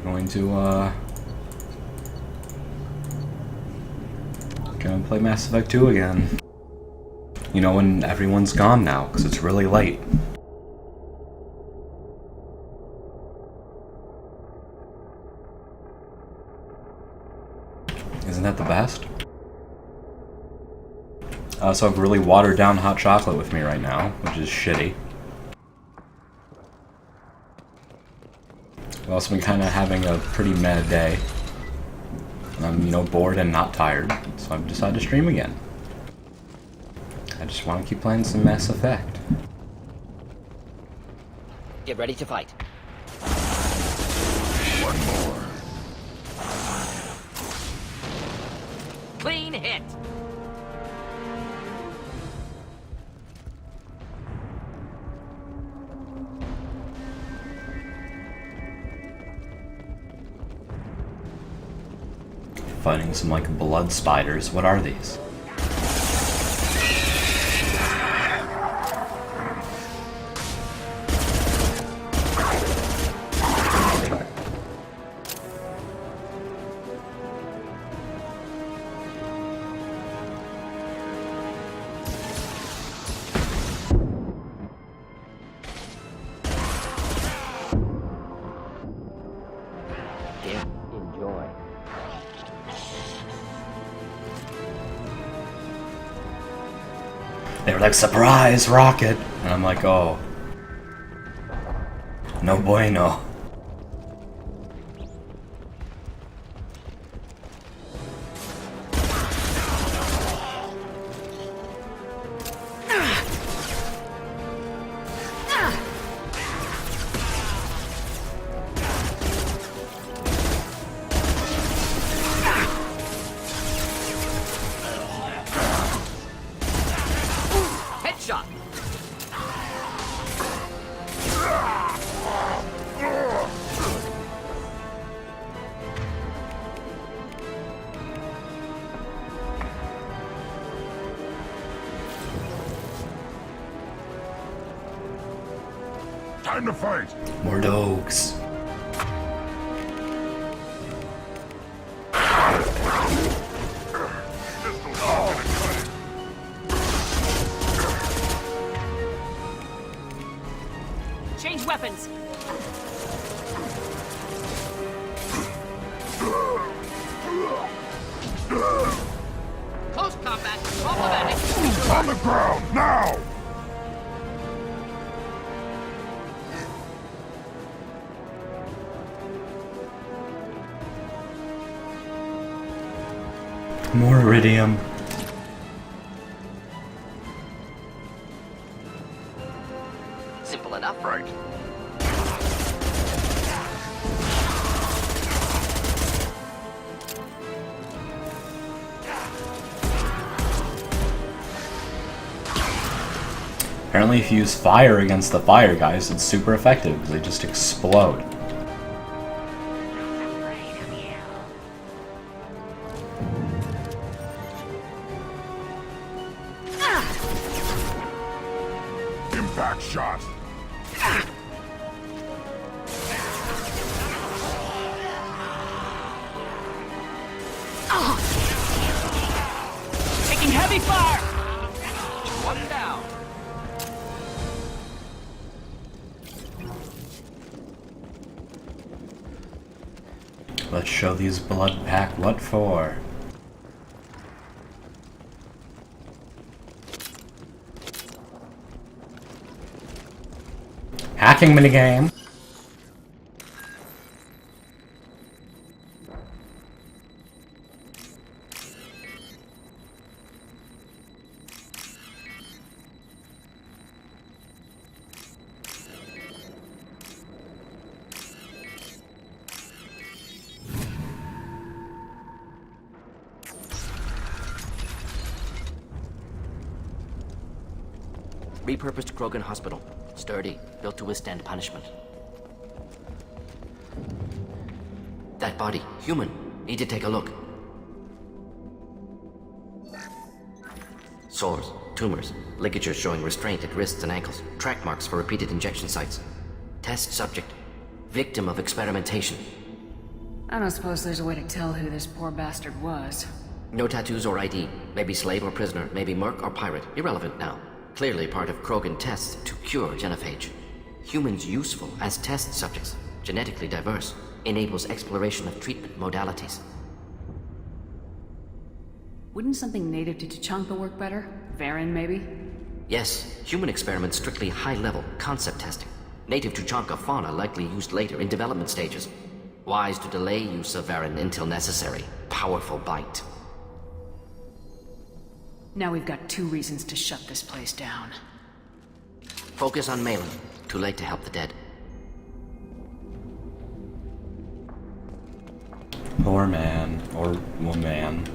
going to gonna play Mass Effect 2 again. You know, when everyone's gone now, because it's really late. Isn't that the best? So I've really watered down hot chocolate with me right now, which is shitty. I've also been kind of having a pretty mad day. I'm, you know, bored and not tired, so I've decided to stream again. I just want to keep playing some Mass Effect. Get ready to fight. One more. Clean hit. Fighting some, like, blood spiders. What are these? Enjoy. They were like, surprise, rocket! And I'm like, oh. No bueno. Headshot. Time to fight. More dogs. Change weapons. Close combat. Problematic. On the ground, now! More iridium. Simple enough. Right. Apparently if you use fire against the fire guys, it's super effective because they just explode. Impact shot. Taking heavy fire. One down. Let's show these blood pack what for. Hacking minigame. Repurposed Krogan Hospital. Sturdy, built to withstand punishment. That body, human. Need to take a look. Sores, tumors, ligatures showing restraint at wrists and ankles, track marks for repeated injection sites. Test subject, victim of experimentation. I don't suppose there's a way to tell who this poor bastard was. No tattoos or ID. Maybe slave or prisoner, maybe merc or pirate. Irrelevant now. Clearly part of Krogan tests to cure genophage. Humans useful as test subjects. Genetically diverse. Enables exploration of treatment modalities. Wouldn't something native to Tuchanka work better? Varen, maybe? Yes, human experiments strictly high-level, concept testing. Native Tuchanka fauna likely used later in development stages. Wise to delay use of Varen until necessary. Powerful bite. Now we've got 2 reasons to shut this place down. Focus on Malin. Too late to help the dead. Poor man. Or woman.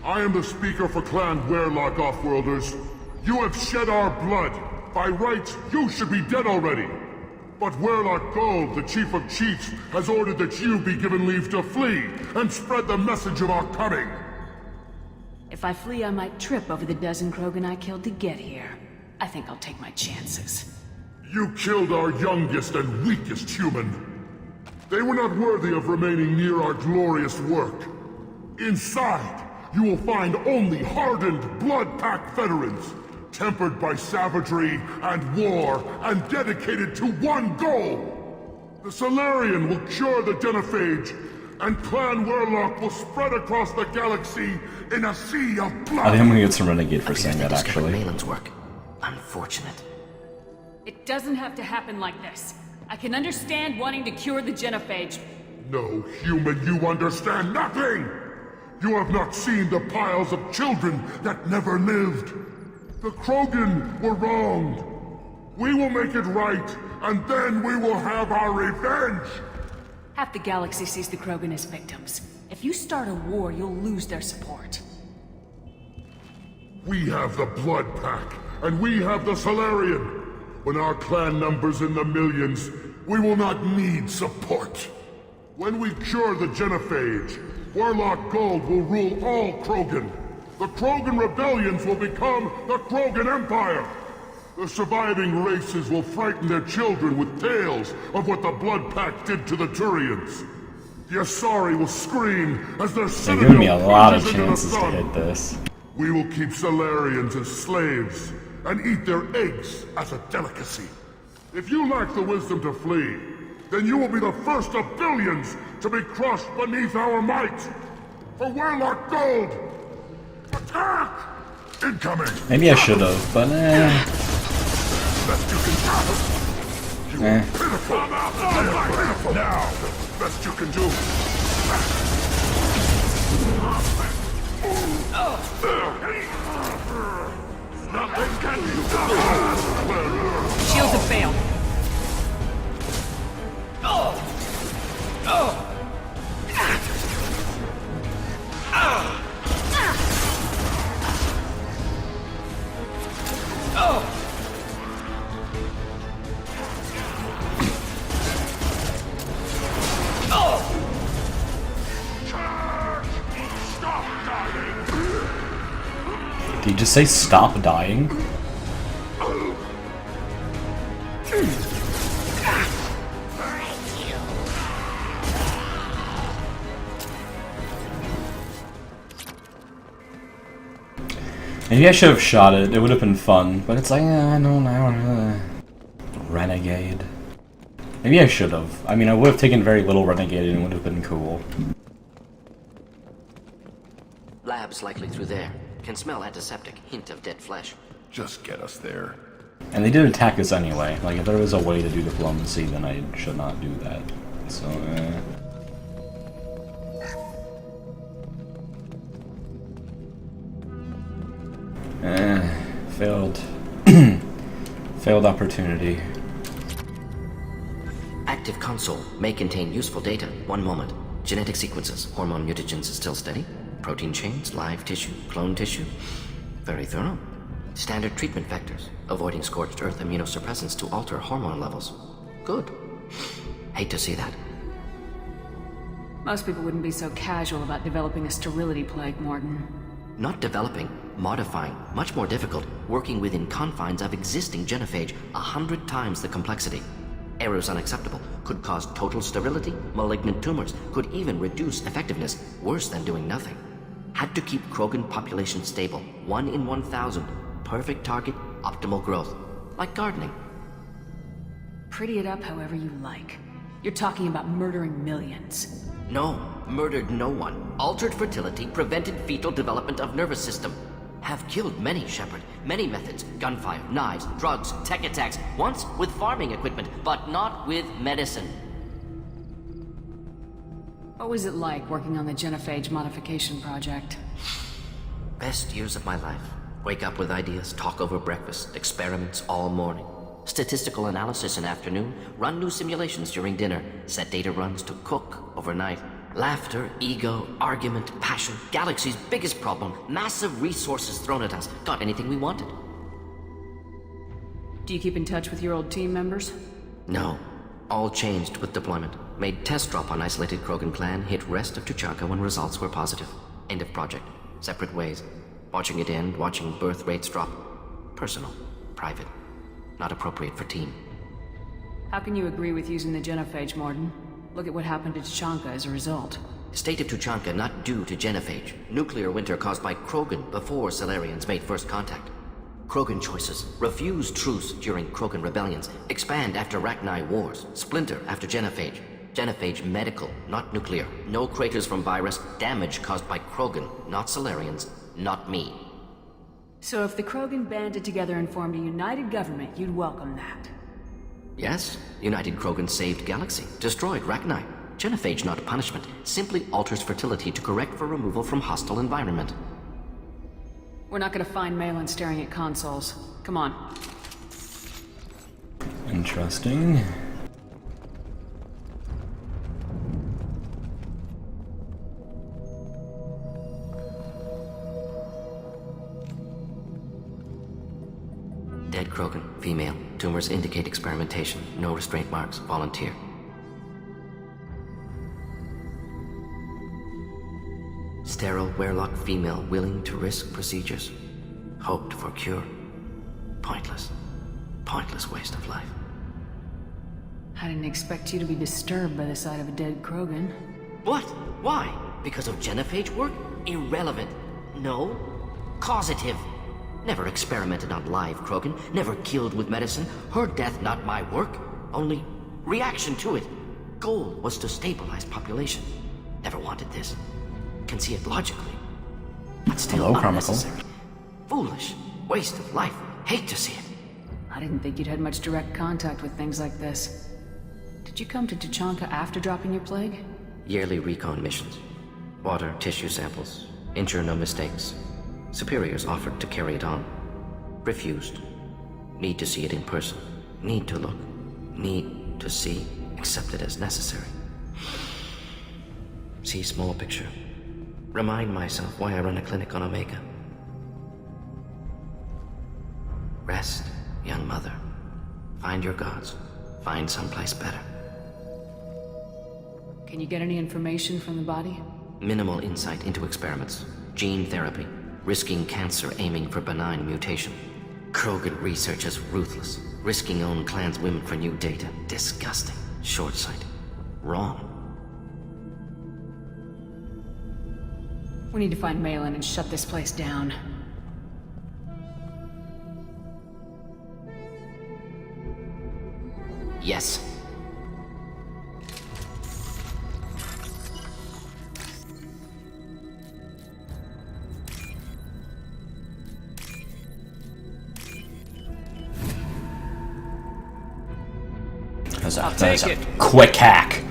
I am the speaker for Clan Werlock, Offworlders. You have shed our blood. By rights, you should be dead already. But Werlock Gold, the Chief of Chiefs, has ordered that you be given leave to flee and spread the message of our coming. If I flee, I might trip over the dozen Krogan I killed to get here. I think I'll take my chances. You killed our youngest and weakest human. They were not worthy of remaining near our glorious work. Inside, you will find only hardened, blood-packed veterans, tempered by savagery and war, and dedicated to one goal. The Solarian will cure the genophage, and Clan Werlock will spread across the galaxy in a sea of blood. I think I'm gonna get some renegade for I saying guess that, they discovered actually. Malin's work. Unfortunate. It doesn't have to happen like this. I can understand wanting to cure the genophage. No, human, you understand nothing! You have not seen the piles of children that never lived. The Krogan were wronged. We will make it right, and then we will have our revenge! Half the galaxy sees the Krogan as victims. If you start a war, you'll lose their support. We have the Blood Pack, and we have the Solarian. When our clan numbers in the millions, we will not need support. When we cure the genophage, Werlock Gold will rule all Krogan. The Krogan rebellions will become the Krogan Empire. The surviving races will frighten their children with tales of what the Blood Pack did to the Turians. The Asari will scream as their They're citadel giving me a lot of plunges into the chances to sun. hit this. We will keep Solarians as slaves and eat their eggs as a delicacy. If you lack the wisdom to flee, then you will be the first of billions to be crushed beneath our might. For Werlock Gold! Attack! Incoming! Maybe I should have, but Best you can do. You are pitiful! Pitiful! Now! Best you can do. Nothing can you do! Shields have failed. Stop dying! did you just say stop dying? Maybe I should have shot it. It would have been fun, but it's like, I don't know. Renegade. Maybe I should have. I mean, I would have taken very little renegade and it would have been cool. Labs likely through there. Can smell antiseptic. Hint of dead flesh. Just get us there. And they did attack us anyway. Like, if there was a way to do diplomacy, then I should not do that. So, failed. Failed opportunity. Active console may contain useful data. One moment. Genetic sequences. Hormone mutagens still steady. Protein chains, live tissue, clone tissue. Very thorough. Standard treatment vectors. Avoiding scorched earth immunosuppressants to alter hormone levels. Good. Hate to see that. Most people wouldn't be so casual about developing a sterility plague, Morton. Not developing, modifying, much more difficult, working within confines of existing genophage, 100 times the complexity. Errors unacceptable, could cause total sterility, malignant tumors, could even reduce effectiveness, worse than doing nothing. Had to keep Krogan population stable, 1 in 1,000, perfect target, optimal growth. Like gardening. Pretty it up however you like. You're talking about murdering millions. No, murdered no one. Altered fertility, prevented fetal development of nervous system. Have killed many, Shepard. Many methods. Gunfire, knives, drugs, tech attacks. Once with farming equipment, but not with medicine. What was it like working on the genophage modification project? Best years of my life. Wake up with ideas, talk over breakfast, experiments all morning. Statistical analysis in afternoon, run new simulations during dinner, set data runs to cook overnight. Laughter, ego, argument, passion, galaxy's biggest problem, massive resources thrown at us. Got anything we wanted? Do you keep in touch with your old team members? No. All changed with deployment. Made test drop on isolated Krogan clan, hit rest of Tuchanka when results were positive. End of project. Separate ways. Watching it end, watching birth rates drop. Personal. Private. Not appropriate for team. How can you agree with using the genophage, Morton? Look at what happened to Tuchanka as a result. State of Tuchanka not due to genophage. Nuclear winter caused by Krogan before Salarians made first contact. Krogan choices. Refuse truce during Krogan rebellions. Expand after Rachni wars. Splinter after genophage. Genophage medical, not nuclear. No craters from virus. Damage caused by Krogan, not Salarians. Not me. So if the Krogan banded together and formed a united government, you'd welcome that. Yes, United Krogan saved Galaxy, destroyed Rachni. Genophage not punishment, simply alters fertility to correct for removal from hostile environment. We're not gonna find Malin staring at consoles. Come on. Interesting. Dead Krogan, female. Tumors indicate experimentation. No restraint marks. Volunteer. Sterile, werelock female willing to risk procedures. Hoped for cure. Pointless. Pointless waste of life. I didn't expect you to be disturbed by the sight of a dead Krogan. What? Why? Because of genophage work? Irrelevant. No. Causative. Never experimented on live Krogan, never killed with medicine. Her death not my work, only reaction to it. Goal was to stabilize population. Never wanted this. Can see it logically. But still Hello, unnecessary. Foolish. Waste of life. Hate to see it. I didn't think you'd had much direct contact with things like this. Did you come to Tuchanka after dropping your plague? Yearly recon missions. Water, tissue samples. Ensure no mistakes. Superiors offered to carry it on. Refused. Need to see it in person. Need to look. Need to see. Accept it as necessary. See small picture. Remind myself why I run a clinic on Omega. Rest, young mother. Find your gods. Find someplace better. Can you get any information from the body? Minimal insight into experiments. Gene therapy. Risking cancer aiming for benign mutation. Krogan research is ruthless. Risking own clan's women for new data. Disgusting. Short-sighted. Wrong. We need to find Malin and shut this place down. Yes. That is a quick hack.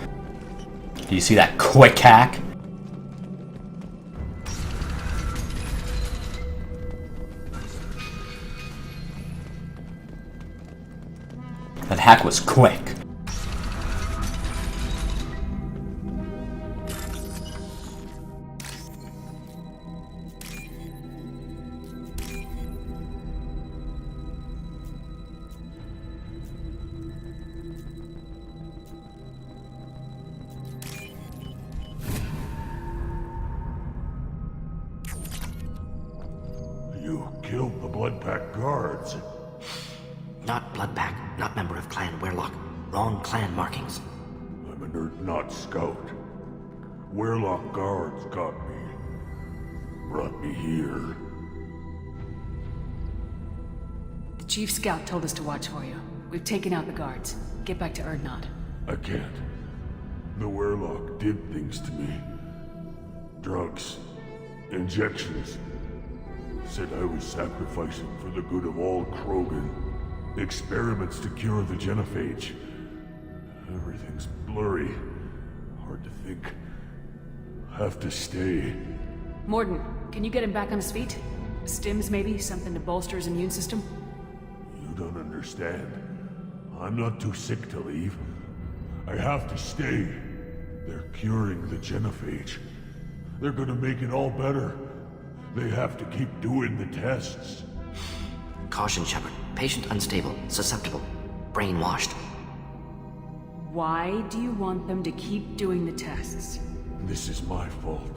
Do you see that quick hack? That hack was quick. guards. Not Bloodpack, not member of Clan Werlock. Wrong clan markings. I'm an Urdnot scout. Werlock guards got me. Brought me here. The Chief Scout told us to watch for you. We've taken out the guards. Get back to Urdnot. I can't. The Werlock did things to me. Drugs. Injections. Said I was sacrificing for the good of all Krogan. Experiments to cure the genophage. Everything's blurry. Hard to think. Have to stay. Mordin, can you get him back on his feet? Stims, maybe? Something to bolster his immune system? You don't understand. I'm not too sick to leave. I have to stay. They're curing the genophage. They're gonna make it all better. They have to keep doing the tests. Caution, Shepard. Patient unstable, susceptible, brainwashed. Why do you want them to keep doing the tests? This is my fault.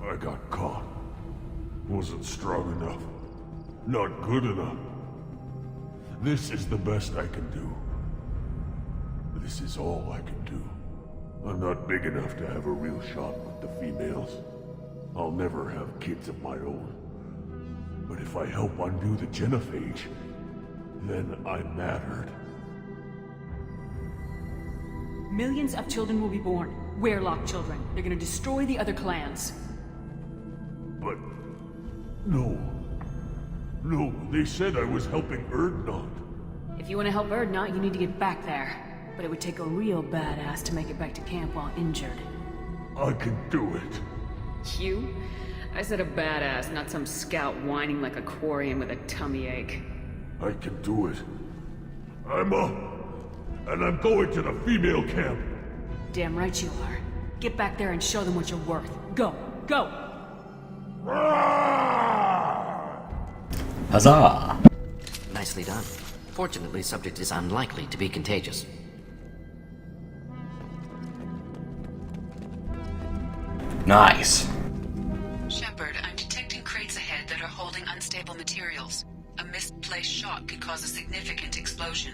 I got caught. Wasn't strong enough. Not good enough. This is the best I can do. This is all I can do. I'm not big enough to have a real shot with the females. I'll never have kids of my own. But if I help undo the genophage, then I mattered. Millions of children will be born. Werlock children. They're gonna destroy the other clans. But... No. No, they said I was helping Urdnot. If you want to help Urdnot, you need to get back there. But it would take a real badass to make it back to camp while injured. I can do it. You? I said a badass, not some scout whining like a Quarian with a tummy ache. I can do it. I'm up. And I'm going to the female camp. Damn right you are. Get back there and show them what you're worth. Go! Go! Huzzah! Nicely done. Fortunately, subject is unlikely to be contagious. Nice. Shepard, I'm detecting crates ahead that are holding unstable materials. A misplaced shot could cause a significant explosion.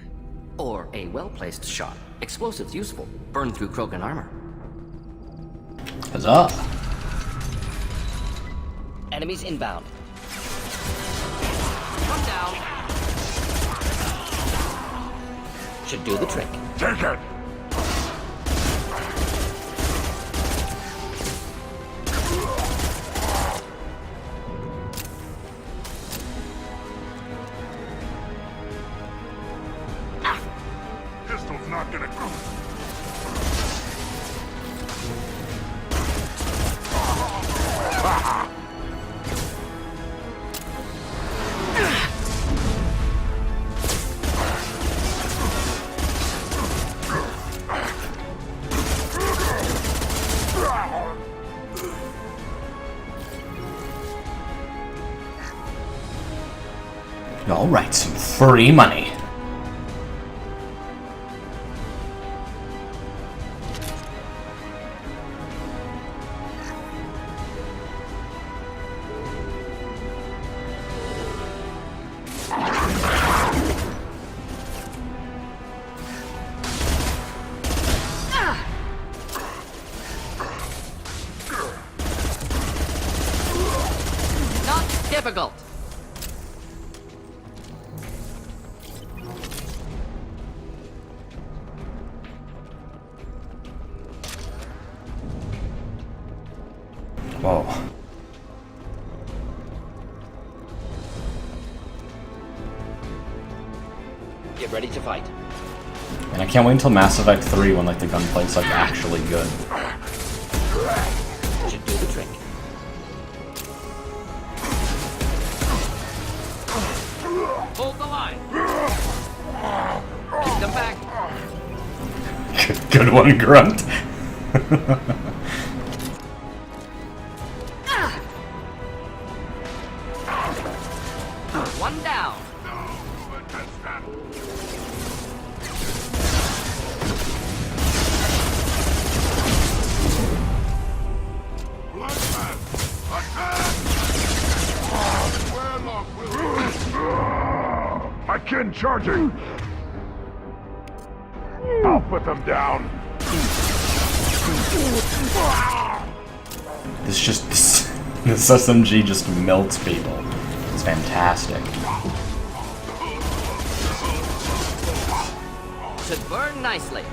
Or a well-placed shot. Explosives useful. Burn through Krogan armor. Huzzah! Enemies inbound. One down. Should do the trick. Take it! Pistol's not gonna go. Alright, some free money. Not difficult. Whoa. Get ready to fight. And I can't wait until Mass Effect 3 when like the gunplay's like actually good. Should do the trick. Hold the line. Keep them back. Good one, Grunt. One down. Bloodbath! Attack! Werlock will... Kin charging! I'll put them down! This SMG just melts people. It's fantastic. Should burn nicely.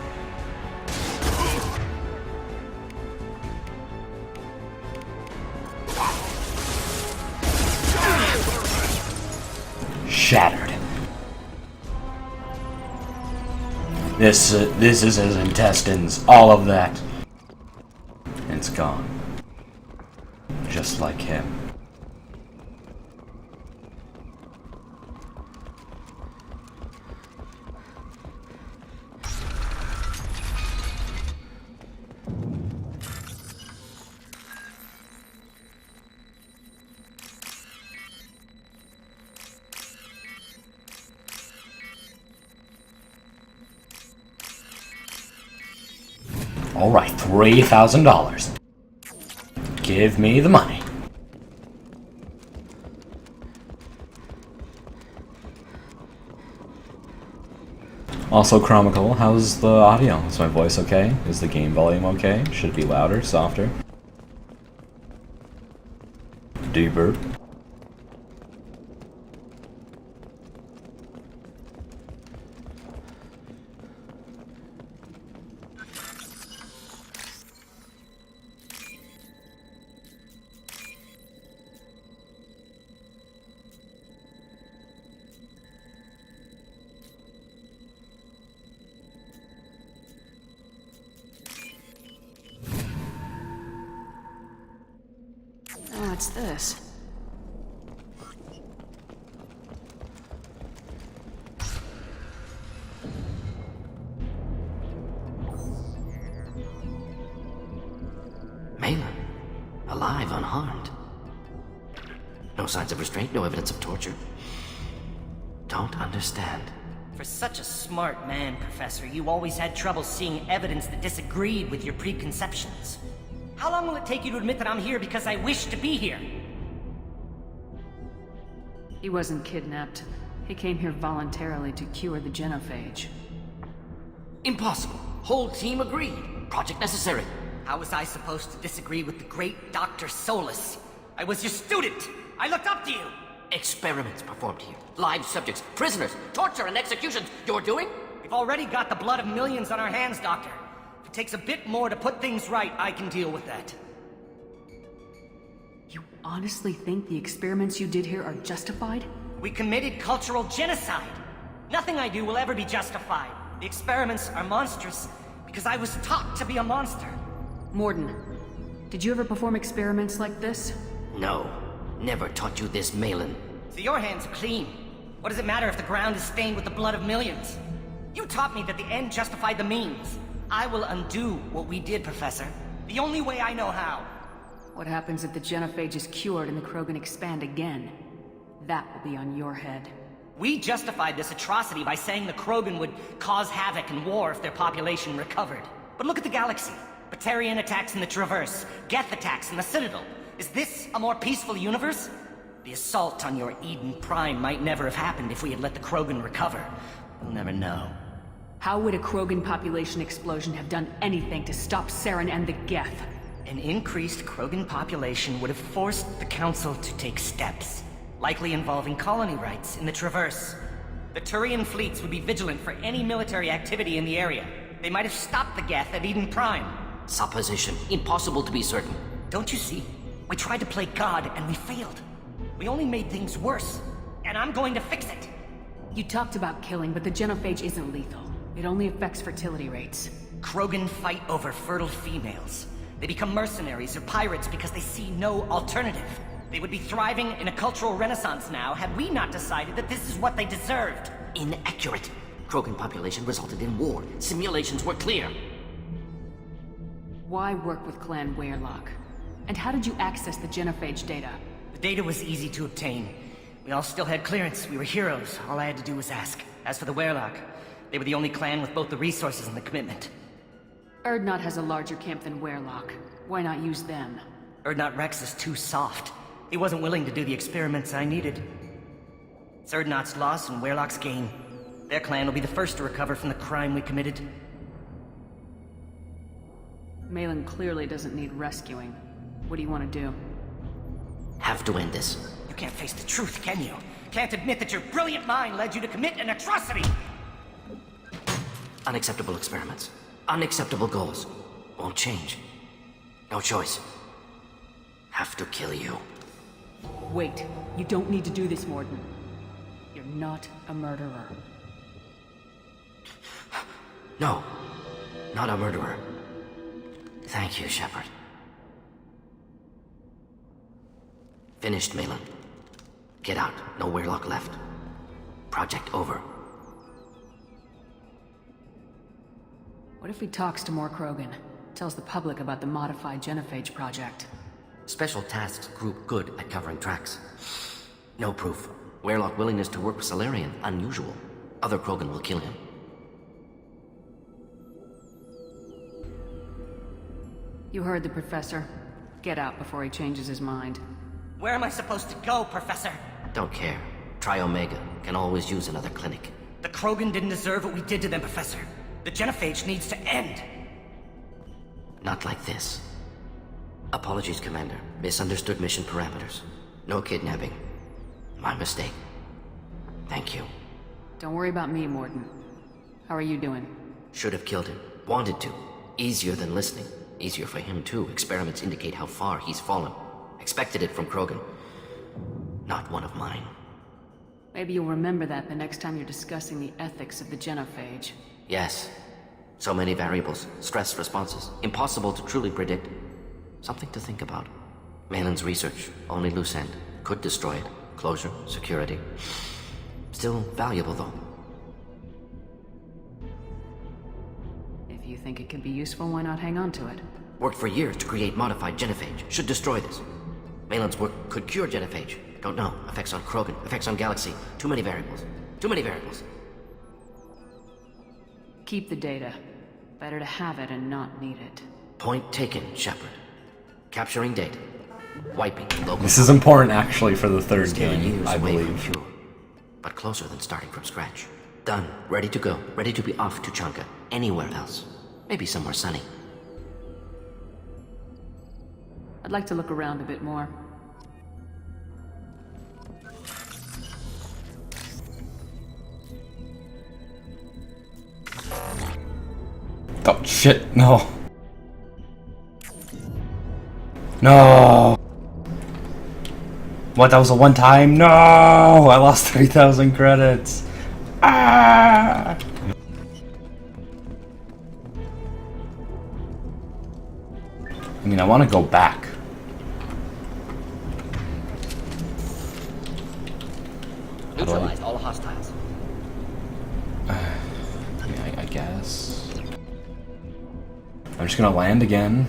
Shattered. This is his intestines. All of that. And it's gone. Just like him. Alright, $3,000. Give me the money. Also, Chromical, how's the audio? Is my voice okay? Is the game volume okay? Should it be louder, softer? Deeper? What's this? Malin, alive, unharmed. No signs of restraint, no evidence of torture. Don't understand. For such a smart man, Professor, you always had trouble seeing evidence that disagreed with your preconceptions. How long will it take you to admit that I'm here because I wish to be here? He wasn't kidnapped. He came here voluntarily to cure the genophage. Impossible. Whole team agreed. Project necessary. How was I supposed to disagree with the great Dr. Solus? I was your student! I looked up to you! Experiments performed here. Live subjects, prisoners, torture and executions. You're doing? We've already got the blood of millions on our hands, Doctor. If it takes a bit more to put things right, I can deal with that. You honestly think the experiments you did here are justified? We committed cultural genocide. Nothing I do will ever be justified. The experiments are monstrous because I was taught to be a monster. Mordin, did you ever perform experiments like this? No. Never taught you this, Malin. So your hands are clean. What does it matter if the ground is stained with the blood of millions? You taught me that the end justified the means. I will undo what we did, Professor. The only way I know how. What happens if the genophage is cured and the Krogan expand again? That will be on your head. We justified this atrocity by saying the Krogan would cause havoc and war if their population recovered. But look at the galaxy. Batarian attacks in the Traverse, Geth attacks in the Citadel. Is this a more peaceful universe? The assault on your Eden Prime might never have happened if we had let the Krogan recover. We'll never know. How would a Krogan population explosion have done anything to stop Saren and the Geth? An increased Krogan population would have forced the Council to take steps, likely involving colony rights in the Traverse. The Turian fleets would be vigilant for any military activity in the area. They might have stopped the Geth at Eden Prime. Supposition. Impossible to be certain. Don't you see? We tried to play God and we failed. We only made things worse. And I'm going to fix it. You talked about killing, but the genophage isn't lethal. It only affects fertility rates. Krogan fight over fertile females. They become mercenaries or pirates because they see no alternative. They would be thriving in a cultural renaissance now had we not decided that this is what they deserved. Inaccurate. Krogan population resulted in war. Simulations were clear. Why work with Clan Weyrloc? And how did you access the genophage data? The data was easy to obtain. We all still had clearance. We were heroes. All I had to do was ask. As for the Weyrloc, they were the only clan with both the resources and the commitment. Urdnot has a larger camp than Weyrloc. Why not use them? Urdnot Rex is too soft. He wasn't willing to do the experiments I needed. It's Urdnot's loss and Weyrloch's gain. Their clan will be the first to recover from the crime we committed. Malin clearly doesn't need rescuing. What do you want to do? Have to end this. You can't face the truth, can you? Can't admit that your brilliant mind led you to commit an atrocity! Unacceptable experiments. Unacceptable goals. Won't change. No choice. Have to kill you. Wait. You don't need to do this, Mordin. You're not a murderer. No. Not a murderer. Thank you, Shepard. Finished, Malin. Get out. No Weyrloch left. Project over. What if he talks to more Krogan? Tells the public about the modified Genophage project? Special Tasks Group good at covering tracks. No proof. Weyrloch willingness to work with Salarian, unusual. Other Krogan will kill him. You heard the professor. Get out before he changes his mind. Where am I supposed to go, Professor? Don't care. Try Omega. Can always use another clinic. The Krogan didn't deserve what we did to them, Professor. The Genophage needs to end. Not like this. Apologies, Commander. Misunderstood mission parameters. No kidnapping. My mistake. Thank you. Don't worry about me, Mordin. How are you doing? Should have killed him. Wanted to. Easier than listening. Easier for him, too. Experiments indicate how far he's fallen. Expected it from Krogan. Not one of mine. Maybe you'll remember that the next time you're discussing the ethics of the Genophage. Yes. So many variables. Stress responses. Impossible to truly predict. Something to think about. Malin's research. Only loose end. Could destroy it. Closure. Security. Still valuable, though. If you think it could be useful, why not hang on to it? Worked for years to create modified Genophage. Should destroy this. Malin's work could cure Genophage. Don't know. Effects on Krogan. Effects on Galaxy. Too many variables. Too many variables. Keep the data. Better to have it and not need it. Point taken, Shepard. Capturing data. Wiping local... This is important, actually, for the third Still game, years I away from believe. cure. But closer than starting from scratch. Done. Ready to go. Ready to be off to Chanka. Anywhere else. Maybe somewhere sunny. I'd like to look around a bit more. Oh, shit, no. No! What, that was a one-time? No! I lost 3,000 credits. Ah! I mean, I want to go back. Neutralize all hostiles. I mean, I guess. I'm just gonna land again.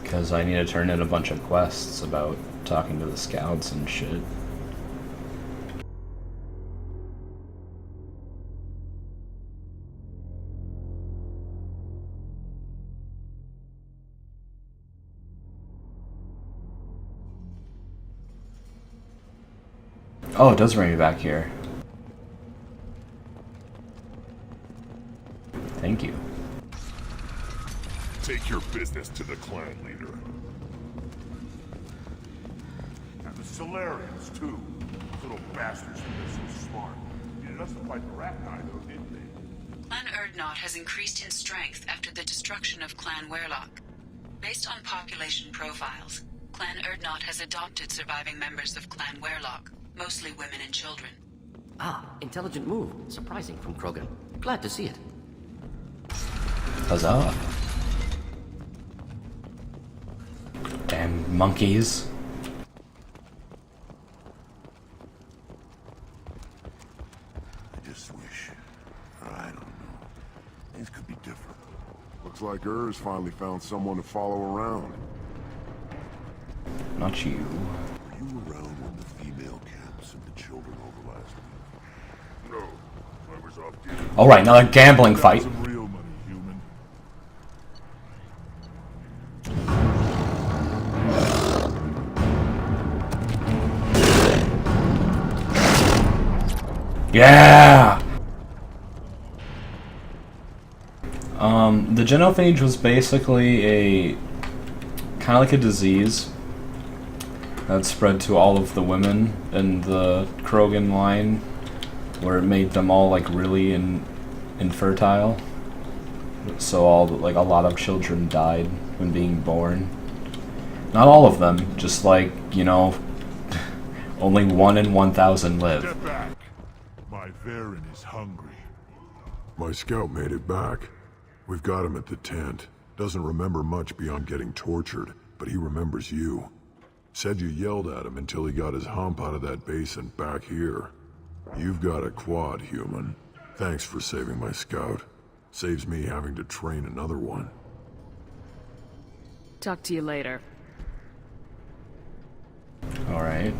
Because I need to turn in a bunch of quests about talking to the scouts and shit. Oh, it does bring me back here. Thank you. Take your business to the clan leader. And the Solarians, too. Little bastards who are so smart. Needed us to fight the rat guy, though, didn't they? Clan Urdnot has increased in strength after the destruction of Clan Weyrloch. Based on population profiles, Clan Urdnot has adopted surviving members of Clan Weyrloch, mostly women and children. Ah, intelligent move. Surprising from Krogan. Glad to see it. Huzzah. Damn monkeys. I just wish. I don't know. Things could be different. Looks like Ur's finally found someone to follow around. Not you. Were you around when the female cat Alright, another gambling fight. Some real money, human. Yeah! The genophage was basically a kind of like a disease that spread to all of the women in the Krogan line, where it made them all like really infertile. So like a lot of children died when being born. Not all of them, just like, you know, only 1 in 1,000 live. Get back. My Varen is hungry. My scout made it back. We've got him at the tent. Doesn't remember much beyond getting tortured, but he remembers you. Said you yelled at him until he got his hump out of that basin back here. You've got a quad, human. Thanks for saving my scout. Saves me having to train another one. Talk to you later. Alright.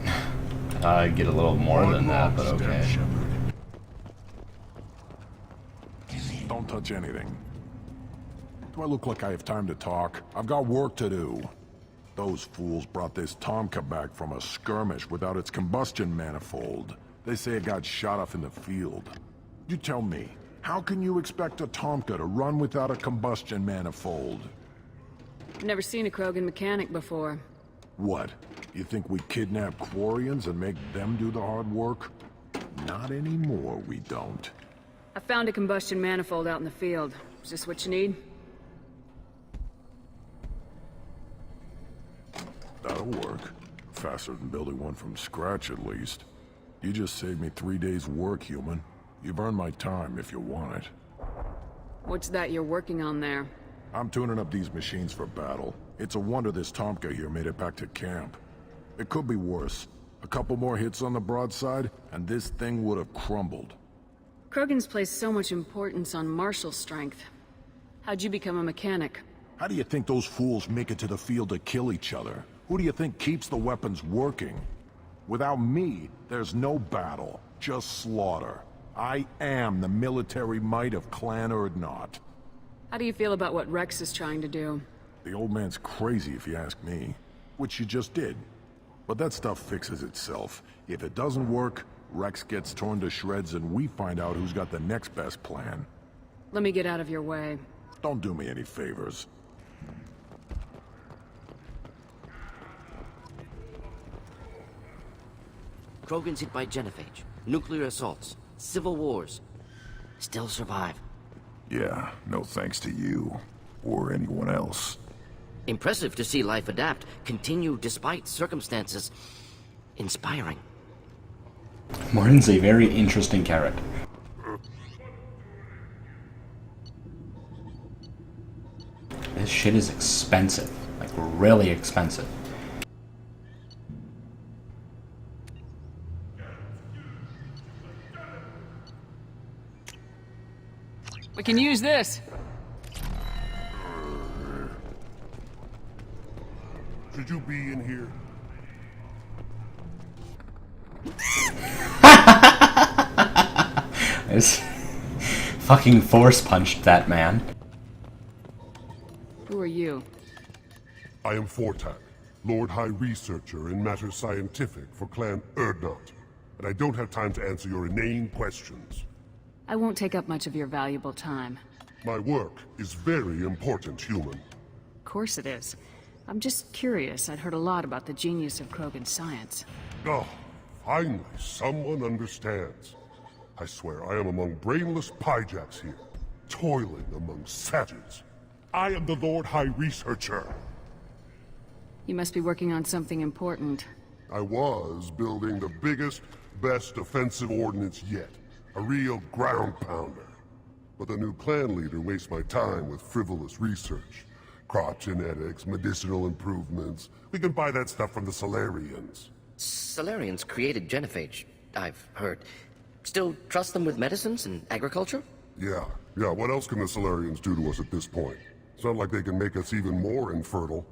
I'd get a little more than that, but okay. Don't touch anything. Do I look like I have time to talk? I've got work to do. Those fools brought this Tomka back from a skirmish without its combustion manifold. They say it got shot off in the field. You tell me, how can you expect a Tomka to run without a combustion manifold? I've never seen a Krogan mechanic before. What? You think we kidnap Quarians and make them do the hard work? Not anymore, we don't. I found a combustion manifold out in the field. Is this what you need? That'll work. Faster than building one from scratch, at least. You just saved me 3 days' work, human. You've earned my time if you want it. What's that you're working on there? I'm tuning up these machines for battle. It's a wonder this Tomka here made it back to camp. It could be worse. A couple more hits on the broadside, and this thing would have crumbled. Krogans place so much importance on martial strength. How'd you become a mechanic? How do you think those fools make it to the field to kill each other? Who do you think keeps the weapons working? Without me, there's no battle, just slaughter. I am the military might of Clan Urdnot. How do you feel about what Rex is trying to do? The old man's crazy if you ask me, which you just did. But that stuff fixes itself. If it doesn't work, Rex gets torn to shreds and we find out who's got the next best plan. Let me get out of your way. Don't do me any favors. Krogans hit by genophage, nuclear assaults, civil wars. Still survive. Yeah, no thanks to you. Or anyone else. Impressive to see life adapt, continue despite circumstances. Inspiring. Martin's a very interesting character. This shit is expensive. Like, really expensive. We can use this. Should you be in here? I just fucking force punched that man. Who are you? I am Fortak, Lord High Researcher in matters scientific for Clan Urdnot, and I don't have time to answer your inane questions. I won't take up much of your valuable time. My work is very important, human. Of course it is. I'm just curious. I'd heard a lot about the genius of Krogan science. Oh, finally, someone understands. I swear I am among brainless pyjaks here, toiling among savages. I am the Lord High Researcher. You must be working on something important. I was building the biggest, best offensive ordnance yet. A real ground pounder. But the new clan leader wastes my time with frivolous research. Crop genetics, medicinal improvements. We can buy that stuff from the Salarians. Salarians created genophage, I've heard. Still trust them with medicines and agriculture? Yeah. What else can the Salarians do to us at this point? It's not like they can make us even more infertile.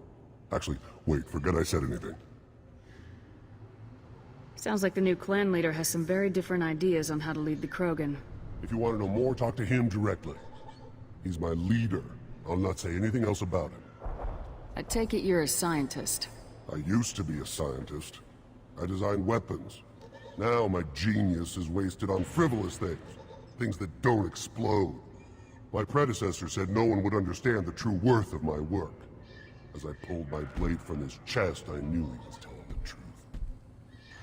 Actually, wait, forget I said anything. Sounds like the new clan leader has some very different ideas on how to lead the Krogan. If you want to know more, talk to him directly. He's my leader. I'll not say anything else about him. I take it you're a scientist. I used to be a scientist. I designed weapons. Now my genius is wasted on frivolous things. Things that don't explode. My predecessor said no one would understand the true worth of my work. As I pulled my blade from his chest, I knew he was telling the truth.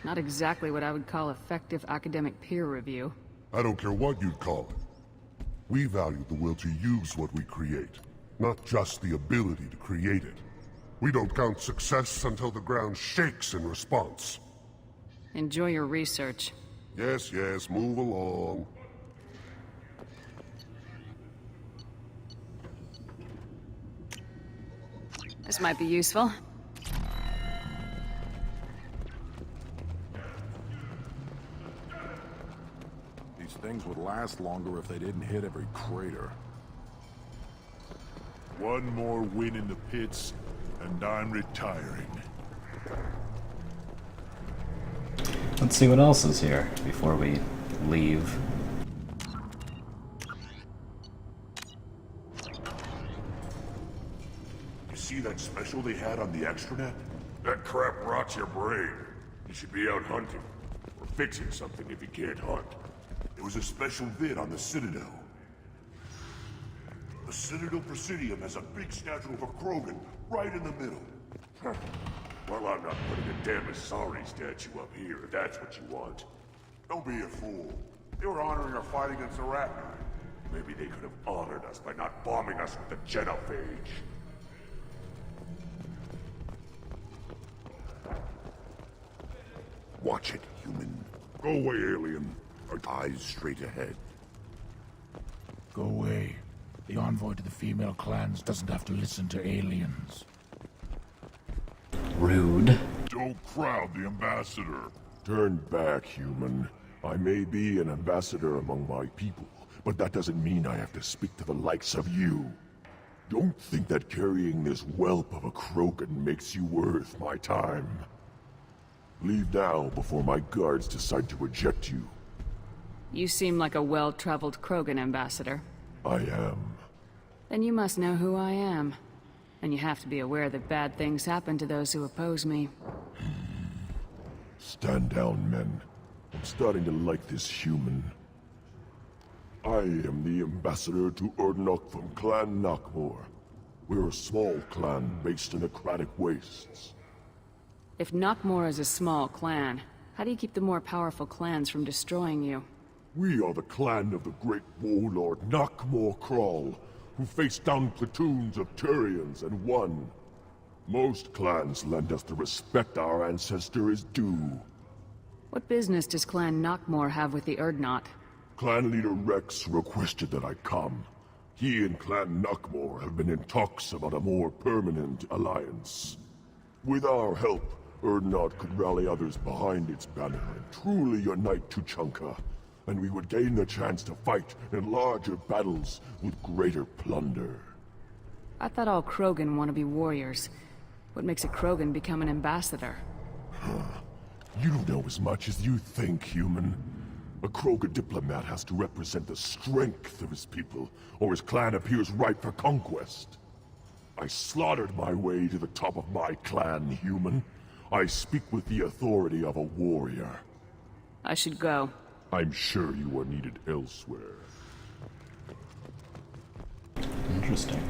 Not exactly what I would call effective academic peer review. I don't care what you'd call it. We value the will to use what we create, not just the ability to create it. We don't count success until the ground shakes in response. Enjoy your research. Yes, yes, move along. This might be useful. These things would last longer if they didn't hit every crater. One more win in the pits, and I'm retiring. Let's see what else is here before we leave. You see that special they had on the extranet? That crap rots your brain. You should be out hunting. Or fixing something if you can't hunt. There was a special vid on the Citadel. The Citadel Presidium has a big statue of a Krogan right in the middle. Well, I'm not putting a damn Asari statue up here, if that's what you want. Don't be a fool. They were honoring our fight against Arachni. Maybe they could have honored us by not bombing us with the genophage. Watch it, human. Go away, alien. Our eyes straight ahead. Go away. The envoy to the female clans doesn't have to listen to aliens. Rude. Don't crowd the ambassador. Turn back, human. I may be an ambassador among my people, but that doesn't mean I have to speak to the likes of you. Don't think that carrying this whelp of a Krogan makes you worth my time. Leave now before my guards decide to eject you. You seem like a well-traveled Krogan ambassador. I am. Then you must know who I am. And you have to be aware that bad things happen to those who oppose me. Stand down, men. I'm starting to like this human. I am the ambassador to Urdnot from Clan Nakmor. We're a small clan based in Aquatic Wastes. If Nakmor is a small clan, how do you keep the more powerful clans from destroying you? We are the clan of the great warlord Nakmor Kral, who faced down platoons of Turians and won. Most clans lend us the respect our ancestor is due. What business does Clan Nakmor have with the Urdnot? Clan leader Rex requested that I come. He and Clan Nakmor have been in talks about a more permanent alliance. With our help, Urdnot could rally others behind its banner and truly unite Tuchanka, and we would gain the chance to fight in larger battles with greater plunder. I thought all Krogan want to be warriors. What makes a Krogan become an ambassador? You don't know as much as you think, human. A Krogan diplomat has to represent the strength of his people, or his clan appears ripe for conquest. I slaughtered my way to the top of my clan, human. I speak with the authority of a warrior. I should go. I'm sure you are needed elsewhere. Interesting.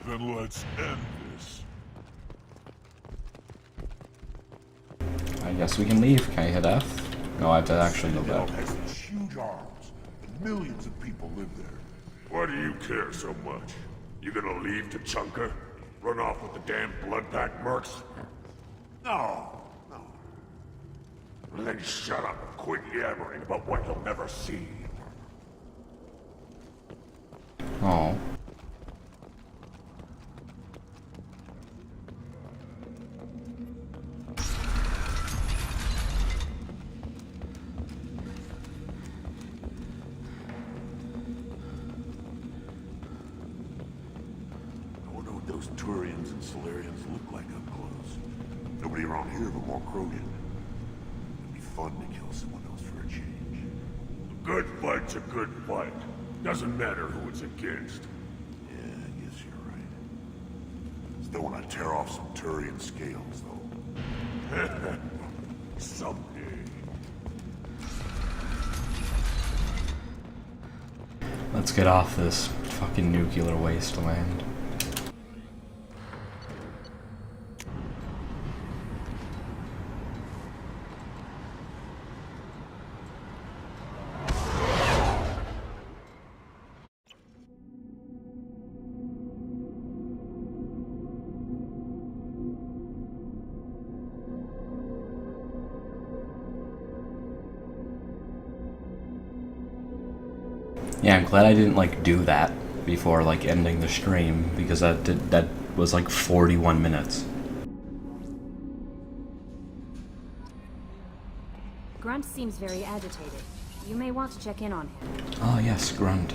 Then let's end this. I guess we can leave. Can I hit F? No, I have to actually go Citadel back. has these huge arms, and millions of people live there. Why do you care so much? You gonna leave Tuchanka? Run off with the damn blood-packed mercs? No, no. Then shut up and quit yammering about what you'll never see. Oh. I wonder what those Turians and Solarians look like up close. Nobody around here but more Krogan. It'd be fun to kill someone else for a change. good fight's a good fight. Doesn't matter who it's against. Yeah, I guess you're right. Still want to tear off some Turian scales, though. Someday. Let's get off this fucking nuclear wasteland. Yeah, I'm glad I didn't like do that before like ending the stream, because that was like 41 minutes. Grunt seems very agitated. You may want to check in on him. Oh yes, Grunt.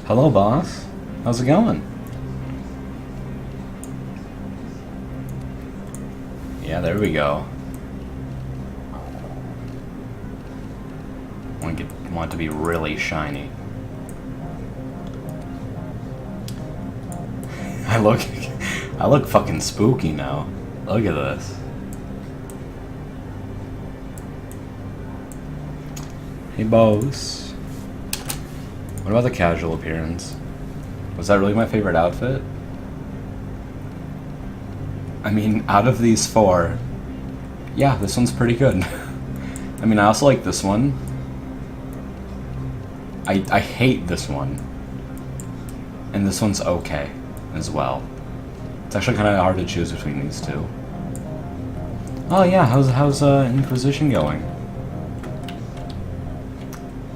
Hello, boss. How's it going? Yeah, there we go. Want it to be really shiny. I look fucking spooky now. Look at this. Hey, boss. What about the casual appearance? Was that really my favorite outfit? I mean, out of these four, yeah, this one's pretty good. I mean, I also like this one. I hate this one. And this one's okay as well. It's actually kind of hard to choose between these two. Oh yeah, how's Inquisition going?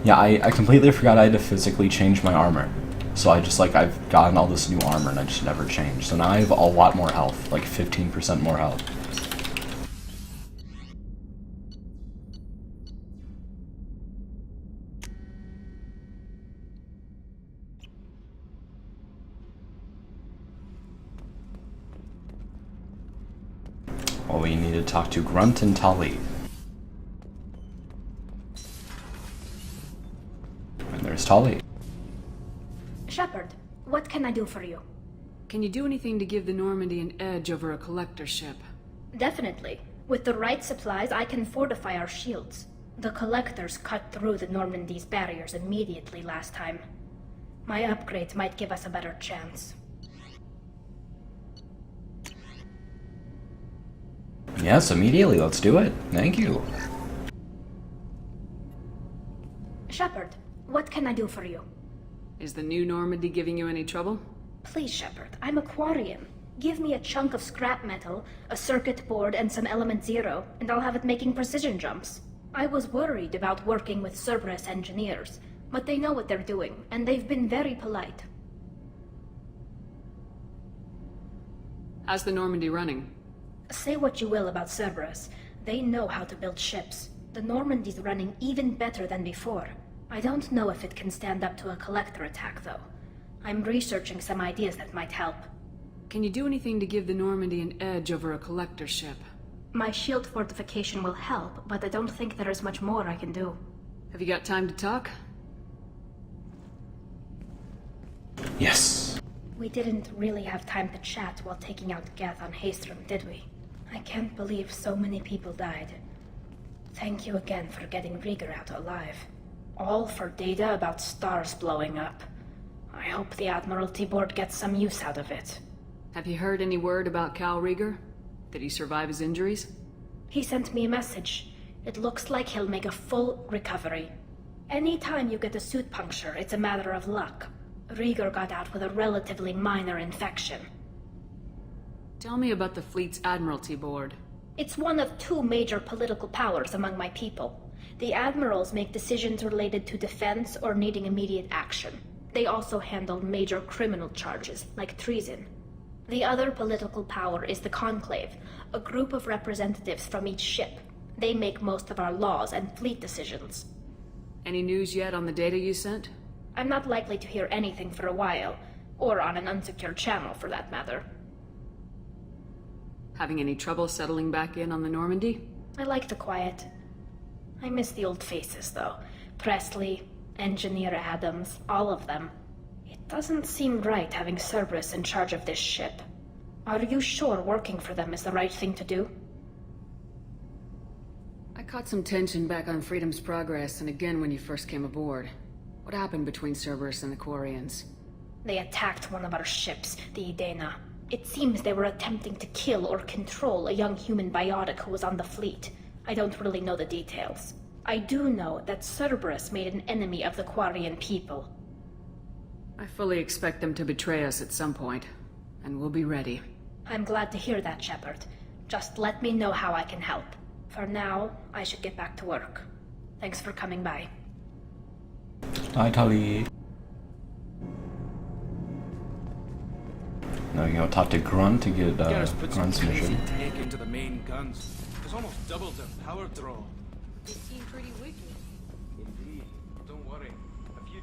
Yeah, I completely forgot I had to physically change my armor. So I've gotten all this new armor and I just never changed. So now I have a lot more health, like 15% more health. Well, we need to talk to Grunt and Tali. And there's Tali. Shepard, what can I do for you? Can you do anything to give the Normandy an edge over a collector ship? Definitely. With the right supplies, I can fortify our shields. The collectors cut through the Normandy's barriers immediately last time. My upgrades might give us a better chance. Yes, immediately. Let's do it. Thank you. Shepard, what can I do for you? Is the new Normandy giving you any trouble? Please, Shepard, I'm a Quarian. Give me a chunk of scrap metal, a circuit board, and some element zero, and I'll have it making precision jumps. I was worried about working with Cerberus engineers, but they know what they're doing, and they've been very polite. How's the Normandy running? Say what you will about Cerberus, they know how to build ships. The Normandy's running even better than before. I don't know if it can stand up to a collector attack, though. I'm researching some ideas that might help. Can you do anything to give the Normandy an edge over a collector ship? My shield fortification will help, but I don't think there is much more I can do. Have you got time to talk? Yes. We didn't really have time to chat while taking out Geth on Haestrom, did we? I can't believe so many people died. Thank you again for getting Rieger out alive. All for data about stars blowing up. I hope the Admiralty Board gets some use out of it. Have you heard any word about Cal Rieger? Did he survive his injuries? He sent me a message. It looks like he'll make a full recovery. Anytime you get a suit puncture, it's a matter of luck. Rieger got out with a relatively minor infection. Tell me about the fleet's Admiralty Board. It's one of two major political powers among my people. The admirals make decisions related to defense or needing immediate action. They also handle major criminal charges, like treason. The other political power is the Conclave, a group of representatives from each ship. They make most of our laws and fleet decisions. Any news yet on the data you sent? I'm not likely to hear anything for a while, or on an unsecured channel for that matter. Having any trouble settling back in on the Normandy? I like the quiet. I miss the old faces, though. Presley, Engineer Adams, all of them. It doesn't seem right having Cerberus in charge of this ship. Are you sure working for them is the right thing to do? I caught some tension back on Freedom's Progress and again when you first came aboard. What happened between Cerberus and the Quarians? They attacked one of our ships, the Edena. It seems they were attempting to kill or control a young human biotic who was on the fleet. I don't really know the details. I do know that Cerberus made an enemy of the Quarian people. I fully expect them to betray us at some point, and we'll be ready. I'm glad to hear that, Shepard. Just let me know how I can help. For now, I should get back to work. Thanks for coming by. Hi, Tali. Now you go talk to Grunt to get Grunt's mission. Take into the main guns. It's almost doubled their power draw. They seem pretty wicked. Indeed. Don't worry. A few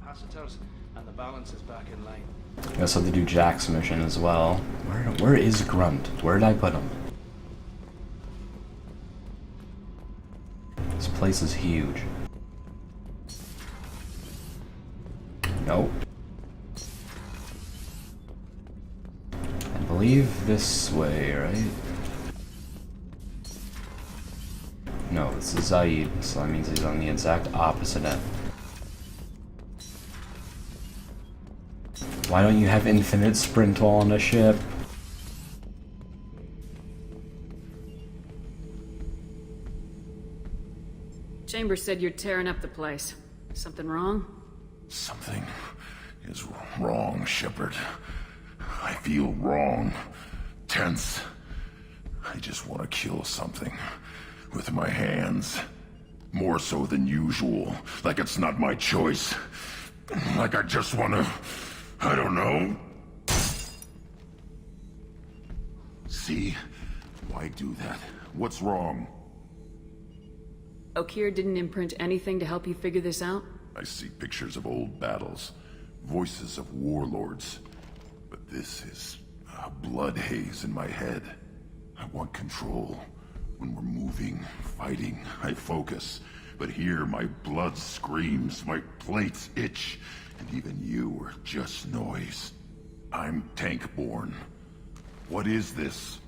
capacitors, and the balance is back in line. I also have to do Jack's mission as well. Where is Grunt? Where did I put him? This place is huge. Nope. I believe this way, right? No, this is Zaid, so that means he's on the exact opposite end. Why don't you have infinite sprint on a ship? Chambers said you're tearing up the place. Something wrong? Something is wrong, Shepard. I feel wrong. Tense. I just want to kill something. With my hands. More so than usual. Like it's not my choice. Like I just want to... I don't know. See? Why do that? What's wrong? Okeer didn't imprint anything to help you figure this out? I see pictures of old battles. Voices of warlords. But this is a blood haze in my head. I want control. When we're moving, fighting, I focus. But here my blood screams, my plates itch, and even you are just noise. I'm tank-born. What is this?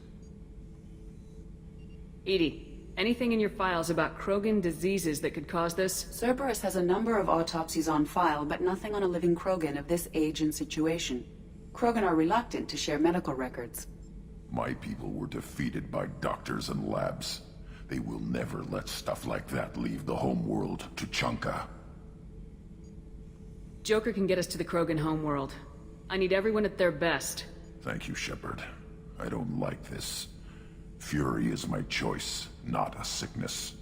EDI, anything in your files about Krogan diseases that could cause this? Cerberus has a number of autopsies on file, but nothing on a living Krogan of this age and situation. Krogan are reluctant to share medical records. My people were defeated by doctors and labs. They will never let stuff like that leave the homeworld to Chunka. Joker can get us to the Krogan homeworld. I need everyone at their best. Thank you, Shepard. I don't like this. Fury is my choice, not a sickness.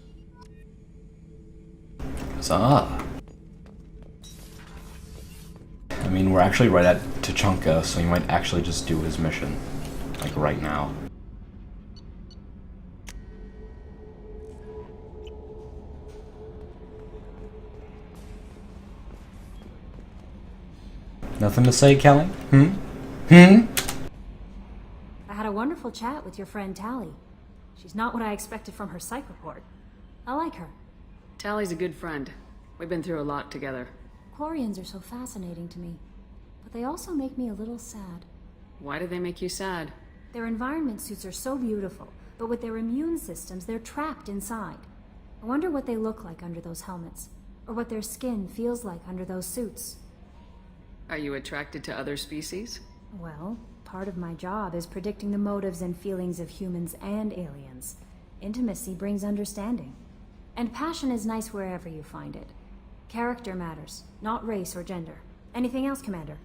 I mean, we're actually right at Tuchanka, so he might actually just do his mission. Like, right now. Nothing to say, Kelly? I had a wonderful chat with your friend Tali. She's not what I expected from her psych report. I like her. Tally's a good friend. We've been through a lot together. Quarians are so fascinating to me, but they also make me a little sad. Why do they make you sad? Their environment suits are so beautiful, but with their immune systems, they're trapped inside. I wonder what they look like under those helmets, or what their skin feels like under those suits. Are you attracted to other species? Well, part of my job is predicting the motives and feelings of humans and aliens. Intimacy brings understanding. And passion is nice wherever you find it. Character matters, not race or gender. Anything else, Commander?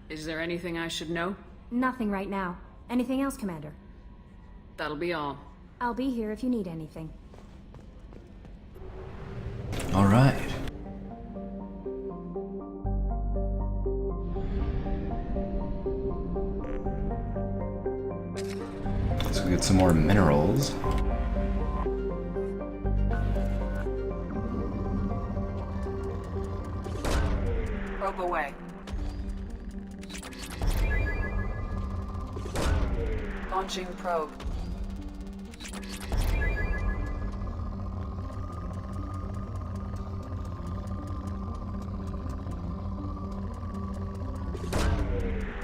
Is there anything I should know? Nothing right now. Anything else, Commander? That'll be all. I'll be here if you need anything. All right. Let's go get some more minerals. Probe away. Launching probe.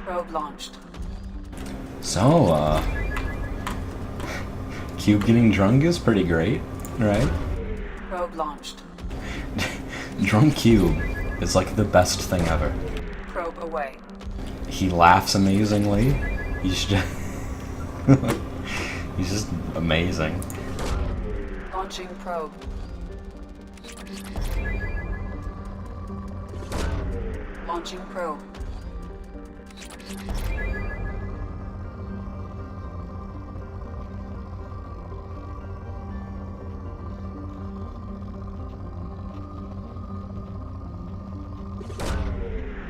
Probe launched. So, Cube getting drunk is pretty great, right? Probe launched. Drunk Cube is like the best thing ever. Probe away. He laughs amazingly. He's just he's just amazing. Launching probe. Launching probe.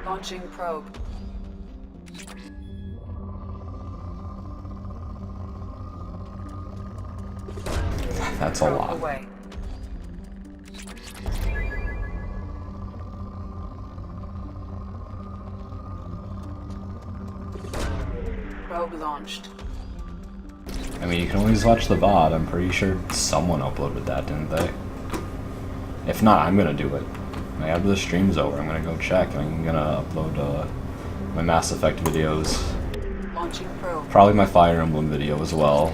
Launching probe. That's a lot. Away. Probe launched. I mean, you can always watch the VOD. I'm pretty sure someone uploaded that, didn't they? If not, I'm gonna do it. Like, after the stream's over, I'm gonna go check, and I'm gonna upload my Mass Effect videos. Launching probe. Probably my Fire Emblem video as well.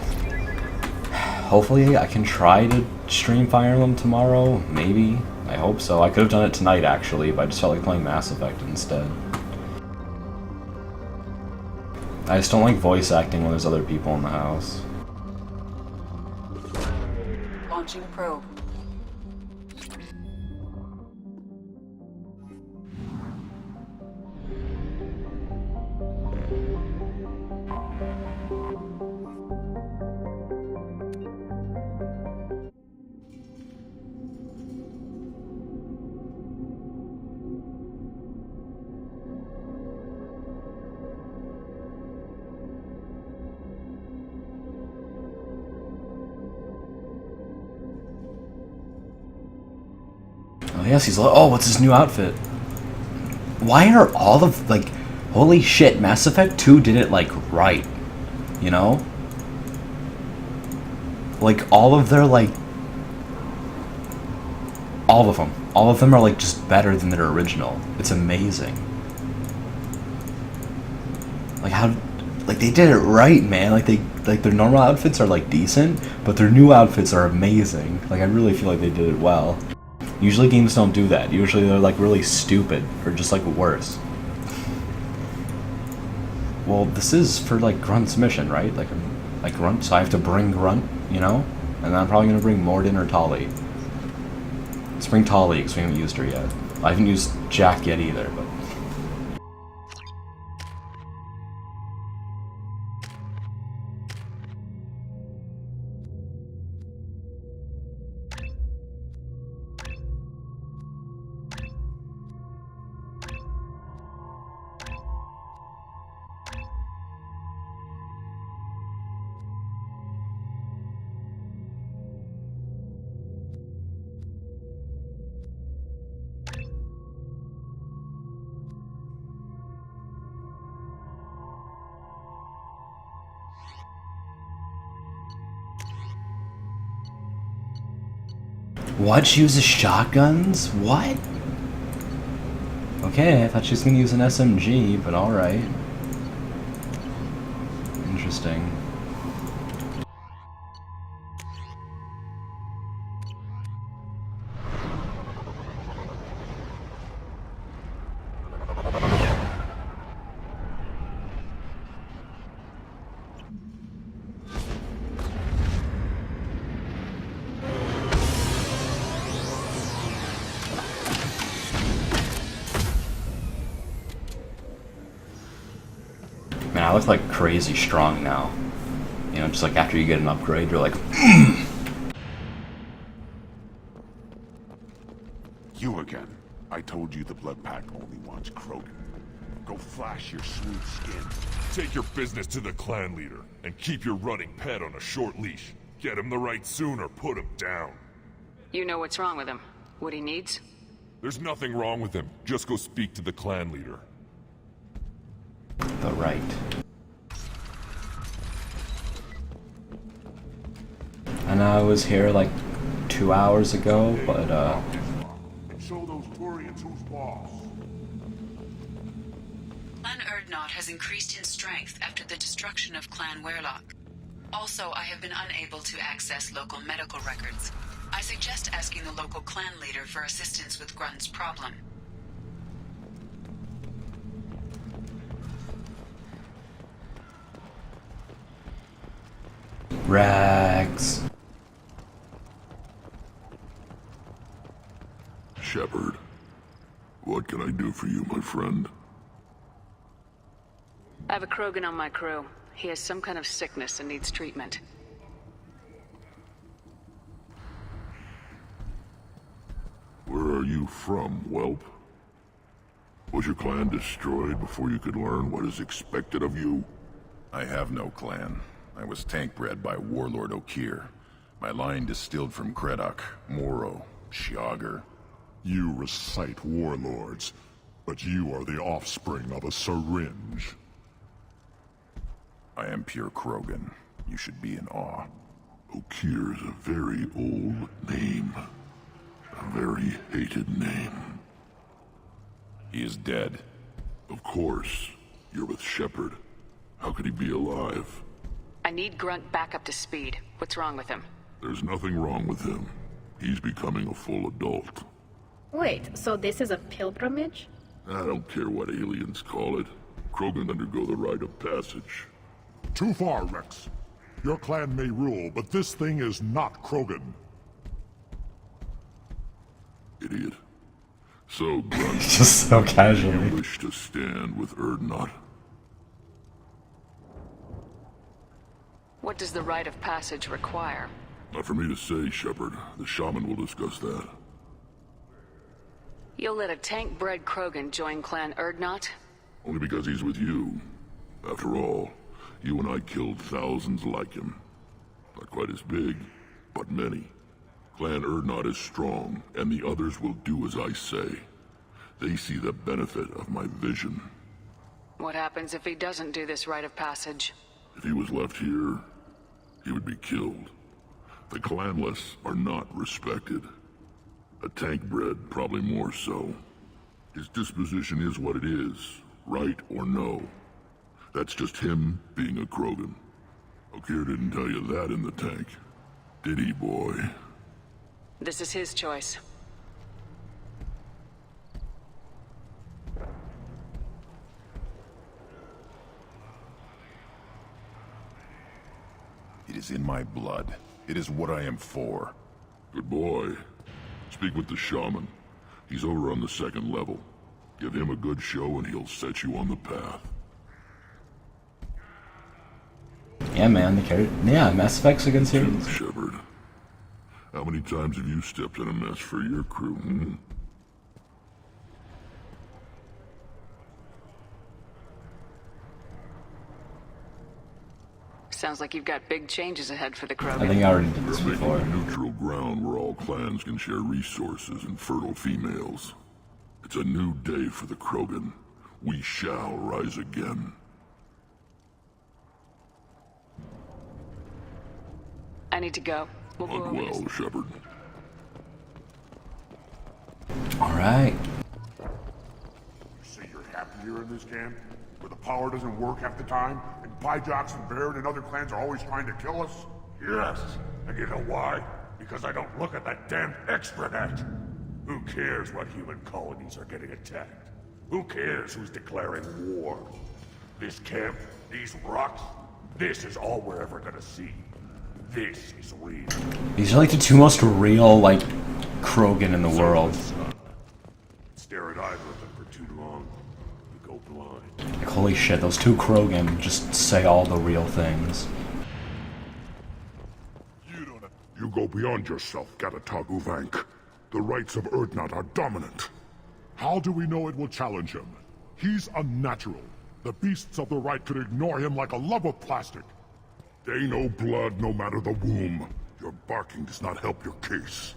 Hopefully, I can try to stream Fire Emblem tomorrow. Maybe. I hope so. I could have done it tonight, actually, but I just felt like playing Mass Effect instead. I just don't like voice acting when there's other people in the house. Launching probe. Oh yes, he's like, oh, what's his new outfit? Why are all of, like, holy shit, Mass Effect 2 did it, like, right, you know? Like, all of their, like, all of them are, like, just better than their original. It's amazing. Like, how, like, they did it right, man. Like, their normal outfits are, like, decent, but their new outfits are amazing. Like, I really feel like they did it well. Usually games don't do that. Usually they're like really stupid or just like worse. Well, this is for like Grunt's mission, right? Like Grunt, so I have to bring Grunt, you know? And then I'm probably gonna bring Mordin or Tali. Let's bring Tali because we haven't used her yet. I haven't used Jack yet either, but... What? She uses shotguns? What? Okay, I thought she was gonna use an SMG, but alright. Interesting. I look like crazy strong now. You know, just like after you get an upgrade, you're like, You again. I told you the Blood Pack only wants Krogan. Go flash your sweet skin. Take your business to the clan leader, and keep your running pet on a short leash. Get him the right soon or put him down. You know what's wrong with him? What he needs? There's nothing wrong with him. Just go speak to the clan leader. the right. And I was here like 2 hours ago, but And show those Turians who's boss. Clan Urdnot has increased in strength after the destruction of Clan Werlock. Also, I have been unable to access local medical records. I suggest asking the local clan leader for assistance with Grunt's problem. Rags. Shepard, what can I do for you, my friend? I have a Krogan on my crew. He has some kind of sickness and needs treatment. Where are you from, whelp? Was your clan destroyed before you could learn what is expected of you? I have no clan. I was tank bred by Warlord Okeer. My line distilled from Kredok, Moro, Shiagar. You recite warlords, but you are the offspring of a syringe. I am pure Krogan. You should be in awe. Okeer is a very old name. A very hated name. He is dead. Of course. You're with Shepard. How could he be alive? I need Grunt back up to speed. What's wrong with him? There's nothing wrong with him. He's becoming a full adult. Wait, so this is a pilgrimage? I don't care what aliens call it. Krogan undergo the rite of passage. Too far, Rex. Your clan may rule, but this thing is not Krogan. Idiot. So, Grunt, Just so casually. you wish to stand with Urdnot? What does the rite of passage require? Not for me to say, Shepard. The shaman will discuss that. You'll let a tank-bred Krogan join Clan Urdnot? Only because he's with you. After all, you and I killed thousands like him. Not quite as big, but many. Clan Urdnot is strong, and the others will do as I say. They see the benefit of my vision. What happens if he doesn't do this rite of passage? If he was left here, he would be killed. The clanless are not respected. A tank bred, probably more so. His disposition is what it is, right or no. That's just him being a Krogan. Okeer didn't tell you that in the tank, did he, boy? This is his choice. It is in my blood. It is what I am for. Good boy. Speak with the shaman. He's over on the second level. Give him a good show and he'll set you on the path. Yeah, man, the character. Yeah, Mass Effect's a good series. Shepard, how many times have you stepped in a mess for your crew, hmm? Sounds like you've got big changes ahead for the I Krogan. think I already did this We're making before. a neutral ground where all clans can share resources and fertile females. It's a new day for the Krogan. We shall rise again. I need to go. We'll go Hunt over this. well, Shepard. Alright. You say you're happy here in this camp? Where the power doesn't work half the time, and Pyjox and Baron and other clans are always trying to kill us? Yes, and you know why? Because I don't look at that damn extranet. Who cares what human colonies are getting attacked? Who cares who's declaring war? This camp, these rocks, this is all we're ever gonna see. This is real. These are like the two most real, like, Krogan in the world. Stare at either of them for too long, you go blind. holy shit, those two Krogan just say all the real things. You go beyond yourself, Gatatog Uvank. The rights of Urdnot are dominant. How do we know it will challenge him? He's unnatural. The beasts of the right could ignore him like a lump of plastic. They know blood no matter the womb. Your barking does not help your case.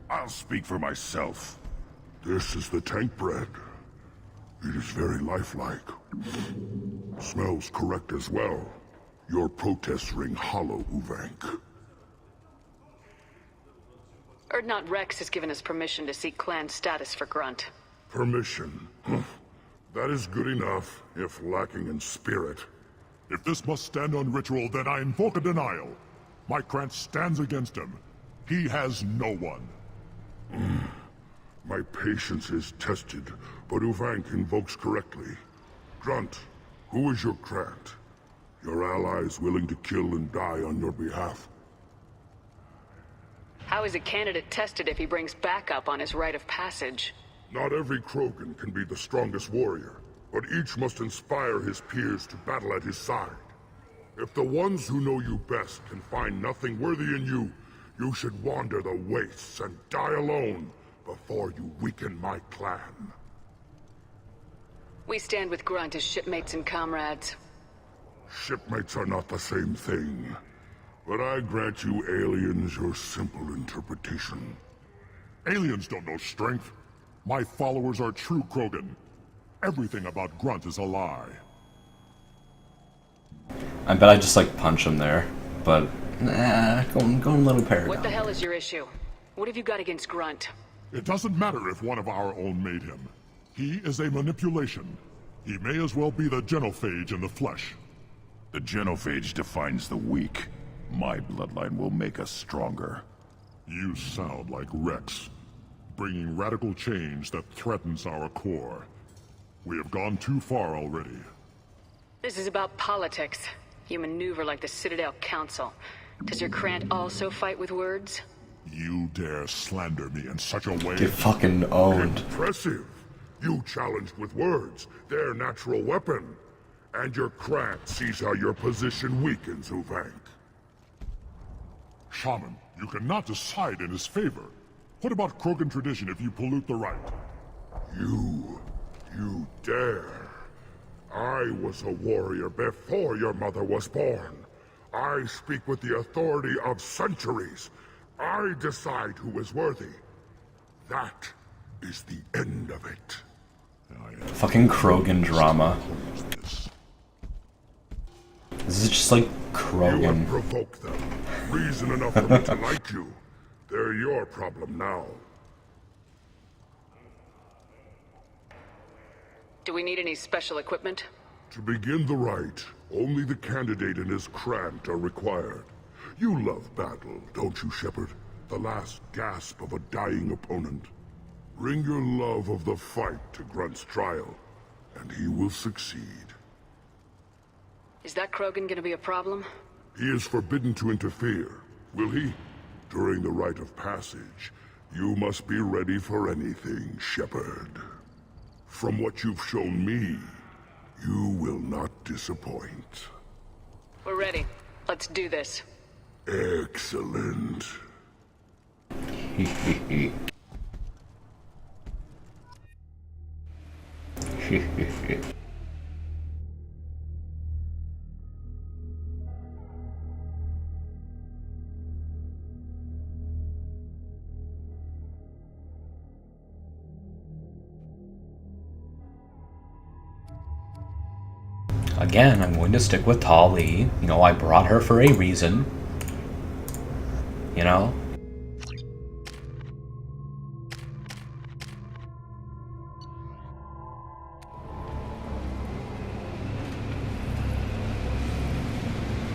I'll speak for myself. This is the tank bread. It is very lifelike. Smells correct as well. Your protests ring hollow, Uvank. Urdnot Rex has given us permission to seek clan status for Grunt. Permission? That is good enough, if lacking in spirit. If this must stand on ritual, then I invoke a denial. My Krant stands against him. He has no one. My patience is tested, but Uvank invokes correctly. Grunt, who is your Krant? Your allies willing to kill and die on your behalf? How is a candidate tested if he brings backup on his rite of passage? Not every Krogan can be the strongest warrior, but each must inspire his peers to battle at his side. If the ones who know you best can find nothing worthy in you, you should wander the wastes and die alone before you weaken my clan. We stand with Grunt as shipmates and comrades. Shipmates are not the same thing. But I grant you aliens your simple interpretation. Aliens don't know strength. My followers are true Krogan. Everything about Grunt is a lie. I bet I just like punch him there, but nah, going a little Paragon. What the hell is your issue? What have you got against Grunt? It doesn't matter if one of our own made him. He is a manipulation. He may as well be the genophage in the flesh. The genophage defines the weak. My bloodline will make us stronger. You sound like Rex, bringing radical change that threatens our core. We have gone too far already. This is about politics. You maneuver like the Citadel Council. Does your Krant also fight with words? You dare slander me in such a way? Get fucking owned. Impressive. You challenged with words, their natural weapon. And your Krant sees how your position weakens, Uvank. Shaman, you cannot decide in his favor. What about Krogan tradition if you pollute the rite? You dare. I was a warrior before your mother was born. I speak with the authority of centuries. I decide who is worthy. That is the end of it. Fucking Krogan drama. This is just like Krogan. You have provoked them. Reason enough for me to like you. They're your problem now. Do we need any special equipment? To begin the rite, only the candidate and his Krant are required. You love battle, don't you, Shepard? The last gasp of a dying opponent. Bring your love of the fight to Grunt's trial, and he will succeed. Is that Krogan gonna be a problem? He is forbidden to interfere, will he? During the rite of passage, you must be ready for anything, Shepard. From what you've shown me, you will not disappoint. We're ready. Let's do this. Excellent. Again, I'm going to stick with Tali. You know, I brought her for a reason. You know?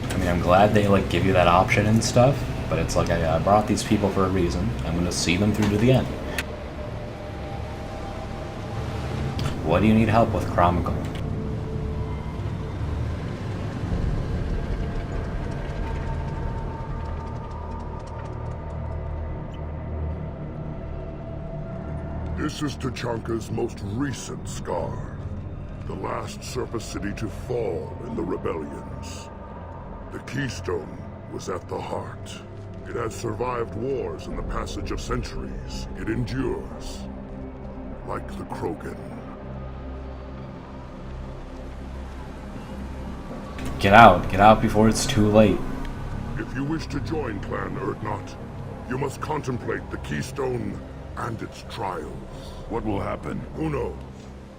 I mean, I'm glad they, like, give you that option and stuff, but it's like, I brought these people for a reason. I'm gonna see them through to the end. What do you need help with, Chronicle? This is Tachanka's most recent scar. the last surface city to fall in the rebellions. The Keystone was at the heart. It has survived wars and the passage of centuries. It endures. Like the Krogan. Get out before it's too late. If you wish to join Clan Urdnot, you must contemplate the Keystone and its trials. What will happen? Who knows?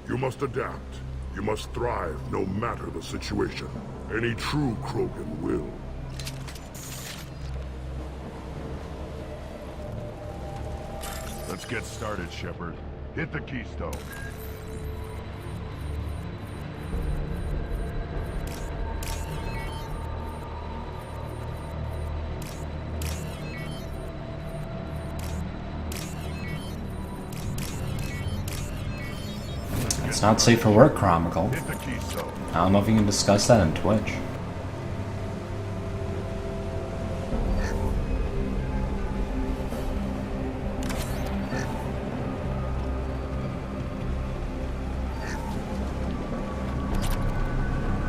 You must adapt. You must thrive no matter the situation. Any true Krogan will. Let's get started, Shepard. Hit the Keystone. It's not safe for work, Chronicle. Hit the Keystone. I don't know if you can discuss that on Twitch.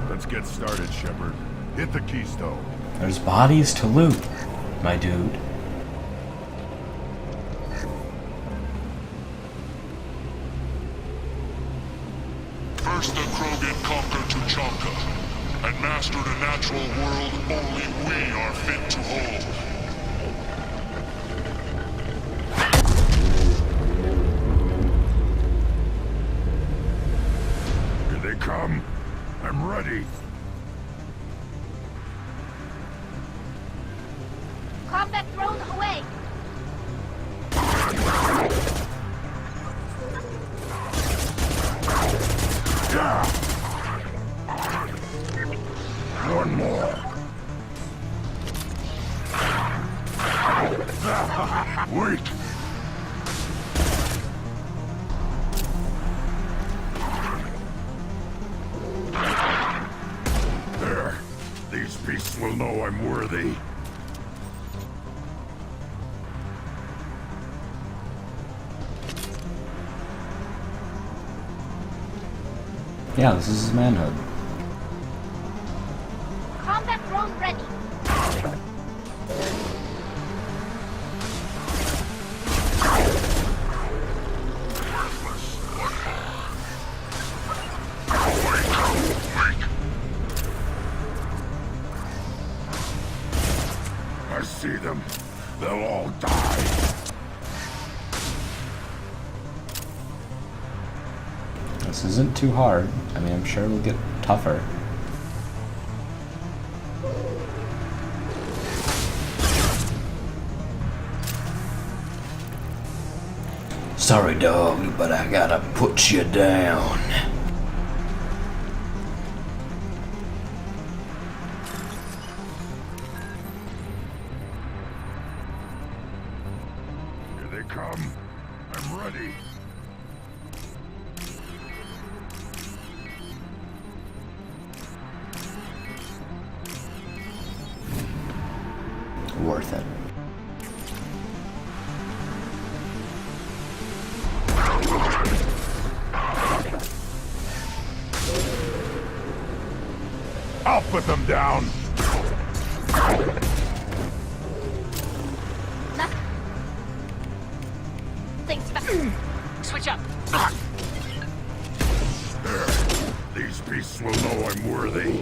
Let's get started, Shepard. Hit the Keystone. There's bodies to loot, my dude. First the Krogan conquered Tuchanka, and mastered a natural world only we are fit to hold. Here they come. I'm ready. Combat drone away! One more. Wait. There. These beasts will know I'm worthy. Yeah, this is his manhood. Combat drone ready! I see them. They'll all die. This isn't too hard. I mean, I'm sure it'll get tougher. Sorry, dog, but I gotta put you down. Here they come. I'm ready. Worth it. I'll put them down. Things switch up. There. These beasts will know I'm worthy.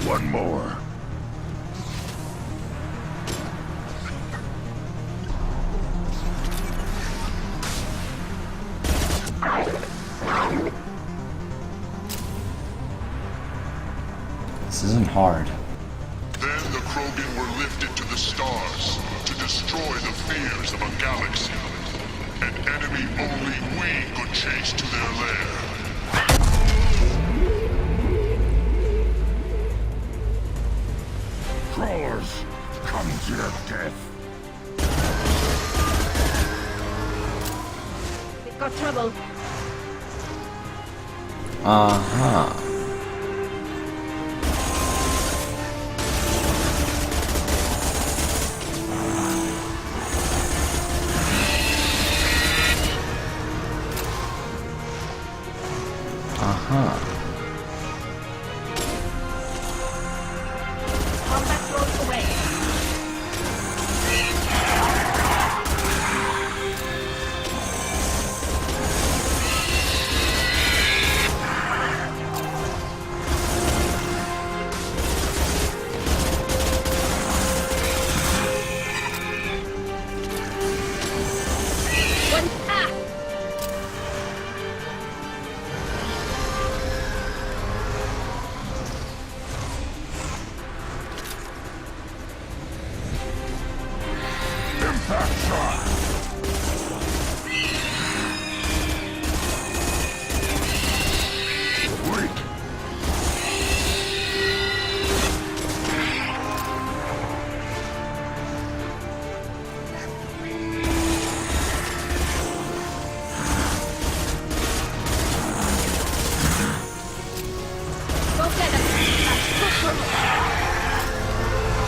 One more. This isn't hard. Then the Krogan were lifted to the stars to destroy the fears of a galaxy. An enemy only we could chase to their lair. Crawlers, come to your death. We've got trouble. Uh-huh. Huh. Combat throws away.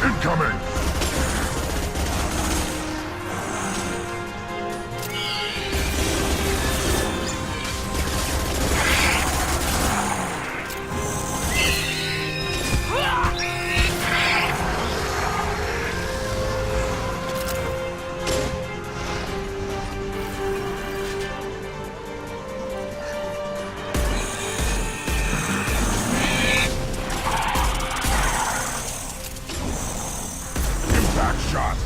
Incoming! Impact shot!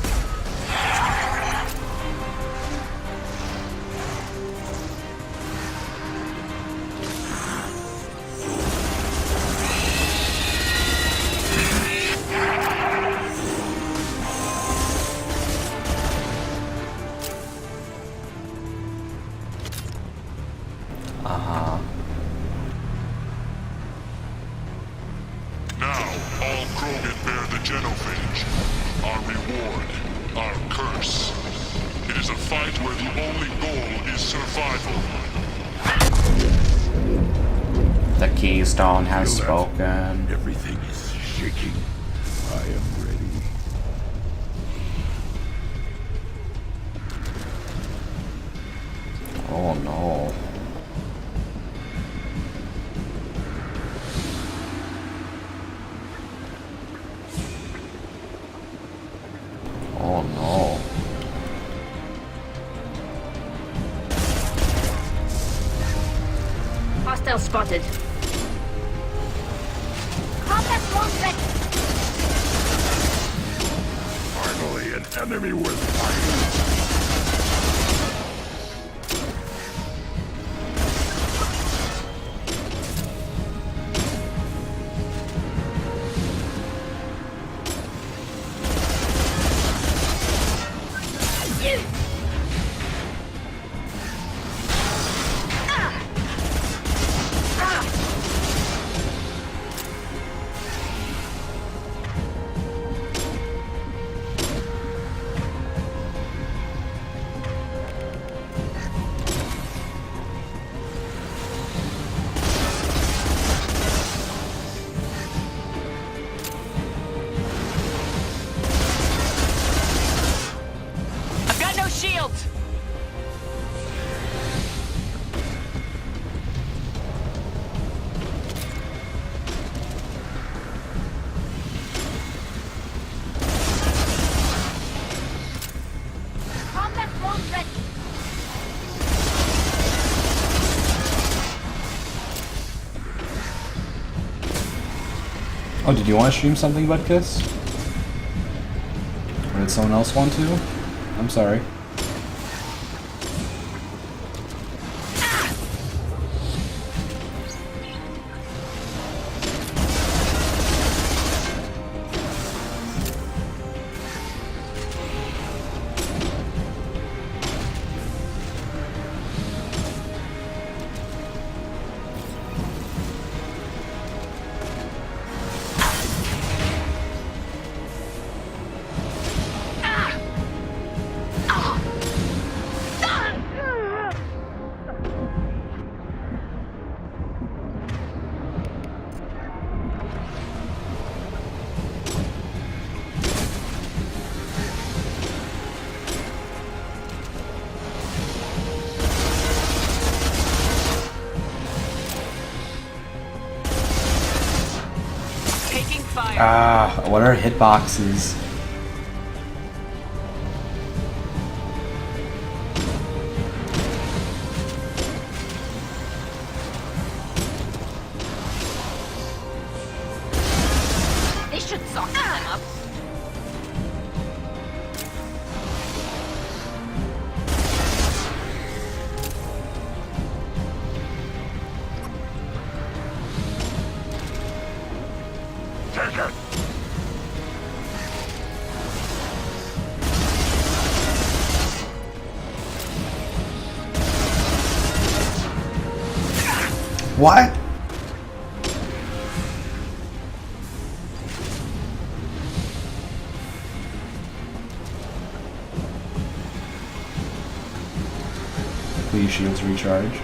Uh-huh. Now, all Krogan bear the genophage. Our reward, our curse. It is a fight where the only goal is survival. The Keystone has Feel that? spoken. Everything is shaking. I am ready. Oh no. Oh no. Hostile spotted. Combat throws ready. Finally, an enemy worth fighting. I've got no shields. Combat throws ready. Oh, did you want to stream something, Budkiss? Or did someone else want to? I'm sorry. Ah! What are hitboxes? They should sock them up. Take it! What? Please shields recharge.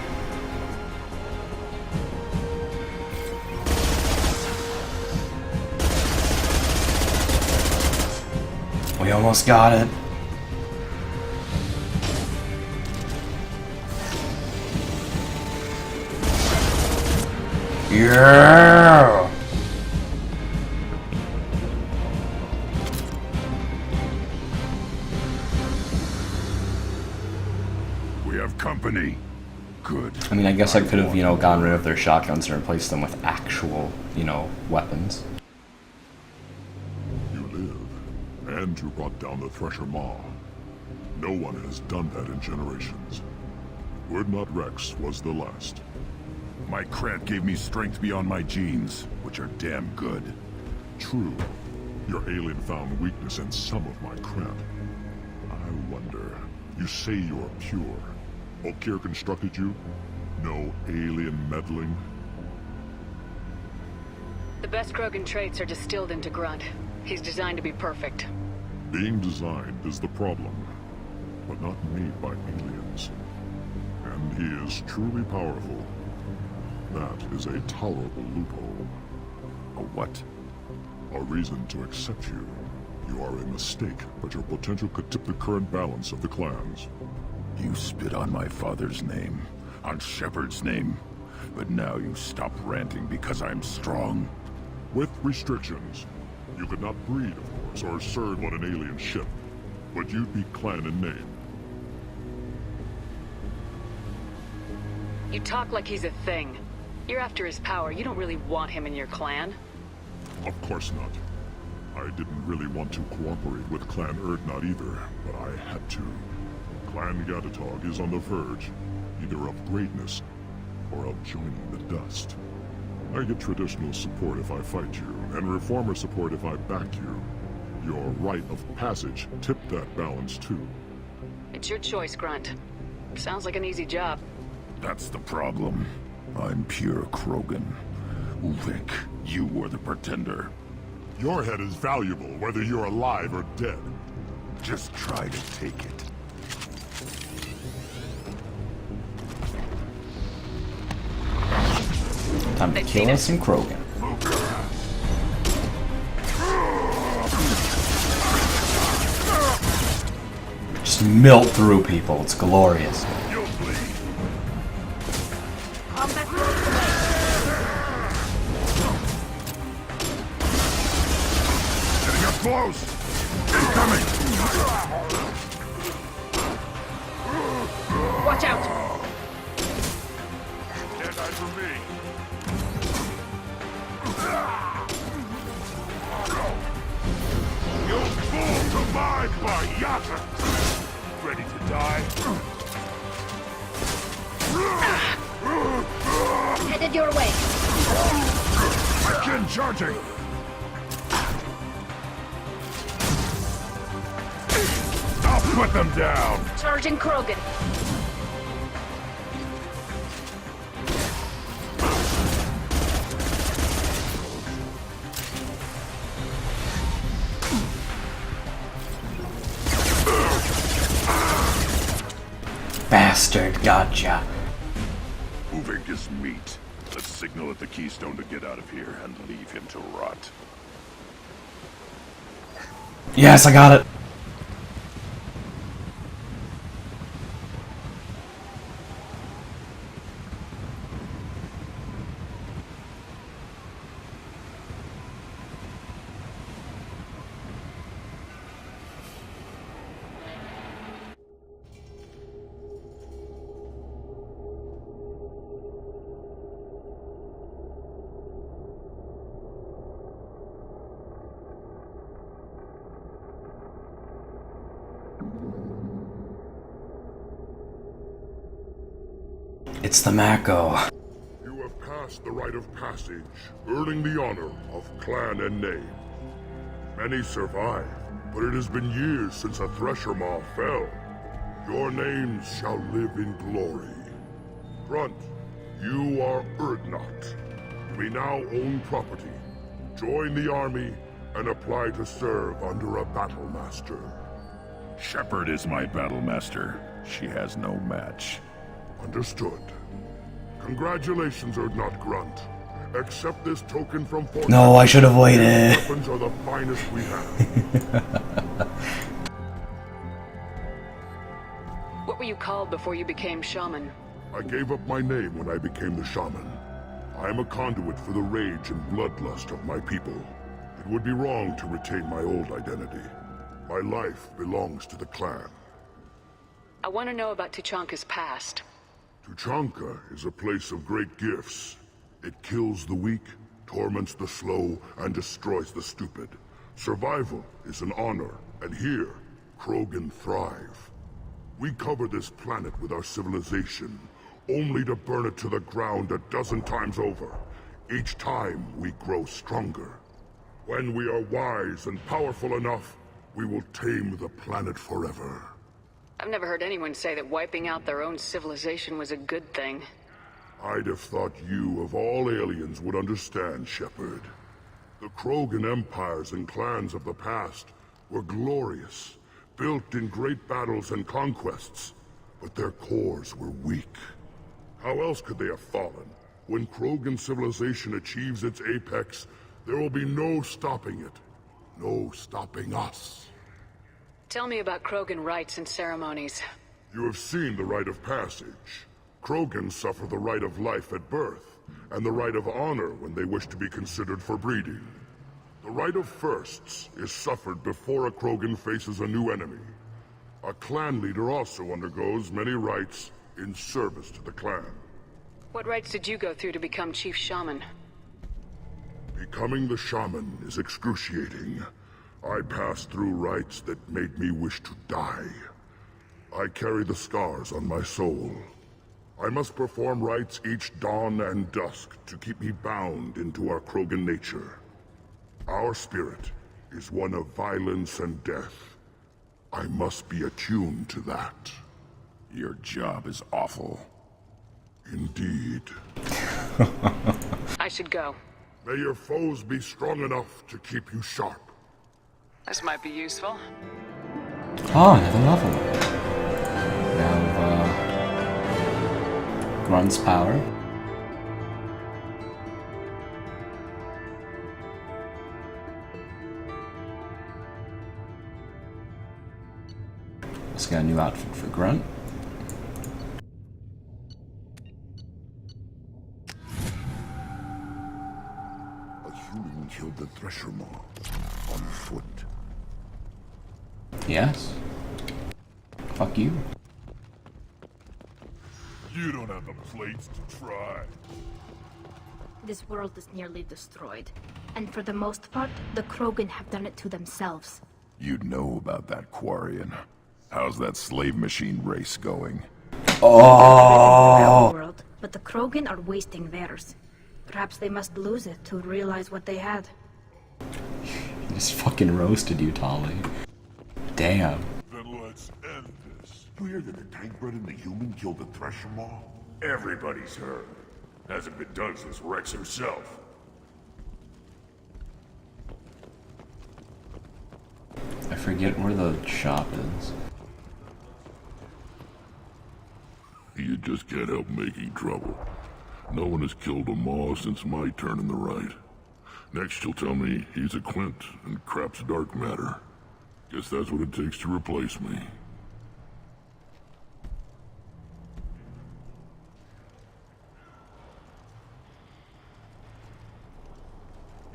We almost got it. Yeah! We have company. Good. I mean, I guess I could have, gotten rid of their shotguns and replaced them with actual, weapons. You live, and you brought down the Thresher Maw. No one has done that in generations. Urdnot Rex was the last. My cred gave me strength beyond my genes, which are damn good. True. Your alien found weakness in some of my cred. I wonder, you say you're pure. Okeer constructed you? No alien meddling? The best Krogan traits are distilled into Grunt. He's designed to be perfect. Being designed is the problem, but not made by aliens. And he is truly powerful. That is a tolerable loophole. A what? A reason to accept you. You are a mistake, but your potential could tip the current balance of the clans. You spit on my father's name, on Shepard's name, but now you stop ranting because I'm strong. With restrictions. You could not breed, of course, or serve on an alien ship, but you'd be clan in name. You talk like he's a thing. You're after his power. You don't really want him in your clan. Of course not. I didn't really want to cooperate with Clan Urdnot either, but I had to. Clan Gatatog is on the verge, either of greatness or of joining the dust. I get traditional support if I fight you, and reformer support if I back you. Your rite of passage tipped that balance too. It's your choice, Grunt. Sounds like an easy job. That's the problem. I'm pure Krogan. Ulvik, you were the pretender. Your head is valuable, whether you're alive or dead. Just try to take it. Time to kill us some Krogan. Just melt through people. It's glorious. You'll bleed. Getting up close! Incoming! Watch out! Can't hide from me. You fool to my Bayaka! Ready to die? Headed your way. Again charging! I'll put them down! Charging Krogan. Bastard, gotcha. Ulvik is meat. Let's signal at the Keystone to get out of here and leave him to rot. Yes, I got it. It's the Mako. You have passed the rite of passage, earning the honor of clan and name. Many survive, but it has been years since a Thresher Maw fell. Your names shall live in glory. Grunt, you are Urdnot. We now own property. Join the army and apply to serve under a battle master. Shepard is my battle master. She has no match. Understood. Congratulations, Urdnot Grunt. Accept this token from Fort. No, I should have waited. Weapons are the finest we have. What were you called before you became shaman? I gave up my name when I became the shaman. I am a conduit for the rage and bloodlust of my people. It would be wrong to retain my old identity. My life belongs to the clan. I want to know about Tuchanka's past. Tuchanka is a place of great gifts. It kills the weak, torments the slow, and destroys the stupid. Survival is an honor, and here, Krogan thrive. We cover this planet with our civilization, only to burn it to the ground a dozen times over. Each time, we grow stronger. When we are wise and powerful enough, we will tame the planet forever. I've never heard anyone say that wiping out their own civilization was a good thing. I'd have thought you, of all aliens, would understand, Shepard. The Krogan empires and clans of the past were glorious, built in great battles and conquests, but their cores were weak. How else could they have fallen? When Krogan civilization achieves its apex, there will be no stopping it. No stopping us. Tell me about Krogan rites and ceremonies. You have seen the rite of passage. Krogan suffer the rite of life at birth, and the rite of honor when they wish to be considered for breeding. The rite of firsts is suffered before a Krogan faces a new enemy. A clan leader also undergoes many rites in service to the clan. What rites did you go through to become Chief Shaman? Becoming the shaman is excruciating. I passed through rites that made me wish to die. I carry the scars on my soul. I must perform rites each dawn and dusk to keep me bound into our Krogan nature. Our spirit is one of violence and death. I must be attuned to that. Your job is awful. Indeed. I should go. May your foes be strong enough to keep you sharp. This might be useful. Oh, another level. We have, Grunt's power. Let's get a new outfit for Grunt. A human killed the Thresher Maw on foot. Yes. Fuck you. You don't have the plates to try. This world is nearly destroyed. And for the most part, the Krogan have done it to themselves. You'd know about that, Quarian. How's that slave machine race going? Oh! World, but the Krogan are wasting theirs. Perhaps they must lose it to realize what they had. He just fucking roasted you, Tali. Damn. Then let's end this. You hear that the Tankbred and the human killed the Thresher Maw? Everybody's heard. Hasn't been done since Rex himself. I forget where the shop is. You just can't help making trouble. No one has killed a Maw since my turn in the right. Next you'll tell me he's a Quint and crap's dark matter. Guess that's what it takes to replace me.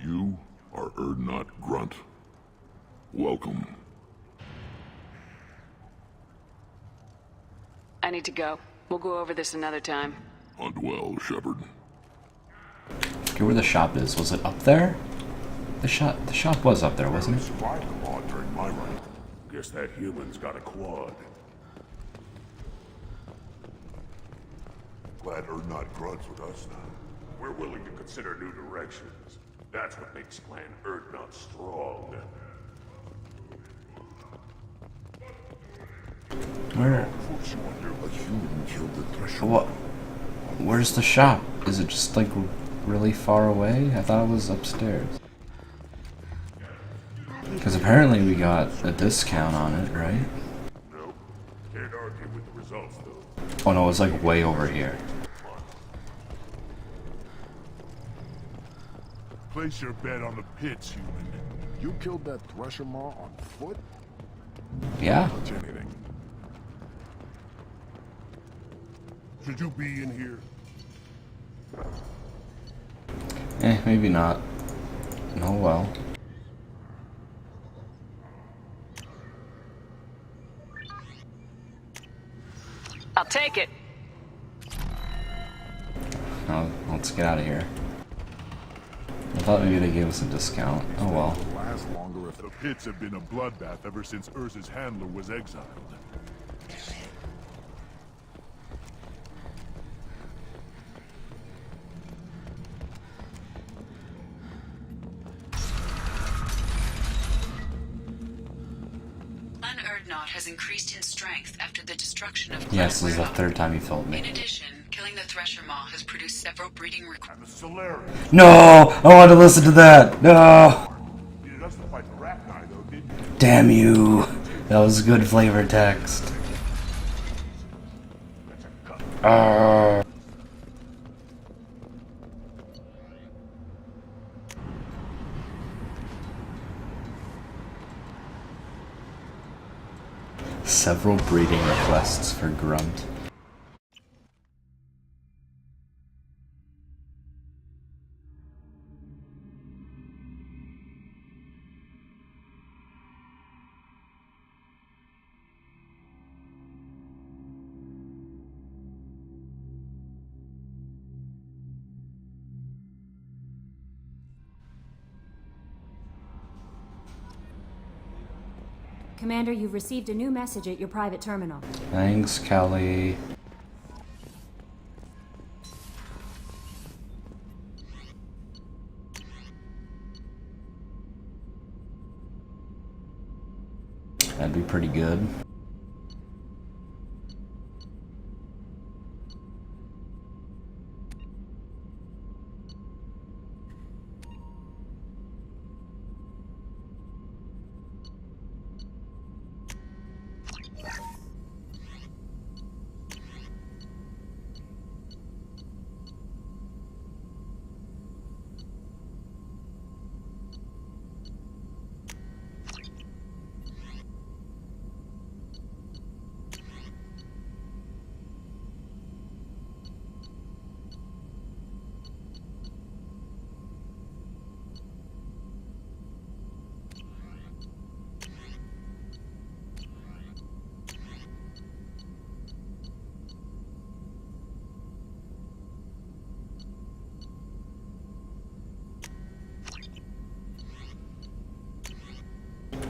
You are Urdnot Grunt. Welcome. I need to go. We'll go over this another time. Hunt well, Shepard. Okay, where the shop is. Was it up there? The shop was up there, wasn't it? Survived the Maw during my run. Guess that human's got a quad. Glad Urdnot grunts with us now. We're willing to consider new directions. That's what makes Clan Urdnot strong. Where? A human killed the Thresher. What? Where's the shop? Is it just like really far away? I thought it was upstairs. Because apparently we got a discount on it, right? No. Can't argue with the results, though. Oh no, it's like way over here. Place your bet on the pits, human. You killed that Thresher Maw on foot? Yeah. Don't touch anything. Should you be in here? Maybe not. Oh well. I'll take it. Oh, let's get out of here. I thought maybe they gave us a discount. Oh well. Last longer if The pits have been a bloodbath ever since Urza's handler was exiled. Clan Urdnot has increased in strength after the destruction of Clan Yes, this is the Werlock. third time you filled In me. addition, killing the Thresher Maw has produced several breeding requirements. No! I wanted to listen to that! No! Needed us to fight the Rachni, though, didn't you? Damn you! That was good flavor text. Several breeding requests for Grunt. Commander, you've received a new message at your private terminal. Thanks, Kelly. That'd be pretty good.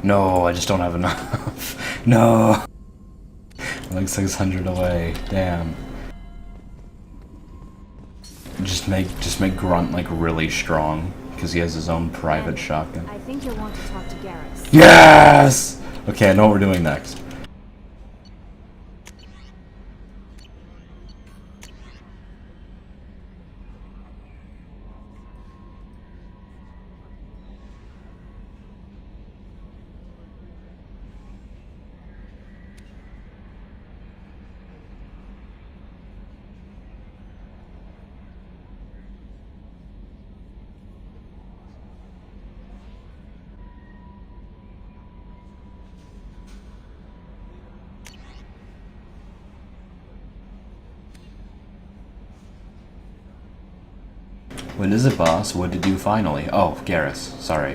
No, I just don't have enough. No. I'm like 600 away. Damn. Just make Grunt like really strong because he has his own private shotgun. I think you'll want to talk to Garrus. Yes. Okay, I know what we're doing next. What is it, boss? What did you finally? Oh, Garrus. Sorry.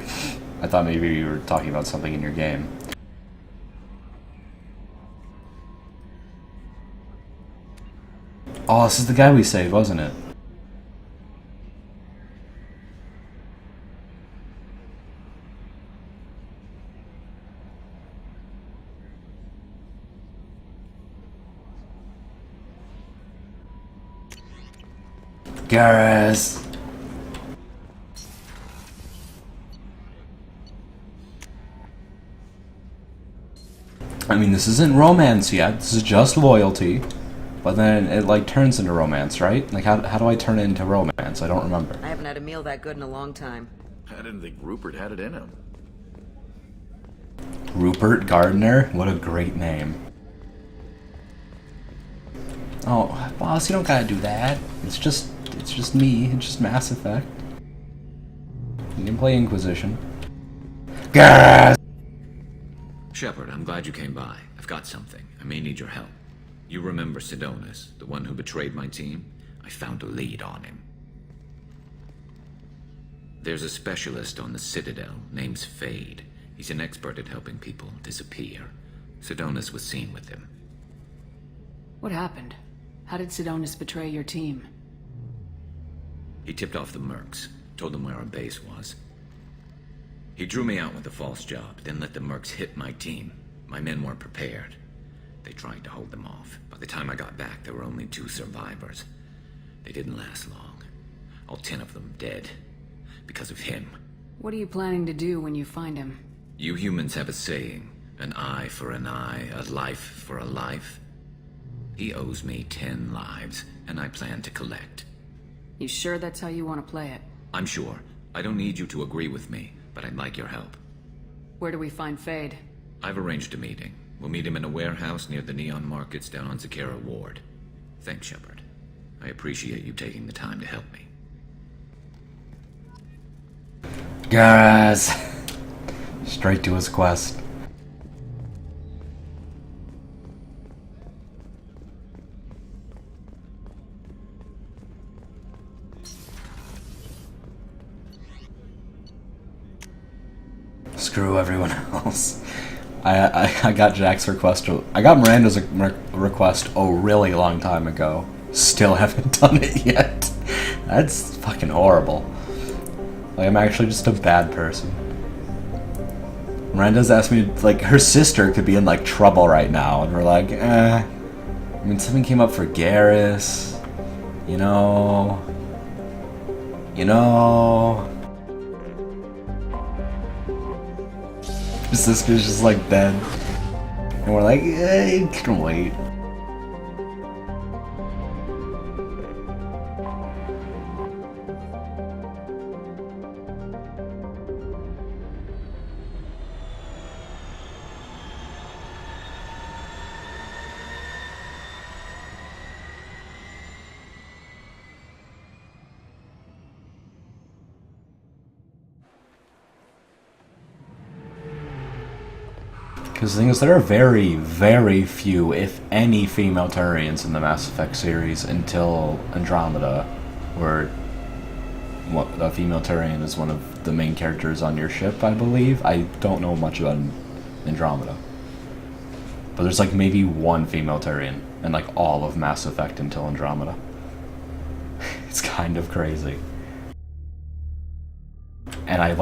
I thought maybe you were talking about something in your game. Oh, this is the guy we saved, wasn't it? Garrus! I mean, this isn't romance yet, this is just loyalty. But then it, like, turns into romance, right? Like, how do I turn it into romance? I don't remember. I haven't had a meal that good in a long time. I didn't think Rupert had it in him. Rupert Gardner? What a great name. Oh, boss, you don't gotta do that. It's just me. It's just Mass Effect. You can play Inquisition. Gas! Shepard, I'm glad you came by. I've got something. I may need your help. You remember Sidonis, the one who betrayed my team? I found a lead on him. There's a specialist on the Citadel, name's Fade. He's an expert at helping people disappear. Sidonis was seen with him. What happened? How did Sidonis betray your team? He tipped off the Mercs, told them where our base was. He drew me out with a false job, then let the Mercs hit my team. My men weren't prepared. They tried to hold them off. By the time I got back, there were only 2 survivors. They didn't last long. All 10 of them dead. Because of him. What are you planning to do when you find him? You humans have a saying, an eye for an eye, a life for a life. He owes me 10 lives, and I plan to collect. You sure that's how you want to play it? I'm sure. I don't need you to agree with me, but I'd like your help. Where do we find Fade? I've arranged a meeting. We'll meet him in a warehouse near the Neon Markets down on Zakera Ward. Thanks, Shepard. I appreciate you taking the time to help me. Garrus! Straight to his quest. Screw everyone else. I got Jack's request. I got Miranda's request a really long time ago. Still haven't done it yet. That's fucking horrible. Like, I'm actually just a bad person. Miranda's asked me, like, her sister could be in, like, trouble right now, and we're like, I mean, something came up for Garrus. You know. Her sister's just like dead. And we're like, you can wait. Because the thing is, there are very, very few, if any, female Turians in the Mass Effect series until Andromeda, where the female Turian is one of the main characters on your ship, I believe. I don't know much about Andromeda. But there's like maybe 1 female Turian in like all of Mass Effect until Andromeda. It's kind of crazy. And I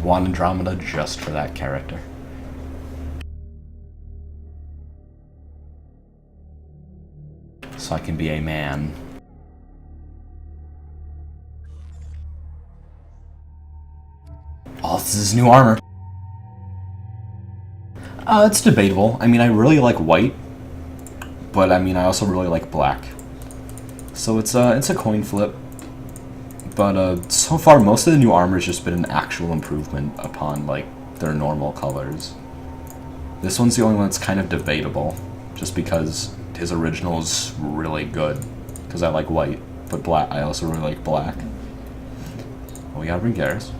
want Andromeda just for that character. So I can be a man. Oh, this is new armor. It's debatable. I mean, I really like white, but I mean, I also really like black. So it's a coin flip. But so far, most of the new armor has just been an actual improvement upon like their normal colors. This one's the only one that's kind of debatable, just because his original is really good, because I like white, but black. I also really like black. Well, we gotta bring Garrus.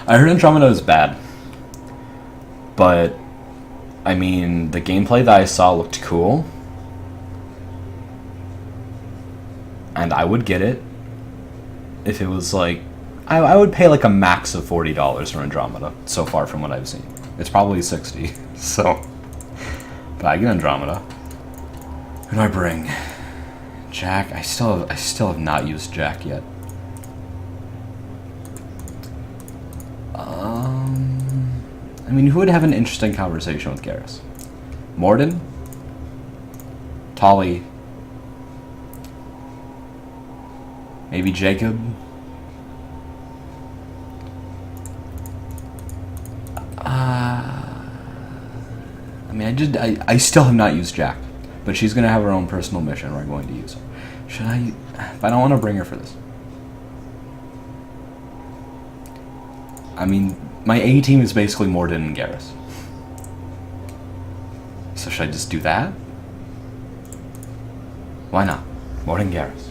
I heard Andromeda is bad, but I mean, the gameplay that I saw looked cool, and I would get it if it was like I would pay like a max of $40 for Andromeda. So far from what I've seen, it's probably $60. So. But I get Andromeda. Who do I bring? Jack? I still have not used Jack yet. I mean, who would have an interesting conversation with Garrus? Mordin? Tali? Maybe Jacob? I mean, I still have not used Jack. But she's going to have her own personal mission where I'm going to use her. Should I? But I don't want to bring her for this. I mean, my A team is basically Mordin and Garrus. So should I just do that? Why not? Mordin Garrus.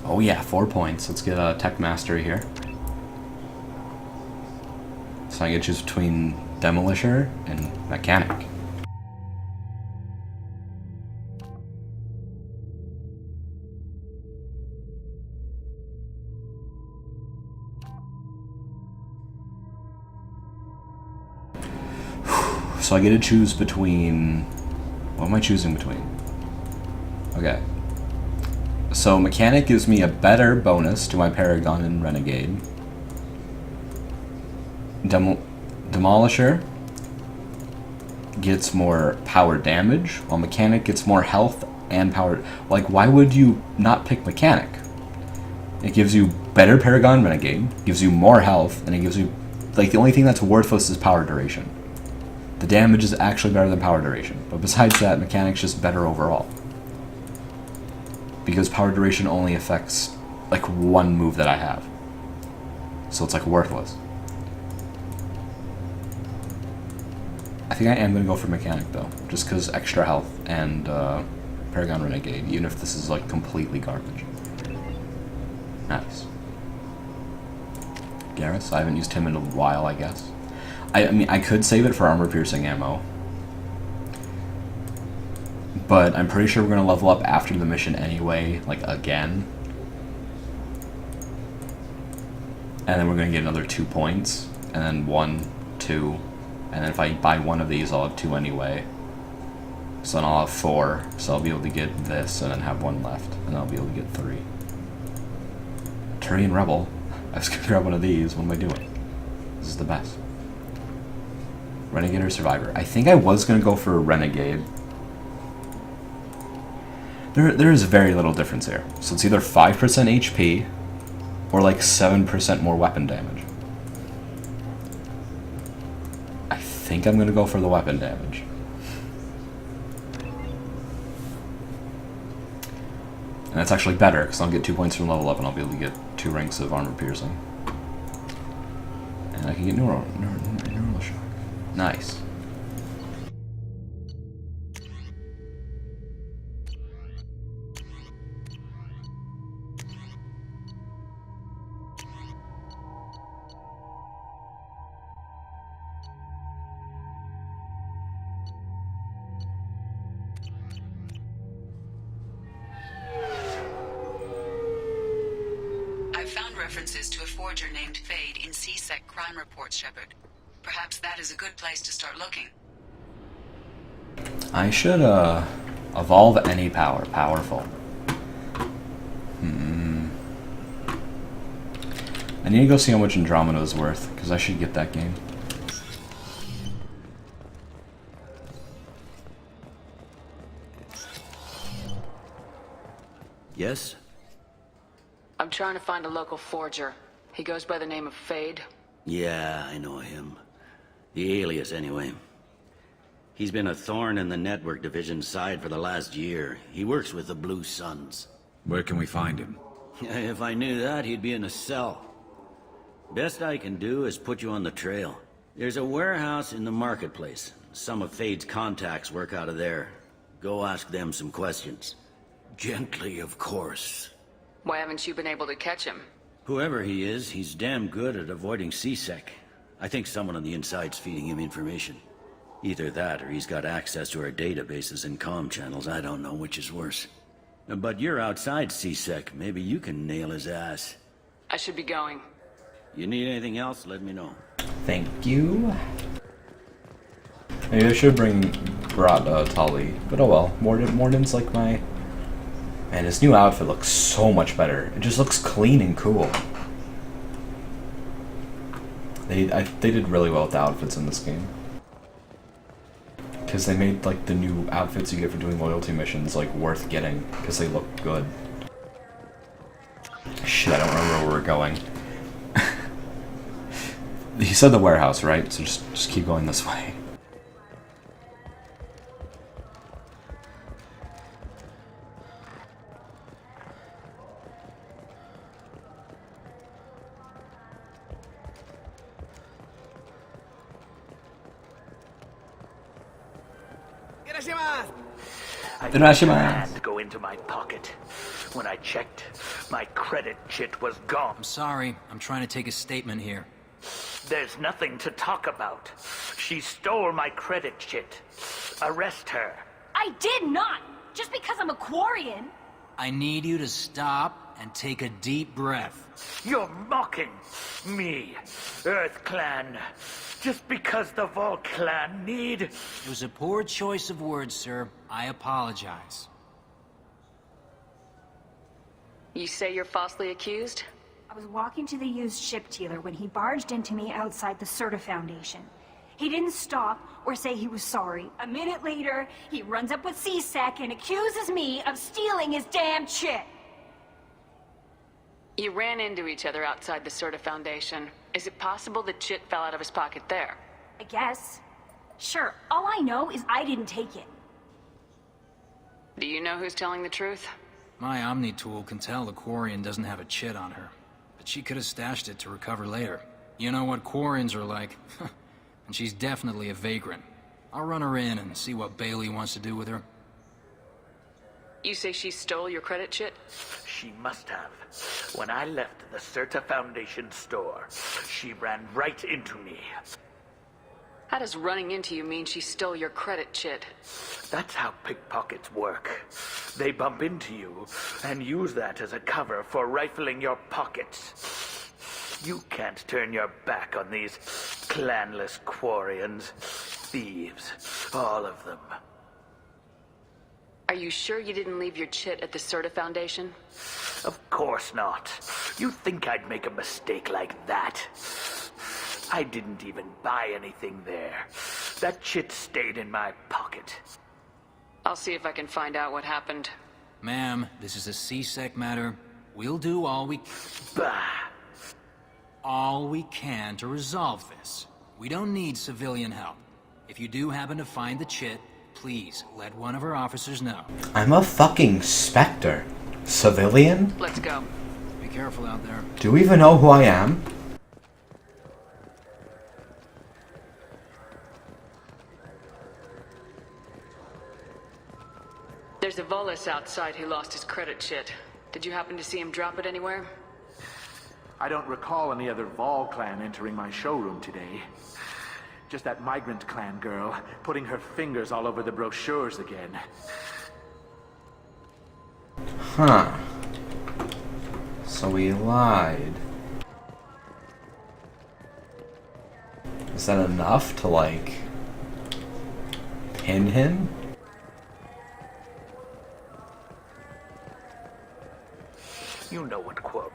Oh yeah, 4 points. Let's get a Tech Mastery here. So I can choose between Demolisher and Mechanic. So I get to choose between... What am I choosing between? Okay. So Mechanic gives me a better bonus to my Paragon and Renegade. Demolisher gets more power damage, while Mechanic gets more health and power. Like, why would you not pick Mechanic? It gives you better Paragon Renegade, gives you more health, and it gives you... Like, the only thing that's worthless is power duration. The damage is actually better than power duration, but besides that, Mechanic's just better overall. Because power duration only affects, like, one move that I have. So it's, like, worthless. I think I am going to go for Mechanic, though. Just because extra health and Paragon Renegade, even if this is, like, completely garbage. Nice. Garrus, I haven't used him in a while, I guess. I mean, I could save it for armor-piercing ammo. But I'm pretty sure we're going to level up after the mission anyway, like, again. And then we're going to get another 2 points. And then 1, 2... And then if I buy one of these, I'll have 2 anyway. So then I'll have 4. So I'll be able to get this and then have 1 left. And then I'll be able to get 3. Turian Rebel. I was going to grab one of these. What am I doing? This is the best. Renegade or Survivor. I think I was going to go for a Renegade. There is very little difference here. So it's either 5% HP or like 7% more weapon damage. I think I'm going to go for the weapon damage. And that's actually better, because I'll get 2 points from level up and I'll be able to get 2 ranks of armor piercing. And I can get neural shock. Nice. I've found references to a forger named Fade in C-Sec crime reports, Shepard. Perhaps that is a good place to start looking. I should, evolve any power. Powerful. I need to go see how much Andromeda is worth, because I should get that game. Yes? I'm trying to find a local forger. He goes by the name of Fade. Yeah, I know him. The alias, anyway. He's been a thorn in the network division's side for the last year. He works with the Blue Suns. Where can we find him? If I knew that, he'd be in a cell. Best I can do is put you on the trail. There's a warehouse in the marketplace. Some of Fade's contacts work out of there. Go ask them some questions. Gently, of course. Why haven't you been able to catch him? Whoever he is, he's damn good at avoiding C-Sec. I think someone on the inside's feeding him information. Either that, or he's got access to our databases and comm channels. I don't know which is worse. But you're outside C-Sec. Maybe you can nail his ass. I should be going. You need anything else, let me know. Thank you. Maybe I should brought Tali, but oh well. Mordin's like my... Man, his new outfit looks so much better. It just looks clean and cool. They did really well with the outfits in this game. Because they made, like, the new outfits you get for doing loyalty missions, like, worth getting, because they look good. Shit, I don't remember where we're going. He said the warehouse, right? So just keep going this way. I felt your hand go into my pocket. When I checked, my credit chit was gone. I'm sorry. I'm trying to take a statement here. There's nothing to talk about. She stole my credit chit. Arrest her. I did not! Just because I'm a Quarian! I need you to stop and take a deep breath. You're mocking me, Earth Clan. Just because the Vol Clan need... It was a poor choice of words, sir. I apologize. You say you're falsely accused? I was walking to the used ship dealer when he barged into me outside the Serta Foundation. He didn't stop or say he was sorry. A minute later, he runs up with C-Sec and accuses me of stealing his damn chit. You ran into each other outside the Serta Foundation. Is it possible the chit fell out of his pocket there? I guess. Sure, all I know is I didn't take it. Do you know who's telling the truth? My Omni tool can tell the Quarian doesn't have a chit on her, but she could have stashed it to recover later. You know what Quarians are like, and she's definitely a vagrant. I'll run her in and see what Bailey wants to do with her. You say she stole your credit chit? She must have. When I left the Serta Foundation store, she ran right into me. How does running into you mean she stole your credit chit? That's how pickpockets work. They bump into you and use that as a cover for rifling your pockets. You can't turn your back on these clanless Quarians. Thieves, all of them. Are you sure you didn't leave your chit at the Serta Foundation? Of course not. You think I'd make a mistake like that? I didn't even buy anything there. That chit stayed in my pocket. I'll see if I can find out what happened. Ma'am, this is a C-Sec matter. We'll do all we... Bah! All we can to resolve this. We don't need civilian help. If you do happen to find the chit, please let one of our officers know. I'm a fucking Spectre. Civilian? Let's go. Be careful out there. Do we even know who I am? There's a Volus outside who lost his credit chit. Did you happen to see him drop it anywhere? I don't recall any other Vol clan entering my showroom today. Just that migrant clan girl putting her fingers all over the brochures again. Huh. So he lied. Is that enough to, like, pin him? You know what quote.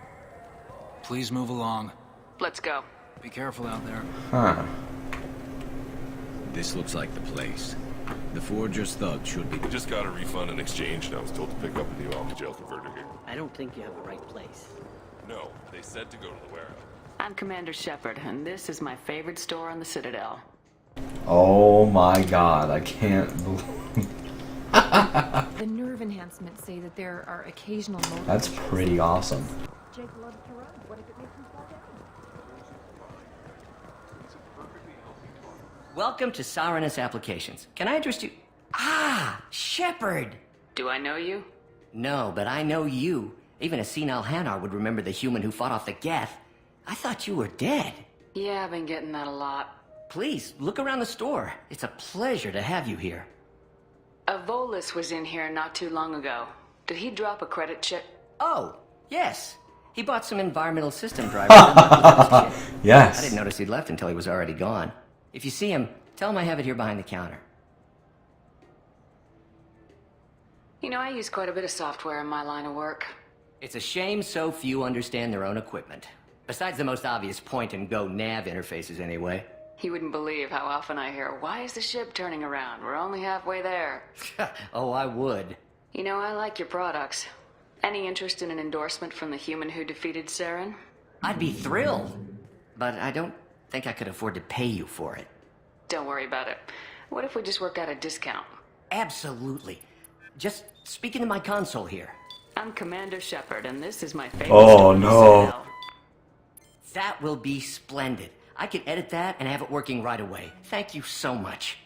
Please move along. Let's go. Be careful out there. Huh. This looks like the place. The Forger's thug should be... We just got a refund in exchange, and I was told to pick up a new off-the-jail converter here. I don't think you have the right place. No, they said to go to the warehouse. I'm Commander Shepard, and this is my favorite store on the Citadel. Oh my god, I can't believe... The nerve enhancements say that there are occasional moments. That's pretty awesome. Jake loves to run. What if it makes him fall down? Welcome to Sirenus Applications. Can I address you? Ah, Shepard! Do I know you? No, but I know you. Even a senile Hanar would remember the human who fought off the Geth. I thought you were dead. Yeah, I've been getting that a lot. Please, look around the store. It's a pleasure to have you here. A Volus was in here not too long ago. Did he drop a credit chit? Oh, yes. He bought some environmental system drivers. Yes. I didn't notice he'd left until he was already gone. If you see him, tell him I have it here behind the counter. You know, I use quite a bit of software in my line of work. It's a shame so few understand their own equipment. Besides the most obvious point-and-go nav interfaces, anyway. You wouldn't believe how often I hear, "Why is the ship turning around? We're only halfway there." Oh, I would. You know, I like your products. Any interest in an endorsement from the human who defeated Saren? I'd be thrilled. But I don't think I could afford to pay you for it. Don't worry about it. What if we just work out a discount? Absolutely. Just speak into my console here. I'm Commander Shepard, and this is my favorite. Oh no. That will be splendid. I can edit that and have it working right away. Thank you so much.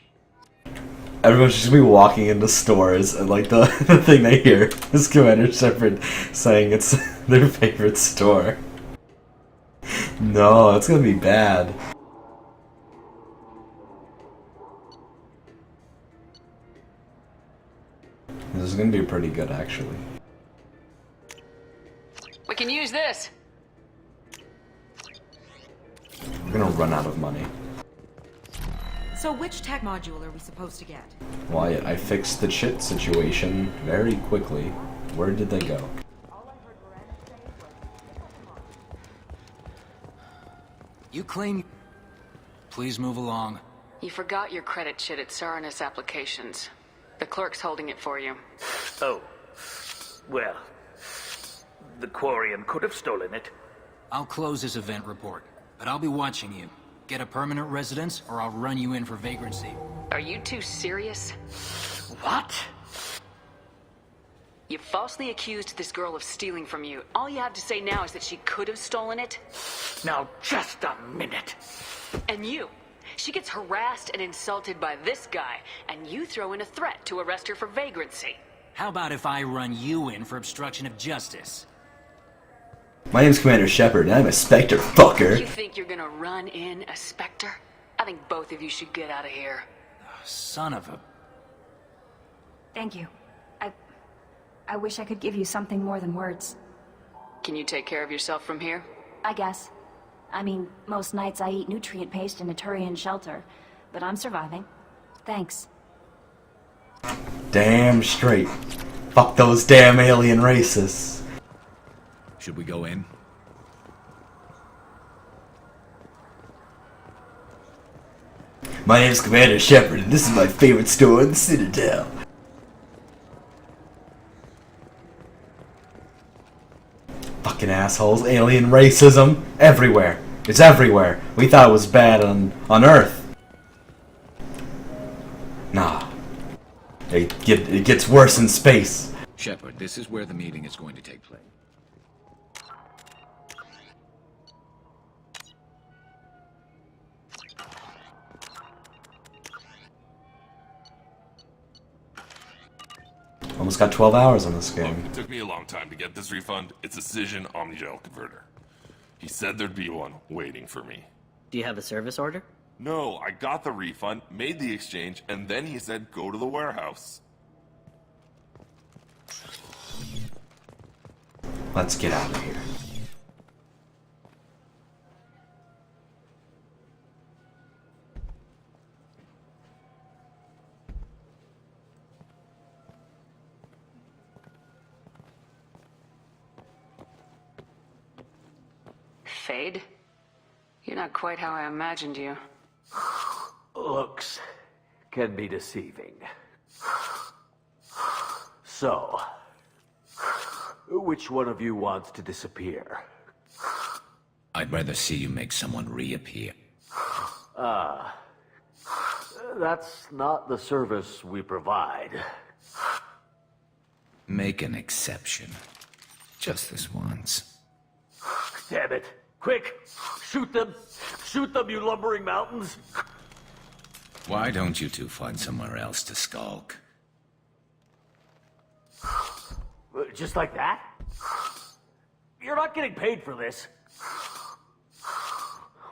Everyone's just gonna be walking into stores, and like the thing they hear is Commander Shepard saying it's their favorite store. No, it's gonna be bad. This is gonna be pretty good, actually. We can use this. We're gonna run out of money. So which tech module are we supposed to get? Wyatt, I fixed the chit situation very quickly. Where did they go? You claim... Please move along. You forgot your credit chit at Saranus Applications. The clerk's holding it for you. Oh. Well, the Quarian could have stolen it. I'll close this event report, but I'll be watching you. Get a permanent residence, or I'll run you in for vagrancy. Are you two serious? What? You falsely accused this girl of stealing from you. All you have to say now is that she could have stolen it? Now, just a minute. And you. She gets harassed and insulted by this guy, and you throw in a threat to arrest her for vagrancy. How about if I run you in for obstruction of justice? My name's Commander Shepard, and I'm a Spectre, fucker. You think you're gonna run in a Spectre? I think both of you should get out of here. Son of a... Thank you. I wish I could give you something more than words. Can you take care of yourself from here? I guess. I mean, most nights I eat nutrient paste in a Turian shelter, but I'm surviving. Thanks. Damn straight. Fuck those damn alien races. Should we go in? My name's Commander Shepard, and this is my favorite store in the Citadel. Fucking assholes, alien racism, everywhere. It's everywhere. We thought it was bad on Earth. Nah. It gets worse in space. Shepard, this is where the meeting is going to take place. Almost got 12 hours on this game. Look, it took me a long time to get this refund. It's a Cision Omnigel converter. He said there'd be one waiting for me. Do you have a service order? No, I got the refund, made the exchange, and then he said go to the warehouse. Let's get out of here. Fade? You're not quite how I imagined you. Looks can be deceiving. So, which one of you wants to disappear? I'd rather see you make someone reappear. That's not the service we provide. Make an exception. Just this once. Damn it. Quick! Shoot them! Shoot them, you lumbering mountains! Why don't you two find somewhere else to skulk? Just like that? You're not getting paid for this.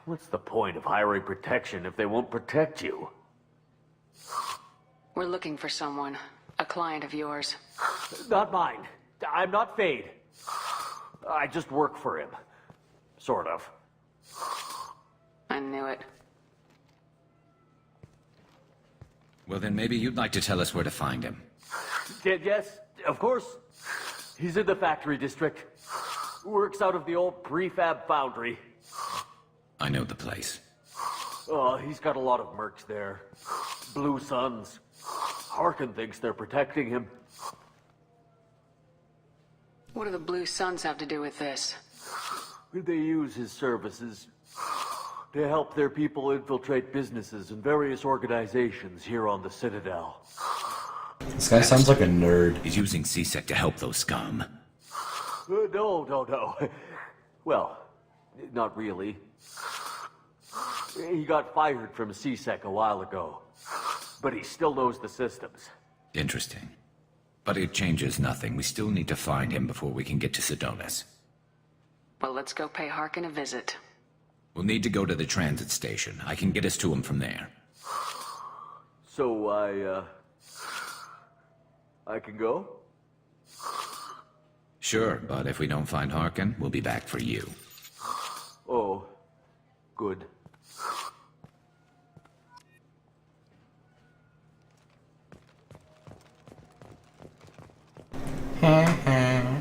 What's the point of hiring protection if they won't protect you? We're looking for someone. A client of yours. Not mine. I'm not Fade. I just work for him. Sort of. I knew it. Well, then maybe you'd like to tell us where to find him. Yes, of course. He's in the factory district. Works out of the old prefab foundry. I know the place. He's got a lot of mercs there. Blue Suns. Harkin thinks they're protecting him. What do the Blue Suns have to do with this? They use his services to help their people infiltrate businesses and various organizations here on the Citadel. This guy sounds like a nerd. He's using C-Sec to help those scum. No. Well, not really. He got fired from C-Sec a while ago, but he still knows the systems. Interesting. But it changes nothing. We still need to find him before we can get to Sidonis. Well, let's go pay Harkin a visit. We'll need to go to the transit station. I can get us to him from there. So I can go? Sure, but if we don't find Harkin, we'll be back for you. Oh, good. I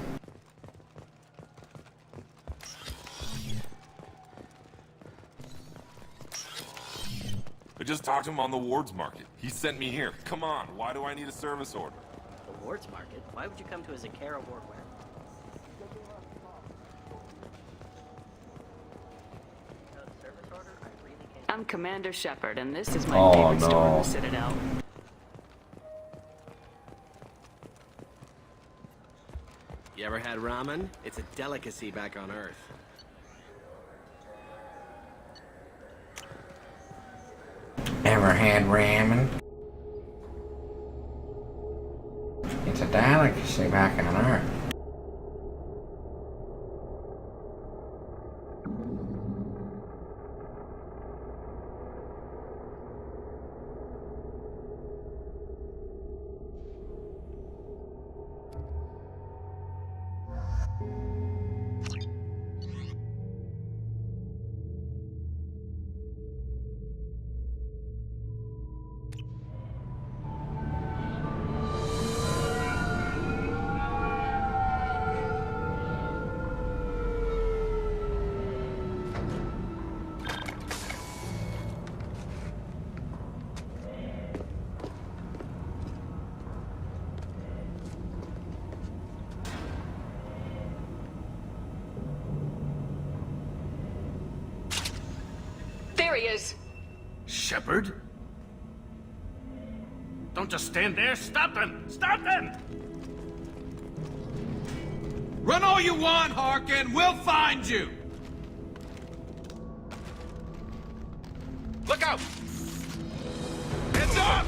just talked to him on the Wards Market. He sent me here. Come on, why do I need a service order? The Wards Market? Why would you come to a Zakara Wardware? I'm Commander Shepard, and this is my Oh, favorite store in no. the Citadel. You ever had ramen? It's a delicacy back on Earth. Ever had ramen? It's a delicacy back on Earth. There he is! Shepard? Don't just stand there. Stop them! Stop them! Run all you want, Harkin. We'll find you. Look out! Heads up!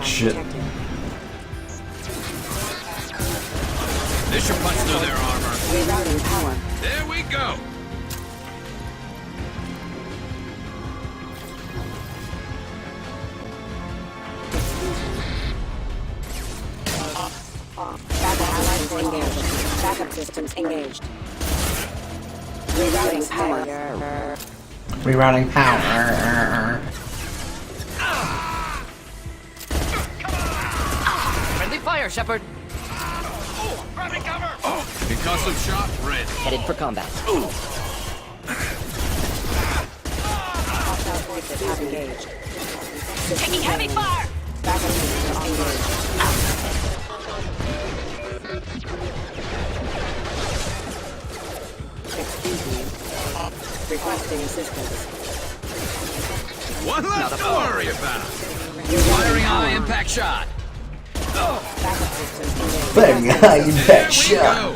Shit. This should punch through their armor. Rerouting power. There we go. Backup systems engaged. Rerouting power. Rerouting power. Friendly fire, Shepard. Grabbing cover. Concussive shot ready. Headed for combat. Engaged. Taking heavy fire! Backup systems engaged. Excuse me. Requesting assistance. One less to worry about. Firing high impact shot. Backup systems engaged. Bang! Impact shot.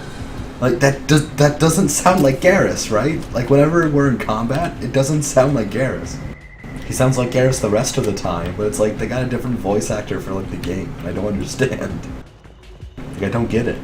Like that doesn't sound like Garrus, right? Like whenever we're in combat, it doesn't sound like Garrus. He sounds like Garrus the rest of the time, but it's like they got a different voice actor for like the game. I don't understand. Like I don't get it.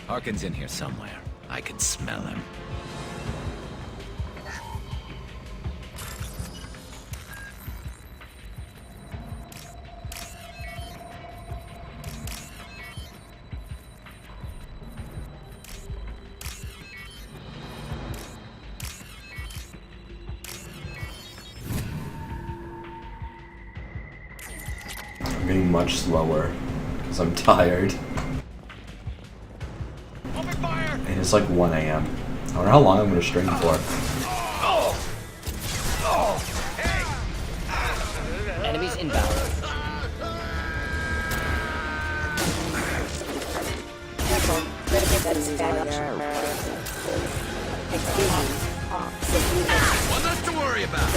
Harkin's in here somewhere. I can smell him. I'm getting much slower because I'm tired. And it's like 1 a.m. I wonder how long I'm going to stream for. Enemies inbound. One less to worry about.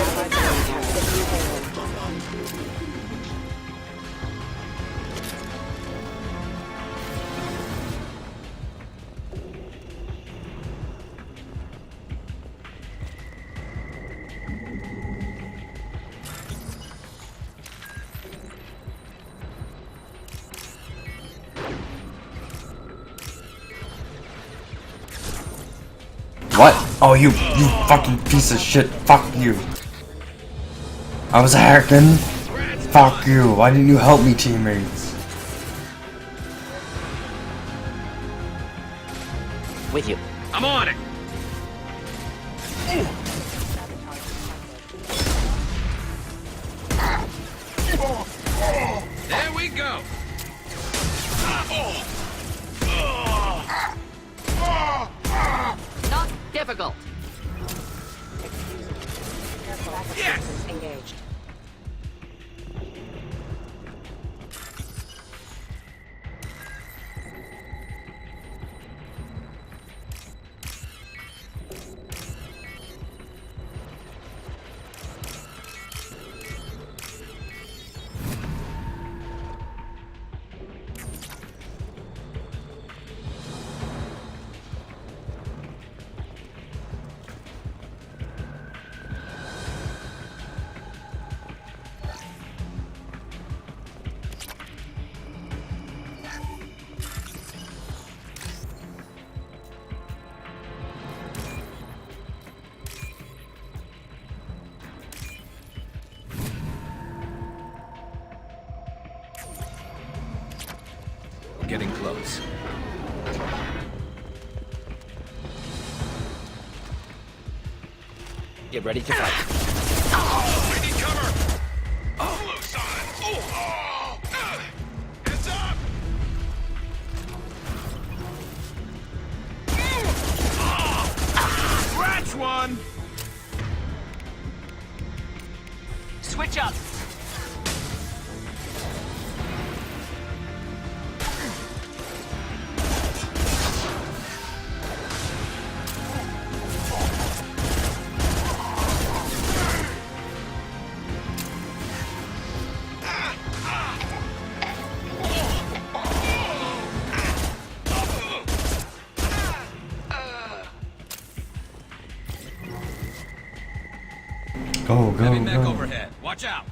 What? Oh, you fucking piece of shit. Fuck you. I was hacking. Fuck you. Why didn't you help me, teammates? With you. I'm on it. There we go. Not difficult. Yes. Engaged. Getting close. Get ready to fight. I need cover. Close on. Heads up. Scratch one. Switch up. Go, go, Heavy mech go. overhead. Watch out.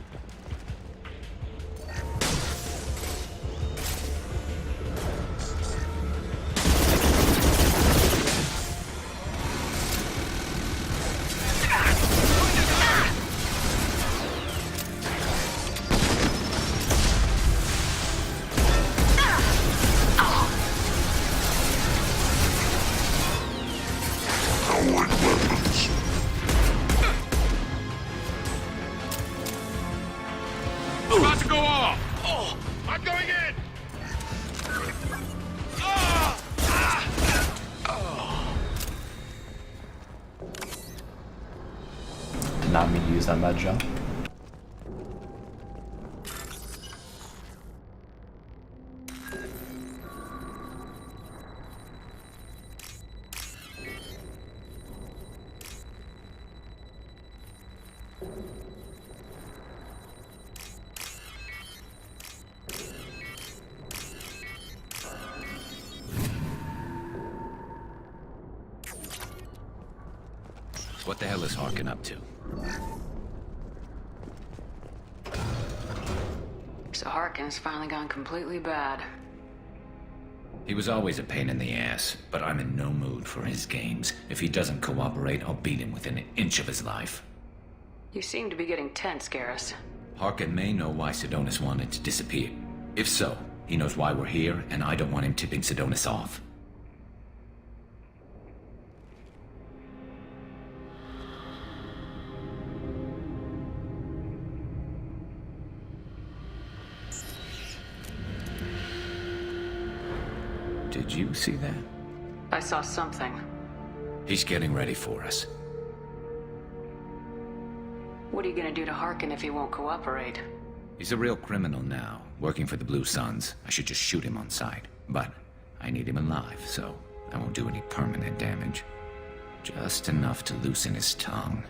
About to go off. Oh, I'm going in. Did not mean to use that med jump. What the hell is Harkin up to? So Harkin's finally gone completely bad. He was always a pain in the ass, but I'm in no mood for his games. If he doesn't cooperate, I'll beat him within an inch of his life. You seem to be getting tense, Garrus. Harkin may know why Sidonis wanted to disappear. If so, he knows why we're here, and I don't want him tipping Sidonis off. Did you see that? I saw something. He's getting ready for us. What are you gonna do to Harkin if he won't cooperate? He's a real criminal now, working for the Blue Suns. I should just shoot him on sight. But I need him alive, so I won't do any permanent damage. Just enough to loosen his tongue.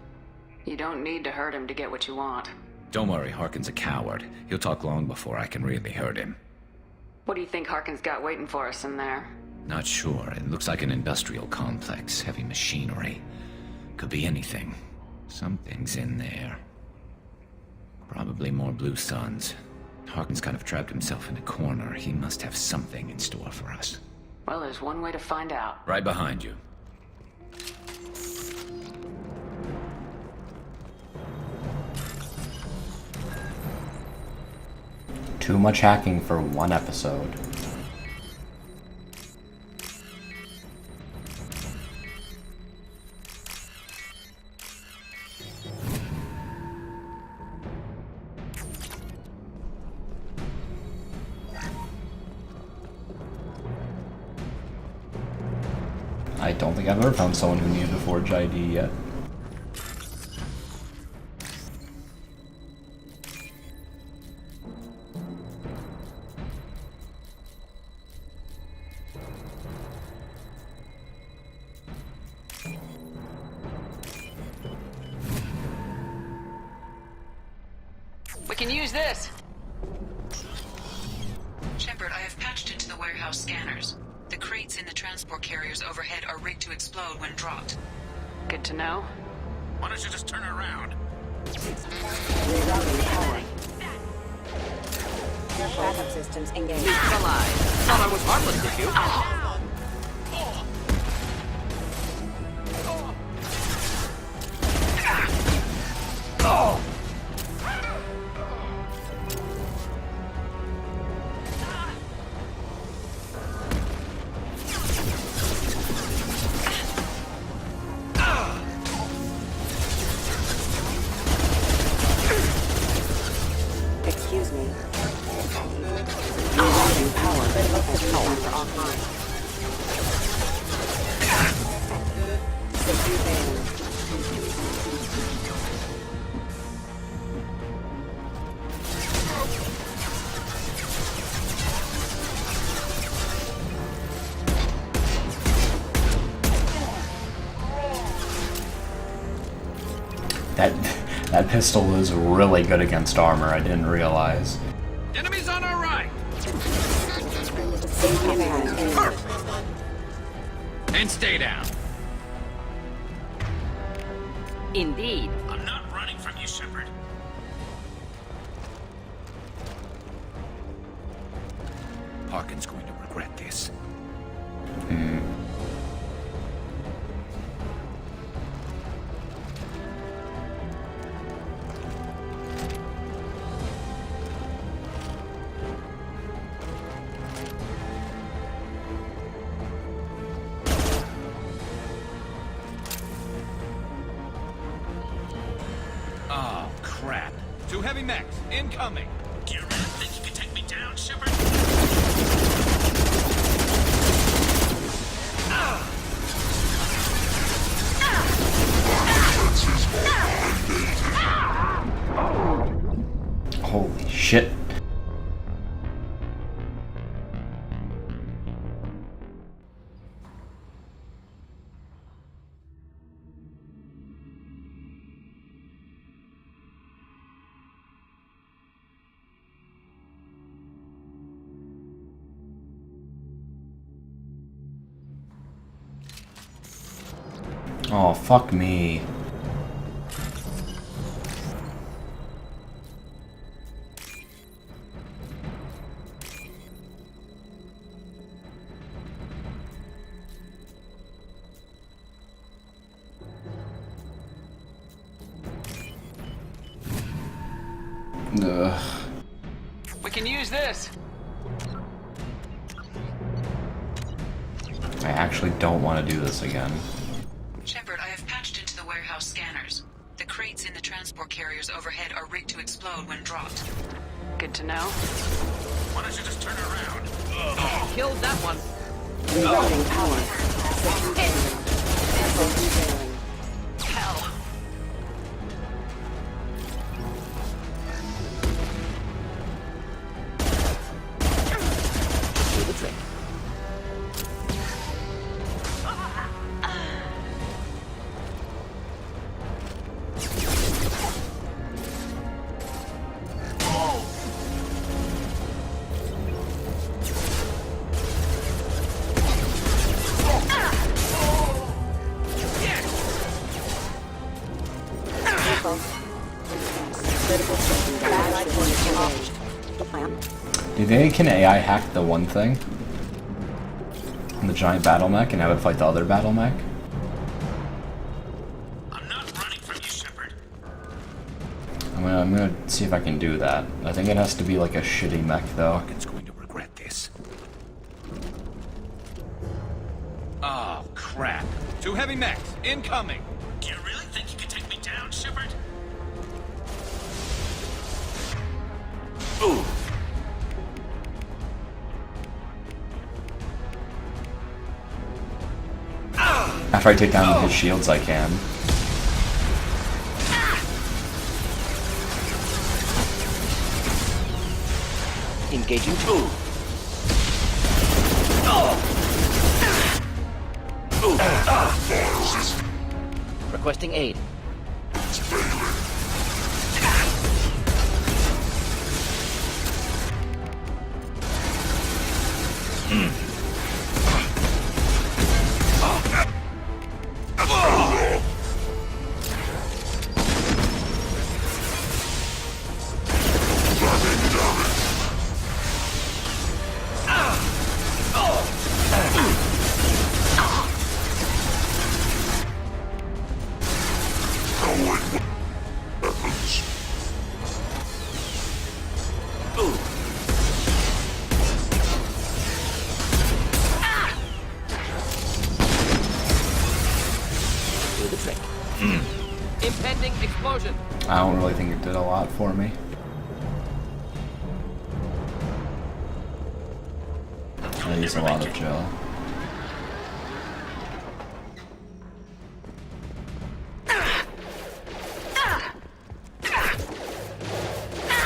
You don't need to hurt him to get what you want. Don't worry, Harkin's a coward. He'll talk long before I can really hurt him. What do you think Harkin's got waiting for us in there? Not sure. It looks like an industrial complex. Heavy machinery. Could be anything. Something's in there. Probably more Blue Suns. Harkin's kind of trapped himself in a corner. He must have something in store for us. Well, there's one way to find out. Right behind you. Too much hacking for one episode. I don't think I've ever found someone who needed a Forge ID yet. We can use this! Shepard, I have patched into the warehouse scanners. The crates in the transport carriers overhead are rigged to explode when dropped. Good to know. Why don't you just turn around? Backup systems engaged. He's alive. Thought I was harmless, did you? Excuse me. I'm losing power, but local systems are offline. Secure band. That pistol is really good against armor, I didn't realize. Enemies on our right! And stay down. Indeed. I'm not running from you, Shepard. Harkin's going to regret this. Oh, crap. Two heavy mechs, incoming. Do you really think you can take me down, Shepard? Holy shit. Oh, fuck me. Ugh. We can use this. I actually don't want to do this again. Shepard, I have patched into the warehouse scanners. The crates in the transport carriers overhead are rigged to explode when dropped. Good to know. Why don't you just turn around? Killed that one. Rerouting power. Detailing. Hell. Do the trick. Do you think can AI hack the one thing? The giant battle mech and have it fight the other battle mech? I'm not running from you, Shepard. I'm gonna see if I can do that. I think it has to be like a shitty mech though. It's going to regret this. Oh, crap. 2 heavy mechs, incoming. Do you really think you can take me down, Shepard? Ooh. After I take down his shields, I can. Engaging. Requesting aid. Impending explosion. I don't really think it did a lot for me. I use a lot of gel.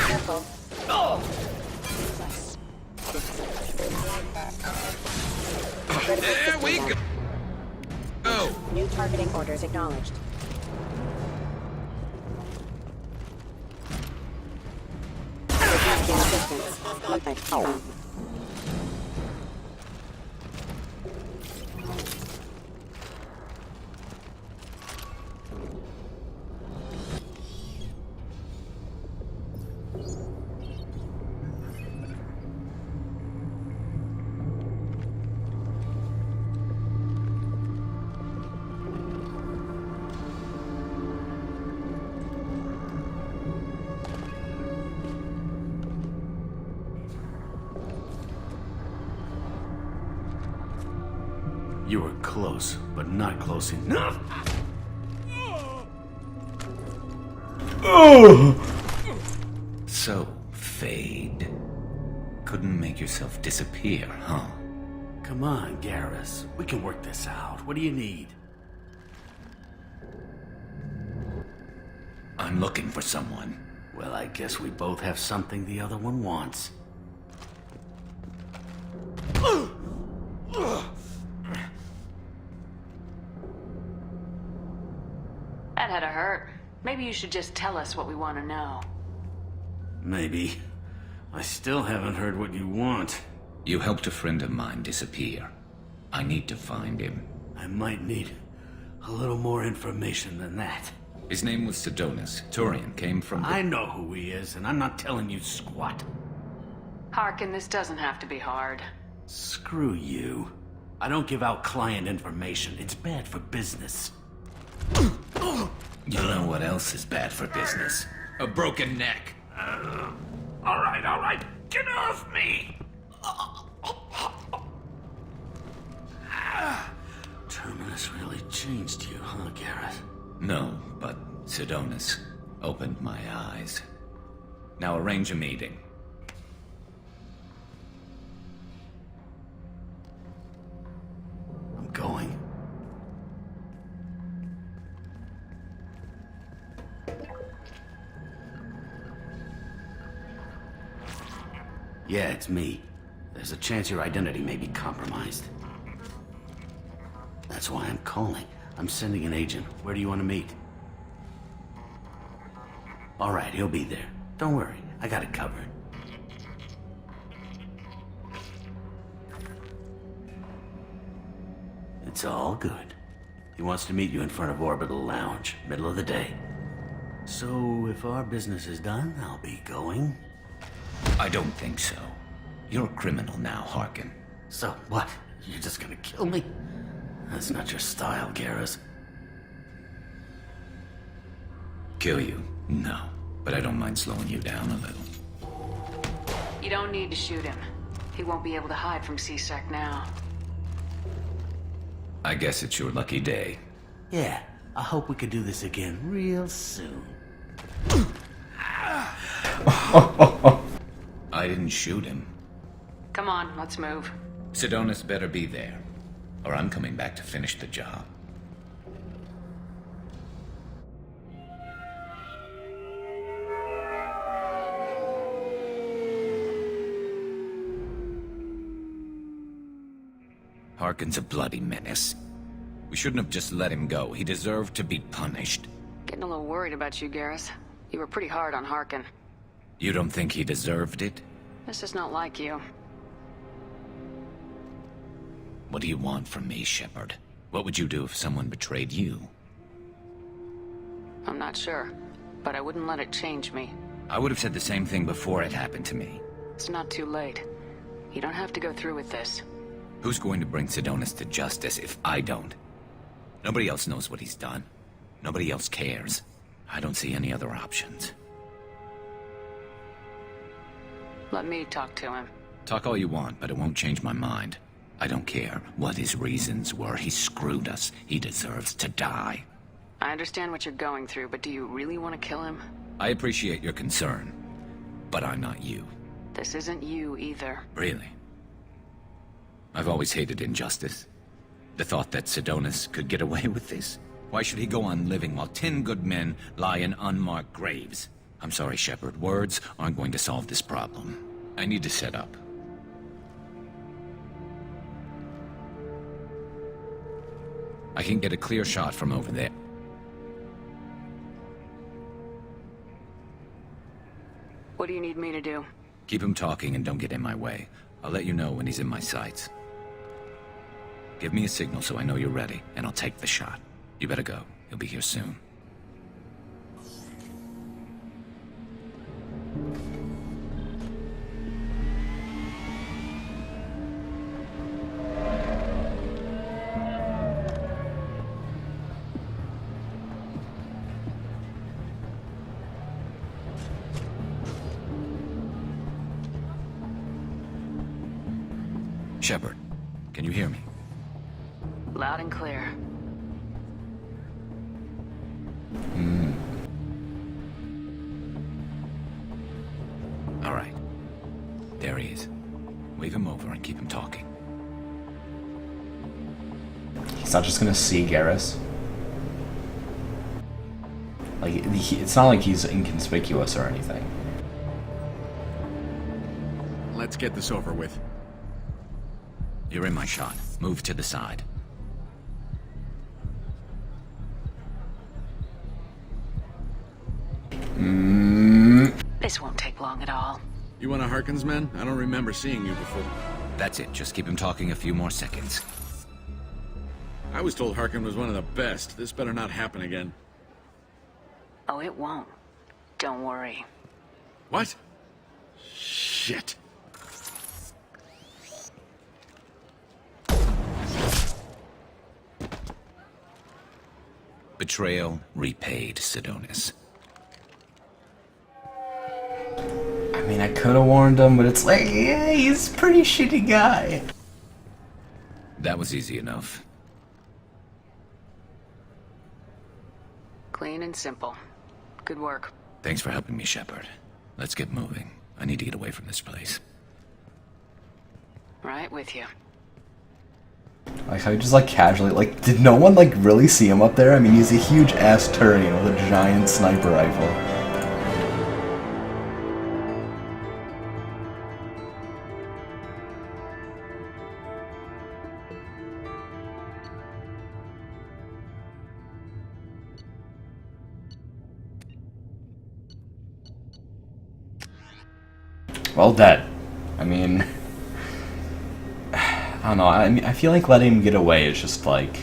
Careful. There we go. Oh. New targeting orders acknowledged. Requesting assistance. Oh. You were close, but not close enough. So, Fade. Couldn't make yourself disappear, huh? Come on, Garrus. We can work this out. What do you need? I'm looking for someone. Well, I guess we both have something the other one wants. That had to hurt. Maybe you should just tell us what we want to know. Maybe. I still haven't heard what you want. You helped a friend of mine disappear. I need to find him. I might need a little more information than that. His name was Sidonis. Turian came from I know who he is, and I'm not telling you squat. Harkin, this doesn't have to be hard. Screw you. I don't give out client information. It's bad for business. You know what else is bad for business? A broken neck. All right. Get off me! Terminus really changed you, huh, Garrett? No, but Sidonis opened my eyes. Now arrange a meeting. I'm going. Yeah, it's me. There's a chance your identity may be compromised. That's why I'm calling. I'm sending an agent. Where do you want to meet? All right, he'll be there. Don't worry, I got it covered. It's all good. He wants to meet you in front of Orbital Lounge, middle of the day. So, if our business is done, I'll be going. I don't think so. You're a criminal now, Harkin. So, what? You're just gonna kill me? That's not your style, Garrus. Kill you? No. But I don't mind slowing you down a little. You don't need to shoot him. He won't be able to hide from CSEC now. I guess it's your lucky day. Yeah, I hope we could do this again real soon. I didn't shoot him. Come on, let's move. Sidonis better be there, or I'm coming back to finish the job. Harkin's a bloody menace. We shouldn't have just let him go. He deserved to be punished. Getting a little worried about you, Garrus. You were pretty hard on Harkin. You don't think he deserved it? This is not like you. What do you want from me, Shepard? What would you do if someone betrayed you? I'm not sure, but I wouldn't let it change me. I would have said the same thing before it happened to me. It's not too late. You don't have to go through with this. Who's going to bring Sidonis to justice if I don't? Nobody else knows what he's done. Nobody else cares. I don't see any other options. Let me talk to him. Talk all you want, but it won't change my mind. I don't care what his reasons were. He screwed us. He deserves to die. I understand what you're going through, but do you really want to kill him? I appreciate your concern, but I'm not you. This isn't you either. Really? I've always hated injustice. The thought that Sidonis could get away with this? Why should he go on living while 10 good men lie in unmarked graves? I'm sorry, Shepard. Words aren't going to solve this problem. I need to set up. I can get a clear shot from over there. What do you need me to do? Keep him talking and don't get in my way. I'll let you know when he's in my sights. Give me a signal so I know you're ready, and I'll take the shot. You better go. He'll be here soon. Shepard, can you hear me? Loud and clear. All right. There he is. Wave him over and keep him talking. He's not just gonna see Garrus. Like, it's not like he's inconspicuous or anything. Let's get this over with. You're in my shot. Move to the side. This won't take long at all. You one of Harkin's men? I don't remember seeing you before. That's it. Just keep him talking a few more seconds. I was told Harkin was one of the best. This better not happen again. Oh, it won't. Don't worry. What? Shit. Betrayal repaid, Sidonis. mean, I could have warned him, but it's like, yeah, he's a pretty shitty guy. That was easy enough. Clean and simple. Good work. Thanks for helping me, Shepard. Let's get moving. I need to get away from this place. Right with you. Like how he just like casually, like, did no one like really see him up there? I mean, he's a huge ass Turian with a giant sniper rifle. Well, dead. I mean, I don't know. I mean, I feel like letting him get away is just like,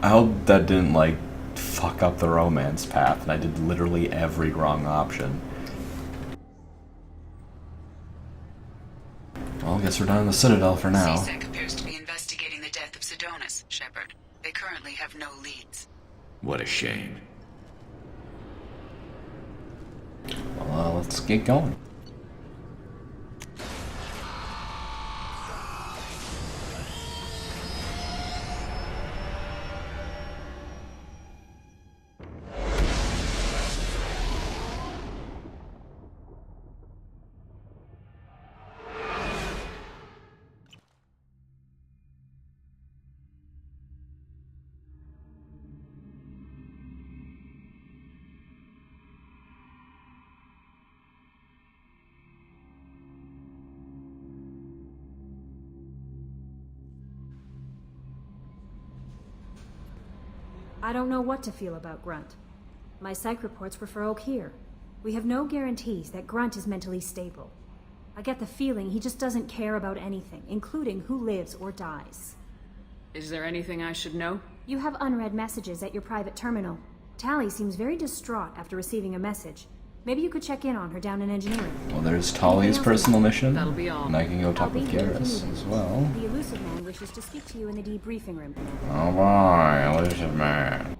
I hope that didn't like fuck up the romance path, and I did literally every wrong option. Well, I guess we're down in the Citadel for now. CSEC appears to be investigating the death of Sidonis, Shepard. They currently have no leads. What a shame. Well, let's get going. I don't know what to feel about Grunt. My psych reports refer Oak here. We have no guarantees that Grunt is mentally stable. I get the feeling he just doesn't care about anything, including who lives or dies. Is there anything I should know? You have unread messages at your private terminal. Tali seems very distraught after receiving a message. Maybe you could check in on her down in engineering. Well, there's Tali's personal mission, That'll be all. and I can go talk with Garrus as well. The Elusive Man wishes to speak to you in the debriefing room. Oh boy, Elusive Man.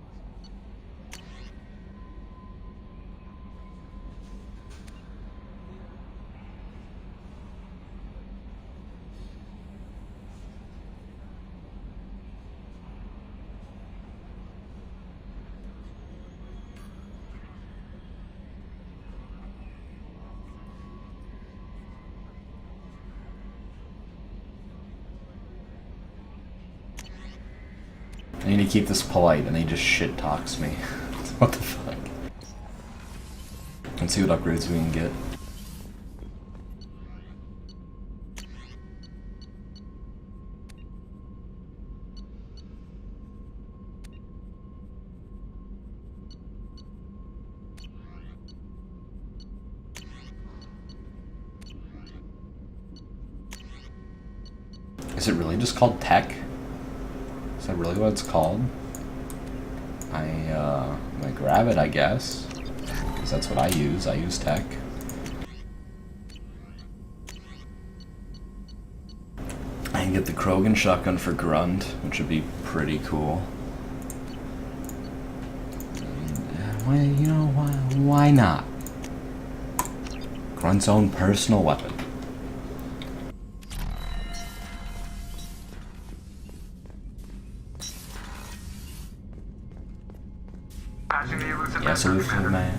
I need to keep this polite, and he just shit talks me. What the fuck? Let's see what upgrades we can get. Is it really just called tech? Is that really what it's called? I'm gonna grab it, I guess. Because that's what I use. I use tech. I can get the Krogan shotgun for Grunt, which would be pretty cool. Why, you know, why not? Grunt's own personal weapon. Yes, Elusive Man.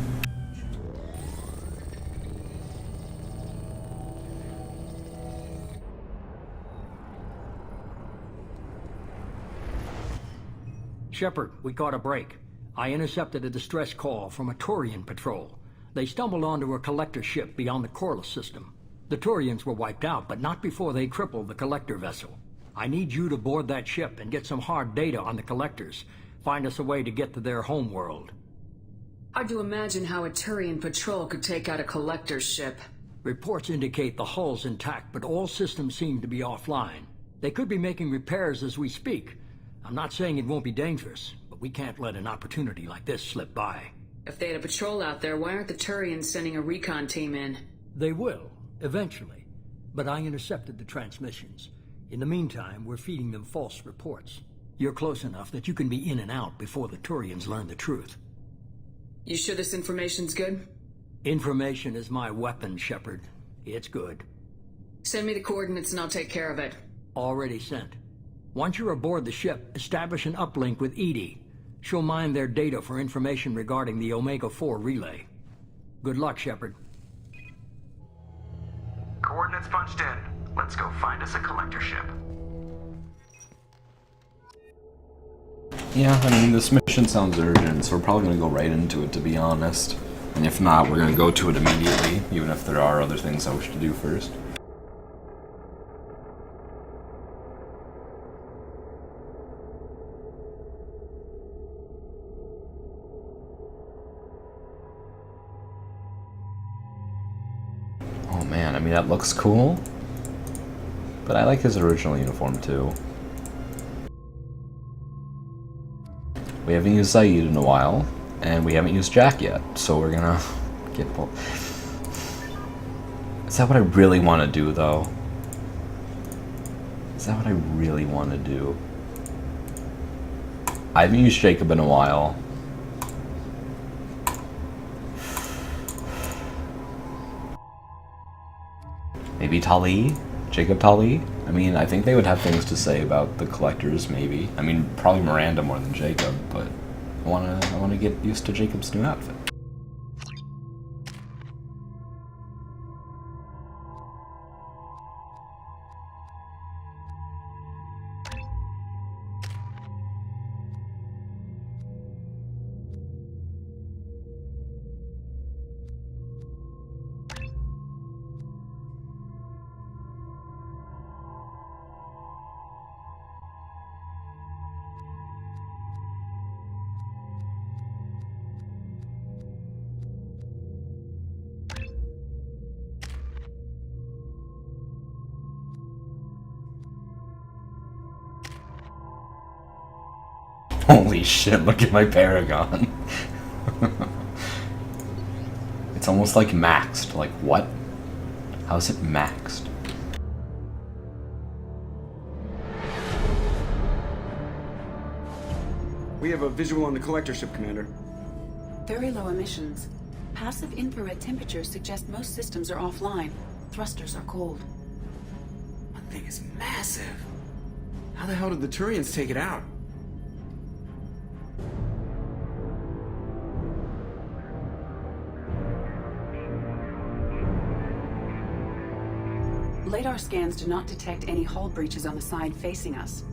Shepard, we caught a break. I intercepted a distress call from a Turian patrol. They stumbled onto a collector ship beyond the Corliss system. The Turians were wiped out, but not before they crippled the collector vessel. I need you to board that ship and get some hard data on the collectors. Find us a way to get to their homeworld. Hard to imagine how a Turian patrol could take out a collector's ship. Reports indicate the hull's intact, but all systems seem to be offline. They could be making repairs as we speak. I'm not saying it won't be dangerous, but we can't let an opportunity like this slip by. If they had a patrol out there, why aren't the Turians sending a recon team in? They will, eventually. But I intercepted the transmissions. In the meantime, we're feeding them false reports. You're close enough that you can be in and out before the Turians learn the truth. You sure this information's good? Information is my weapon, Shepard. It's good. Send me the coordinates and I'll take care of it. Already sent. Once you're aboard the ship, establish an uplink with EDI. She'll mine their data for information regarding the Omega-4 relay. Good luck, Shepard. Coordinates punched in. Let's go find us a collector ship. Yeah, I mean, this mission sounds urgent, so we're probably going to go right into it, to be honest. And if not, we're going to go to it immediately, even if there are other things I wish to do first. Oh man, I mean, that looks cool. But I like his original uniform, too. We haven't used Zaid in a while, and we haven't used Jack yet, so we're gonna get both. Is that what I really want to do, though? Is that what I really want to do? I haven't used Jacob in a while. Maybe Tali? Jacob Tali? I mean, I think they would have things to say about the collectors, maybe. I mean, probably Miranda more than Jacob, but I wanna get used to Jacob's new outfit. Holy shit, look at my Paragon. It's almost like maxed. Like, what? How's it maxed? We have a visual on the collector ship, Commander. Very low emissions. Passive infrared temperatures suggest most systems are offline. Thrusters are cold. That thing is massive. How the hell did the Turians take it out? Radar scans do not detect any hull breaches on the side facing us.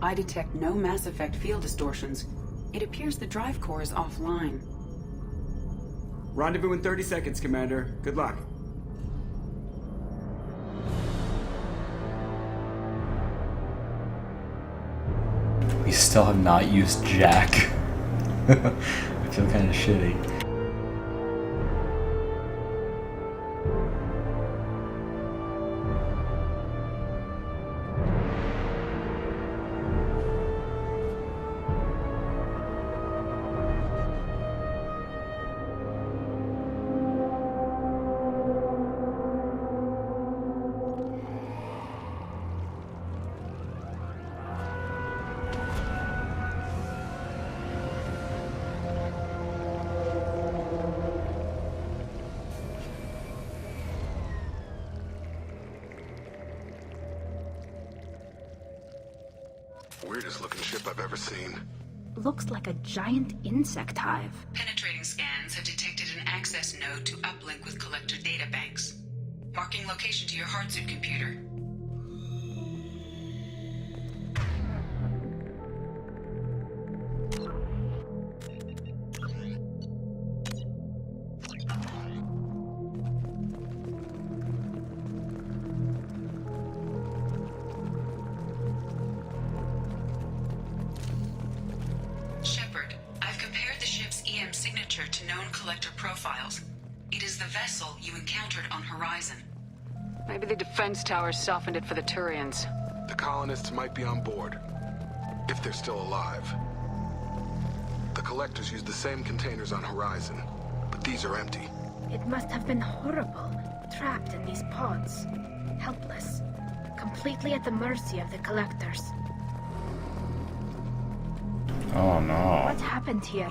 I detect no Mass Effect field distortions. It appears the drive core is offline. Rendezvous in 30 seconds, Commander. Good luck. We still have not used Jack. I feel kind of shitty. Weirdest looking ship I've ever seen. Looks like a giant insect hive. Penetrating scans have detected an access node to uplink with collector databanks. Marking location to your hardsuit computer. Shepard, I've compared the ship's EM signature to known collector profiles. It is the vessel you encountered on Horizon. Maybe the defense towers softened it for the Turians. The colonists might be on board, if they're still alive. The collectors use the same containers on Horizon, but these are empty. It must have been horrible, trapped in these pods. Helpless. Completely at the mercy of the collectors. Oh no. What happened here?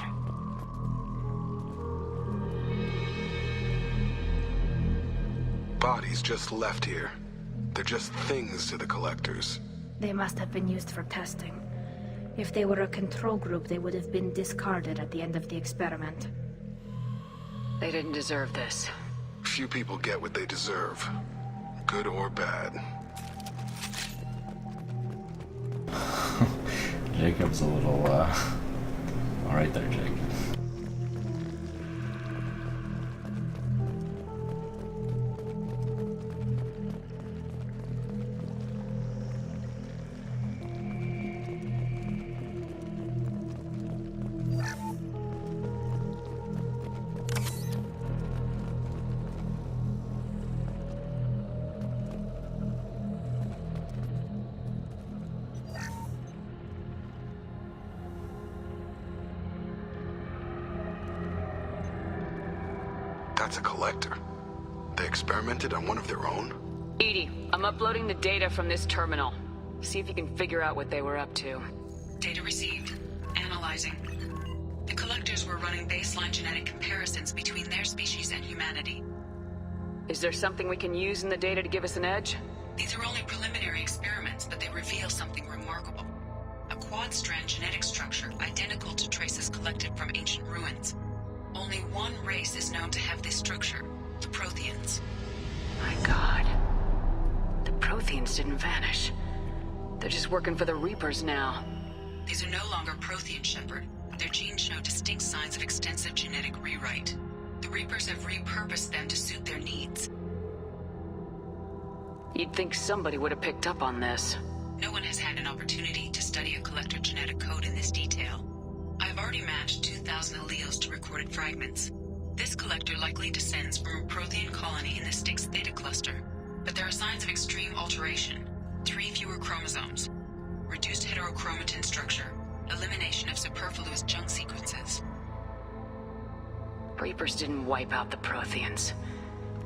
bodies just left here. They're just things to the collectors. They must have been used for testing. If they were a control group, they would have been discarded at the end of the experiment. They didn't deserve this. Few people get what they deserve, good or bad. Jacob's a little, alright there, Jake. That's a collector. They experimented on one of their own? EDI, I'm uploading the data from this terminal. See if you can figure out what they were up to. Data received. Analyzing. The collectors were running baseline genetic comparisons between their species and humanity. Is there something we can use in the data to give us an edge? These are only preliminary experiments, but they reveal something remarkable. A quad-strand genetic structure identical to traces collected from ancient ruins. Only one race is known to have this structure, the Protheans. My God. The Protheans didn't vanish. They're just working for the Reapers now. These are no longer Prothean, Shepard. Their genes show distinct signs of extensive genetic rewrite. The Reapers have repurposed them to suit their needs. You'd think somebody would have picked up on this. No one has had an opportunity to study a collector genetic code in this detail. I've already matched 2,000 alleles to recorded fragments. This collector likely descends from a Prothean colony in the Styx Theta cluster, but there are signs of extreme alteration. 3 fewer chromosomes, reduced heterochromatin structure, elimination of superfluous junk sequences. Reapers didn't wipe out the Protheans.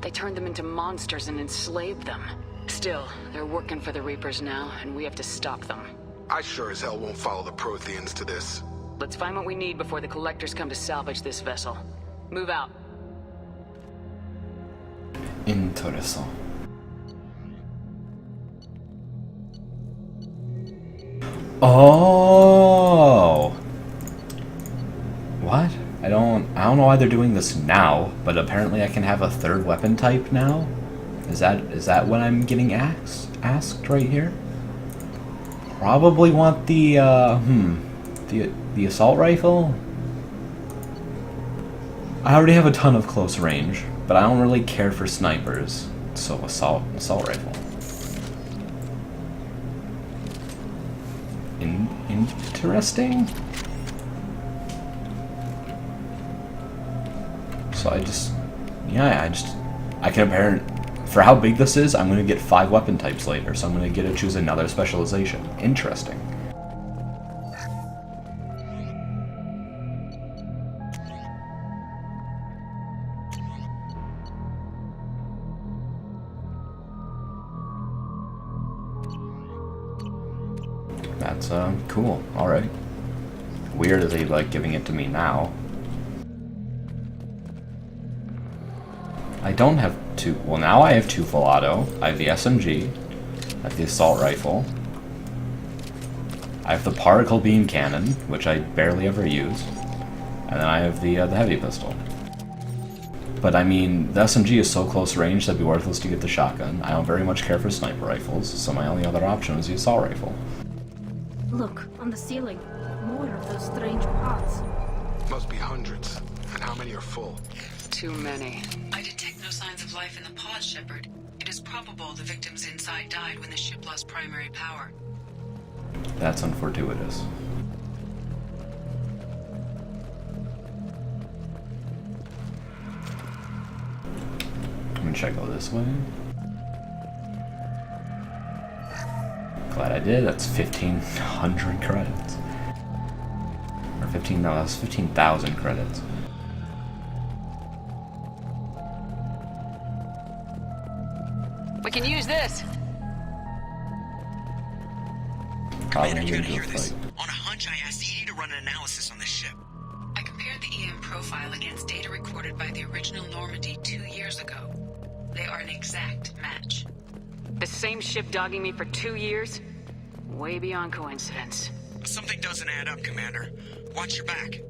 They turned them into monsters and enslaved them. Still, they're working for the Reapers now, and we have to stop them. I sure as hell won't follow the Protheans to this. Let's find what we need before the Collectors come to salvage this vessel. Move out. Interessant. Oh! What? I don't know why they're doing this now, but apparently I can have a third weapon type now? Is that what I'm getting asked right here? Probably want the assault rifle? I already have a ton of close range, but I don't really care for snipers, so assault rifle. Interesting? So I can for how big this is, I'm gonna get 5 weapon types later, so I'm gonna get to choose another specialization. Interesting. That's, cool. Alright. Weird that they like giving it to me now. I don't have 2. Well, now I have 2 full auto. I have the SMG. I have the assault rifle. I have the particle beam cannon, which I barely ever use. And then I have the heavy pistol. But I mean, the SMG is so close range that'd be worthless to get the shotgun. I don't very much care for sniper rifles, so my only other option is the assault rifle. Look, on the ceiling. More of those strange pods. Must be hundreds. And how many are full? Too many. I detect no signs of life in the pod, Shepard. It is probable the victims inside died when the ship lost primary power. That's unfortuitous. Should I go this way? Glad I did. That's 1,500 credits. Or 15, no, that's 15,000 credits. We can use this! Probably gonna hear this. On a hunch, I asked EDI to run an analysis on the ship. I compared the EM profile against data recorded by the original Normandy 2 years ago. They are an exact match. The same ship dogging me for 2 years? Way beyond coincidence. Something doesn't add up, Commander. Watch your back.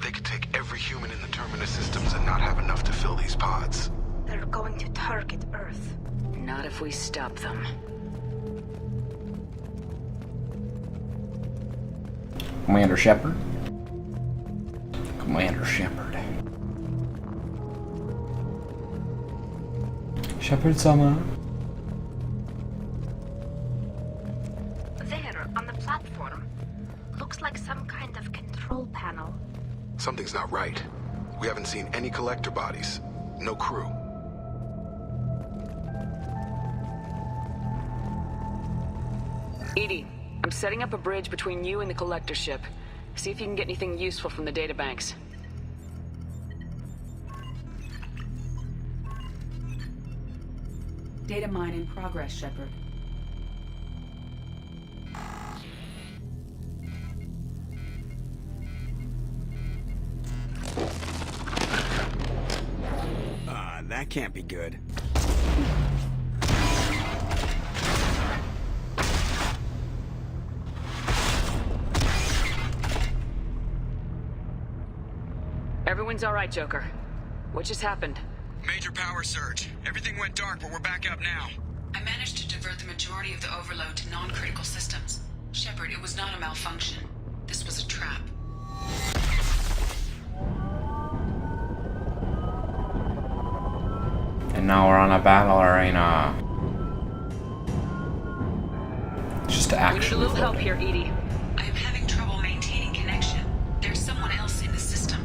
They could take every human in the Terminus systems and not have enough to fill these pods. They're going to target Earth. Not if we stop them. Commander Shepard? Commander Shepard. Shepard-sama. There, on the platform. Looks like some kind of control panel. Something's not right. We haven't seen any collector bodies. No crew. EDI, I'm setting up a bridge between you and the collector ship. See if you can get anything useful from the databanks. Data mine in progress, Shepard. That can't be good. Everyone's all right, Joker. What just happened? Major power surge. Everything went dark, but we're back up now. I managed to divert the majority of the overload to non-critical systems. Shepard, it was not a malfunction. This was a trap. And now we're on a battle arena. Just to We need a little help here, EDI. I am having trouble maintaining connection. There's someone else in the system.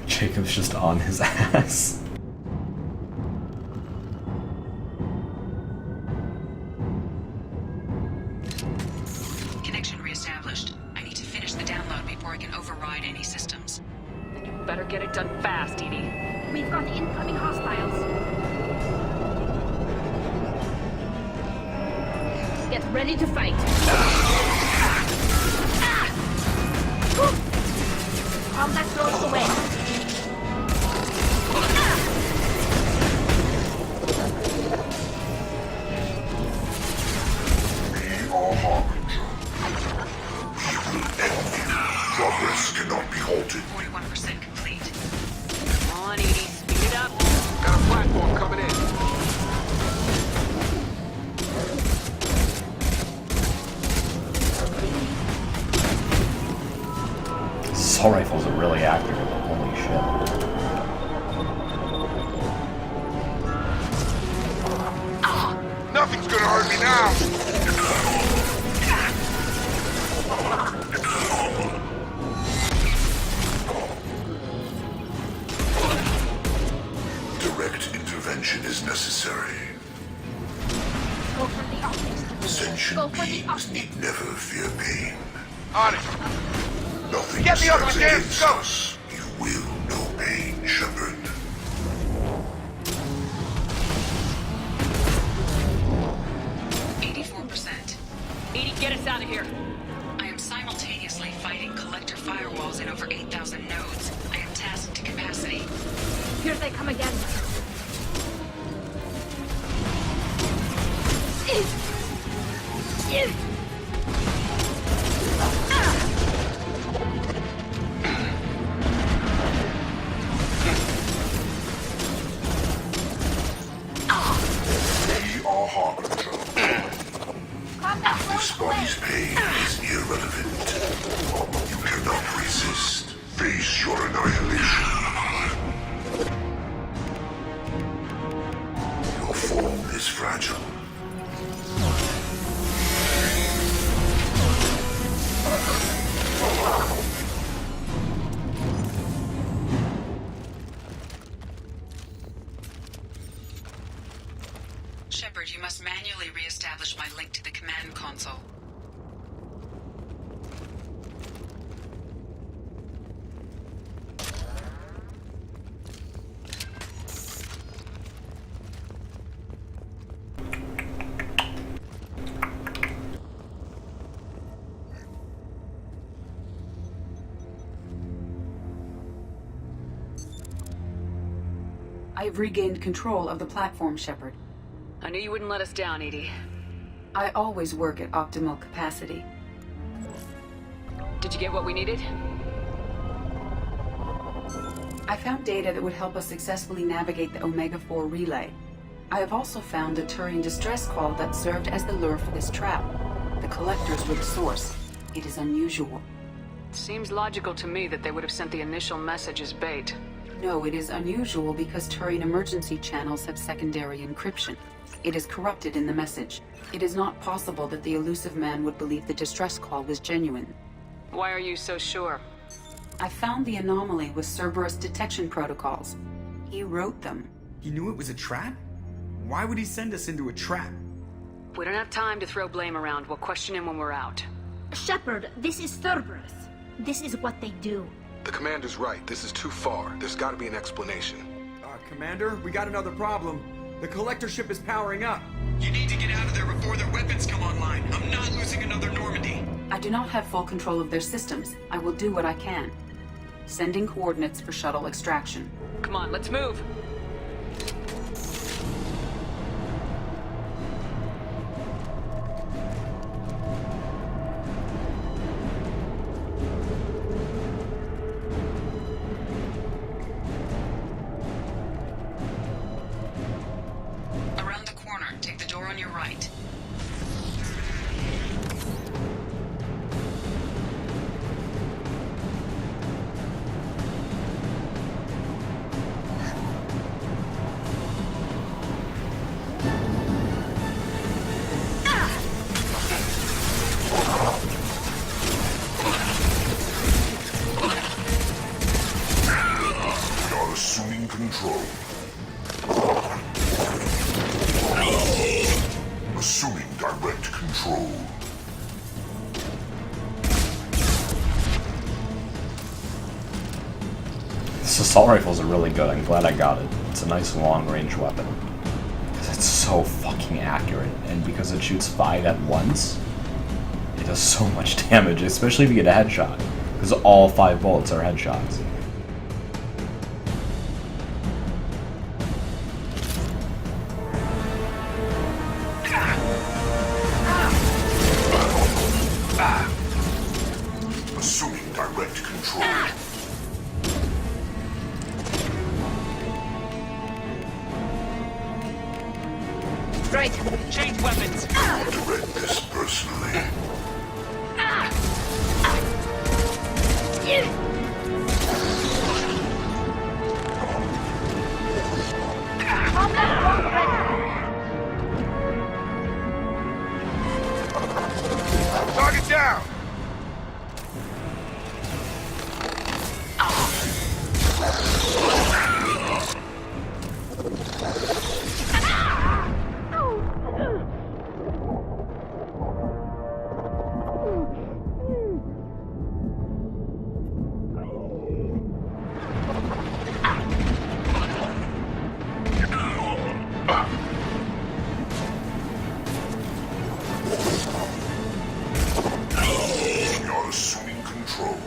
Jacob's just on his ass. Connection reestablished. I need to finish the download before I can override any systems. Then you better get it done fast, EDI. We've got incoming hostiles. Get ready to fight. Combat drones away. Progress cannot be halted. 41% complete. Come on, EDI, speed it up. Got a platform coming in. Assault rifles are really accurate. Holy shit. Nothing's gonna hurt me now. Direct intervention is necessary. Go for the optics. Sentient beings need never fear pain. On it. Nothing Get the other one, stands Dan. against Go. us. You will know pain, Shepard. EDI, get us out of here. I am simultaneously fighting collector firewalls in over 8,000 nodes. I am tasked to capacity. Here they come again. We are Harbinger. This body's pain is irrelevant. You cannot resist. Face your annihilation. Your form is fragile. Shepard, you must manually re-establish my link to the command console. I've regained control of the platform, Shepard. I knew you wouldn't let us down, EDI. I always work at optimal capacity. Did you get what we needed? I found data that would help us successfully navigate the Omega-4 relay. I have also found a Turian distress call that served as the lure for this trap. The collectors were the source. It is unusual. Seems logical to me that they would have sent the initial message as bait. No, it is unusual because Turian emergency channels have secondary encryption. It is corrupted in the message. It is not possible that the elusive man would believe the distress call was genuine. Why are you so sure? I found the anomaly with Cerberus detection protocols. He wrote them. He knew it was a trap? Why would he send us into a trap? We don't have time to throw blame around. We'll question him when we're out. Shepard, this is Cerberus. This is what they do. The commander's right. This is too far. There's got to be an explanation. Commander, we got another problem. The collector ship is powering up. You need to get out of there before their weapons come online. I'm not losing another Normandy. I do not have full control of their systems. I will do what I can. Sending coordinates for shuttle extraction. Come on, let's move. Around the corner, take the door on your right. We are assuming control. Assuming direct control. This assault rifles are really good. I'm glad I got it. It's a nice long-range weapon. Because it's so fucking accurate, and because it shoots 5 at once, it does so much damage, especially if you get a headshot. Because all 5 bullets are headshots. Assuming direct control. Strike! Change weapons! I direct this personally. Target down! We are assuming control.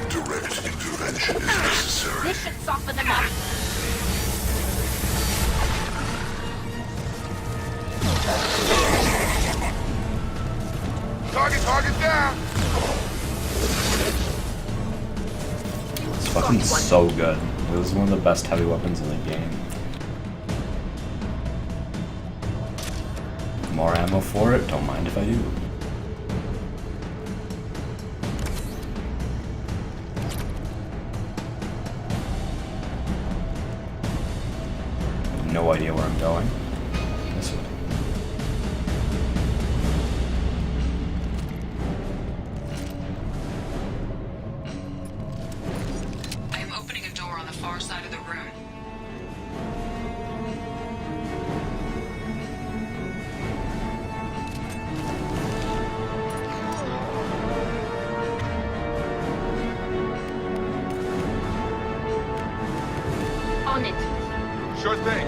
Direct intervention is necessary. This should soften them up. Target down! This weapon's so good. It was one of the best heavy weapons in the game. More ammo for it, don't mind if I do. No idea where I'm going. This way. I am opening a door on the far side of the room. On it. Sure thing.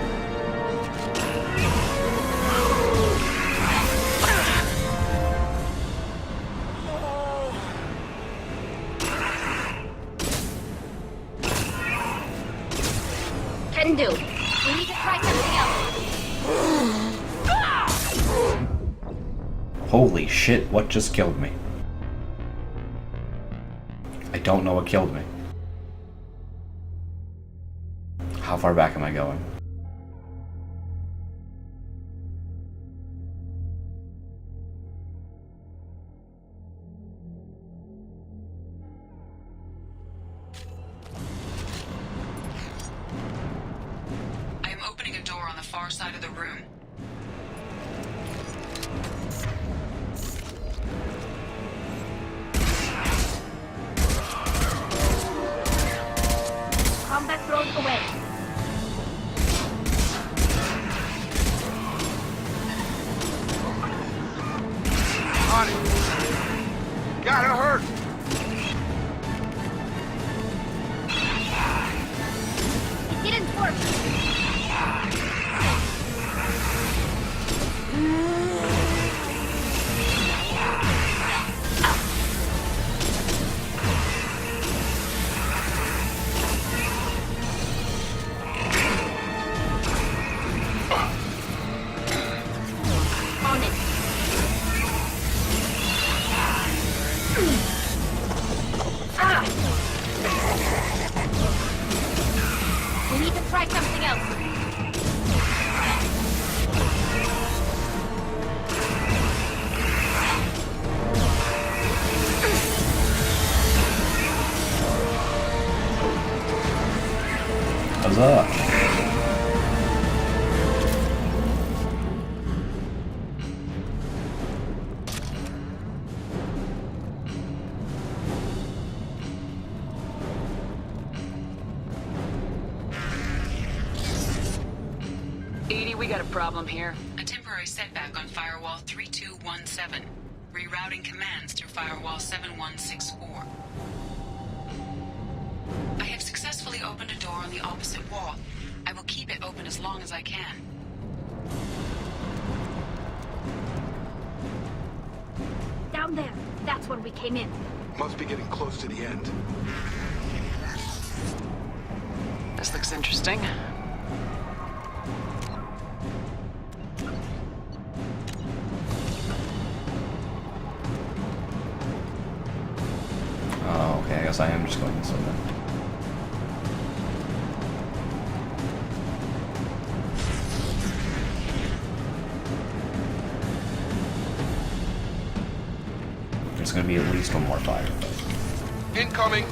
Can do. We need to try something else. Holy shit, what just killed me? I don't know what killed me. How far back am I going? I am opening a door on the far side of the room. Combat thrown away. On it. Gotta hurt. It didn't work. On it. Ah! We need to try something else. Huzzah! Edie, we got a problem here. A temporary setback on Firewall 3217. Rerouting commands through Firewall 7164. I have successfully opened a door on the opposite wall. I will keep it open as long as I can. Down there. That's when we came in. Must be getting close to the end. This looks interesting. Oh, okay, I guess I am just going this way then. There's gonna be at least one more fire. Incoming.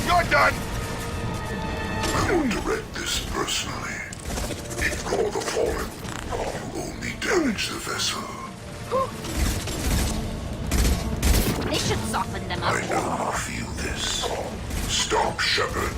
You're done. I will direct this personally. Ignore the fallen. You only damage the vessel. This should soften them up. I know you feel this. Stop, Shepard.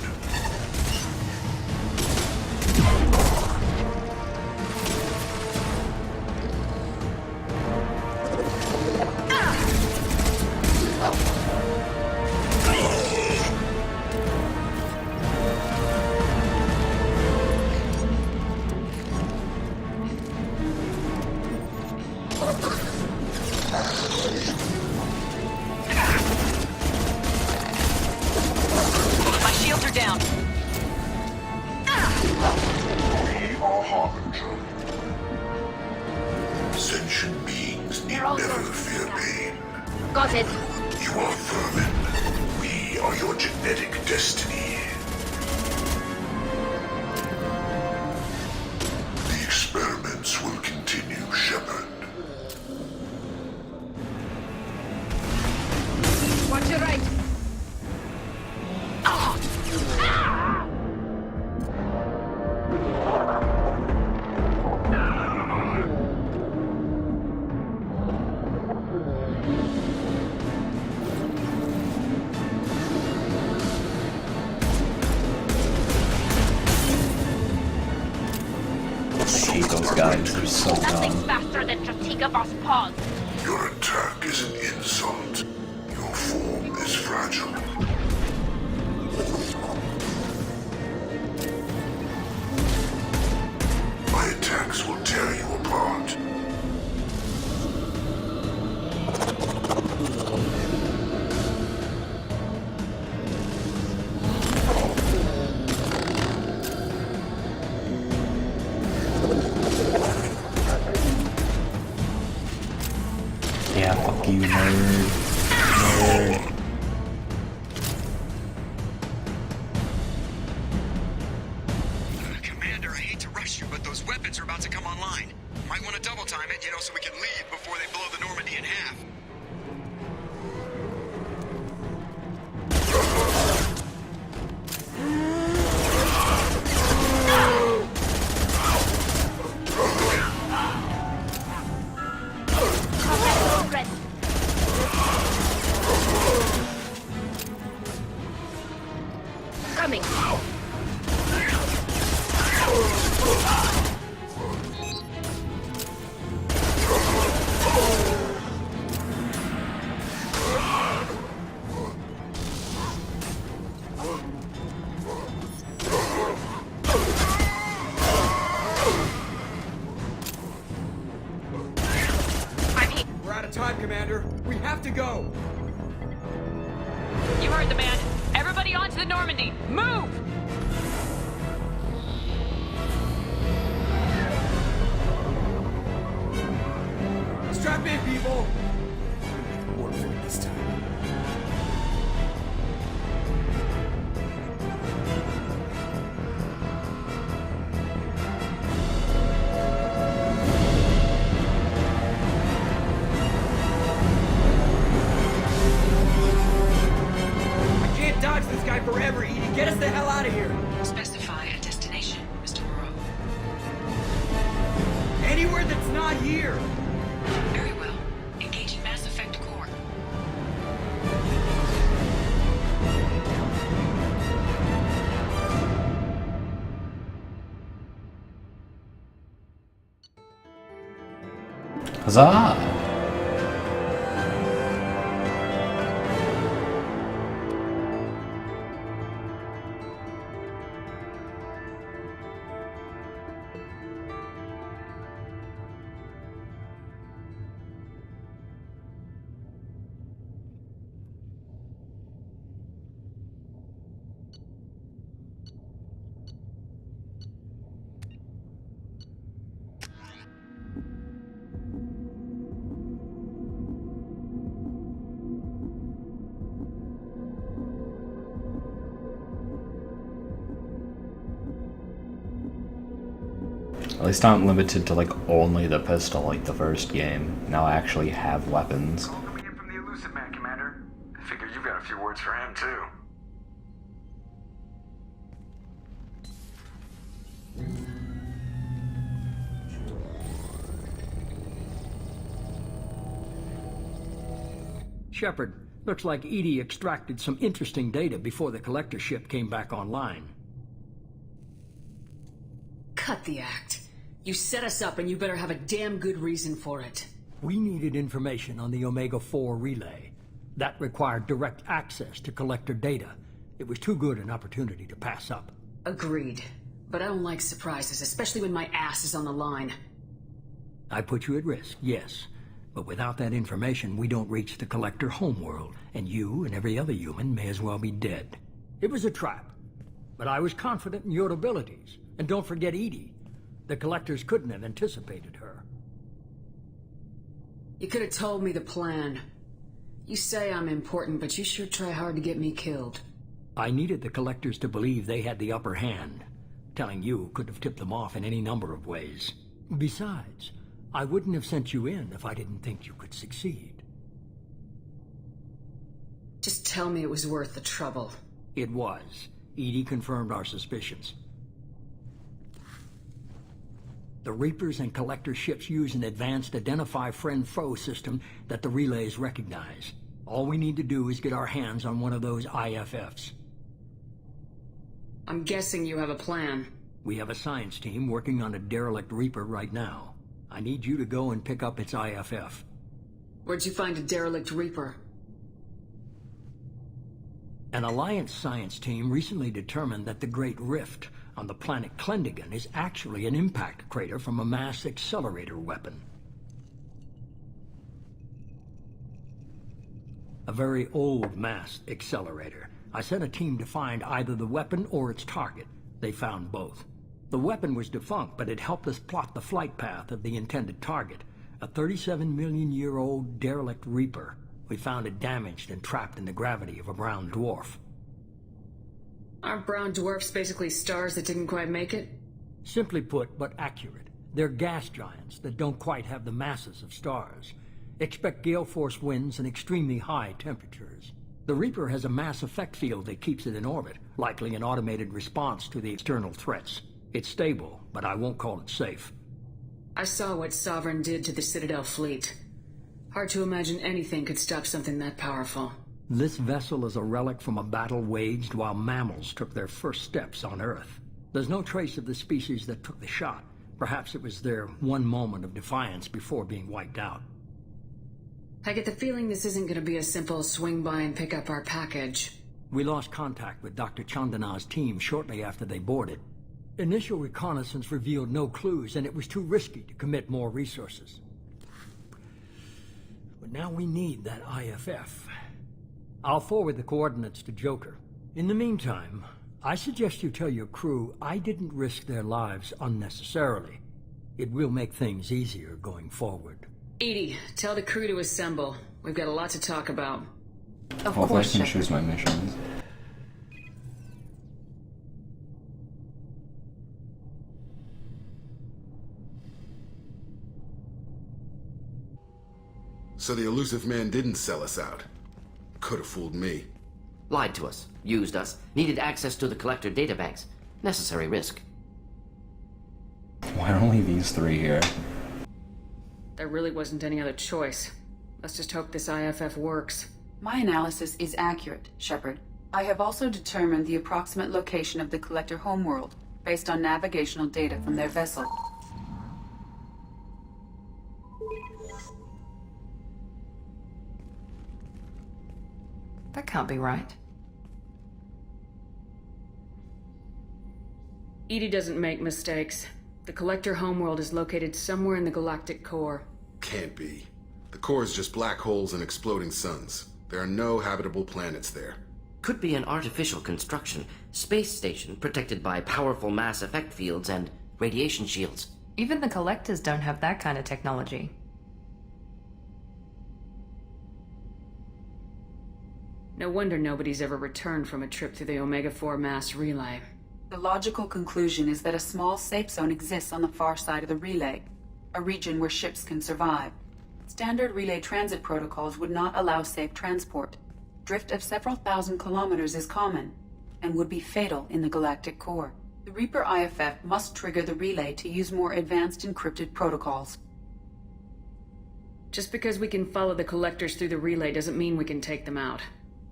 My shields are down. We are Harbinger. Sentient beings need never fear pain. Got it. You are vermin. We are your genetic destiny. The experiments will continue, Shepard. Watch your right. I hate those guys, they're so Nothing dumb. faster than Strategic Boss Paws. Your attack is an insult. Your form is fragile. My attacks will tear you apart. Nerd. Commander, I hate to rush you, but those weapons are about to come online. Might want to double time it, so we can leave before they blow the Normandy in half. Coming. We're out of time, Commander. We have to go. You heard the man. Everybody onto the Normandy. Move! Strap in, people. Work for it this time. Dodge this guy forever, Edie. Get us the hell out of here. Specify a destination, Mr. Moreau. Anywhere that's not here. Very well. Engaging Mass Effect core. Huzzah! At least I'm limited to like only the pistol like the first game. Now I actually have weapons. Call coming in from the Elusive Man, Commander. I figure you've got a few words for him, too. Shepard, looks like EDI extracted some interesting data before the collector ship came back online. Cut the act. You set us up and you better have a damn good reason for it. We needed information on the Omega-4 relay. That required direct access to collector data. It was too good an opportunity to pass up. Agreed. But I don't like surprises, especially when my ass is on the line. I put you at risk, yes. But without that information, we don't reach the collector homeworld, and you and every other human may as well be dead. It was a trap, but I was confident in your abilities. And don't forget EDI. The collectors couldn't have anticipated her. You could have told me the plan. You say I'm important, but you sure try hard to get me killed. I needed the collectors to believe they had the upper hand. Telling you could have tipped them off in any number of ways. Besides, I wouldn't have sent you in if I didn't think you could succeed. Just tell me it was worth the trouble. It was. EDI confirmed our suspicions. The Reapers and Collector ships use an advanced Identify Friend-Foe system that the relays recognize. All we need to do is get our hands on one of those IFFs. I'm guessing you have a plan. We have a science team working on a derelict Reaper right now. I need you to go and pick up its IFF. Where'd you find a derelict Reaper? An Alliance science team recently determined that the Great Rift on the planet Klendagon is actually an impact crater from a mass accelerator weapon. A very old mass accelerator. I sent a team to find either the weapon or its target. They found both. The weapon was defunct, but it helped us plot the flight path of the intended target, a 37-million-year-old derelict Reaper. We found it damaged and trapped in the gravity of a brown dwarf. Aren't brown dwarfs basically stars that didn't quite make it? Simply put, but accurate. They're gas giants that don't quite have the masses of stars. Expect gale force winds and extremely high temperatures. The Reaper has a mass effect field that keeps it in orbit, likely an automated response to the external threats. It's stable, but I won't call it safe. I saw what Sovereign did to the Citadel fleet. Hard to imagine anything could stop something that powerful. This vessel is a relic from a battle waged while mammals took their first steps on Earth. There's no trace of the species that took the shot. Perhaps it was their one moment of defiance before being wiped out. I get the feeling this isn't going to be a simple swing by and pick up our package. We lost contact with Dr. Chandana's team shortly after they boarded. Initial reconnaissance revealed no clues, and it was too risky to commit more resources. But now we need that IFF. I'll forward the coordinates to Joker. In the meantime, I suggest you tell your crew I didn't risk their lives unnecessarily. It will make things easier going forward. Edie, tell the crew to assemble. We've got a lot to talk about. Of course, I can choose my missions. So the elusive man didn't sell us out. Could have fooled me. Lied to us, used us, needed access to the Collector databanks. Necessary risk. Why are only these three here? There really wasn't any other choice. Let's just hope this IFF works. My analysis is accurate, Shepard. I have also determined the approximate location of the Collector homeworld, based on navigational data from their vessel. That can't be right. Edie doesn't make mistakes. The Collector homeworld is located somewhere in the galactic core. Can't be. The core is just black holes and exploding suns. There are no habitable planets there. Could be an artificial construction, space station protected by powerful mass effect fields and radiation shields. Even the Collectors don't have that kind of technology. No wonder nobody's ever returned from a trip through the Omega-4 mass relay. The logical conclusion is that a small safe zone exists on the far side of the relay, a region where ships can survive. Standard relay transit protocols would not allow safe transport. Drift of several thousand kilometers is common, and would be fatal in the galactic core. The Reaper IFF must trigger the relay to use more advanced encrypted protocols. Just because we can follow the Collectors through the relay doesn't mean we can take them out.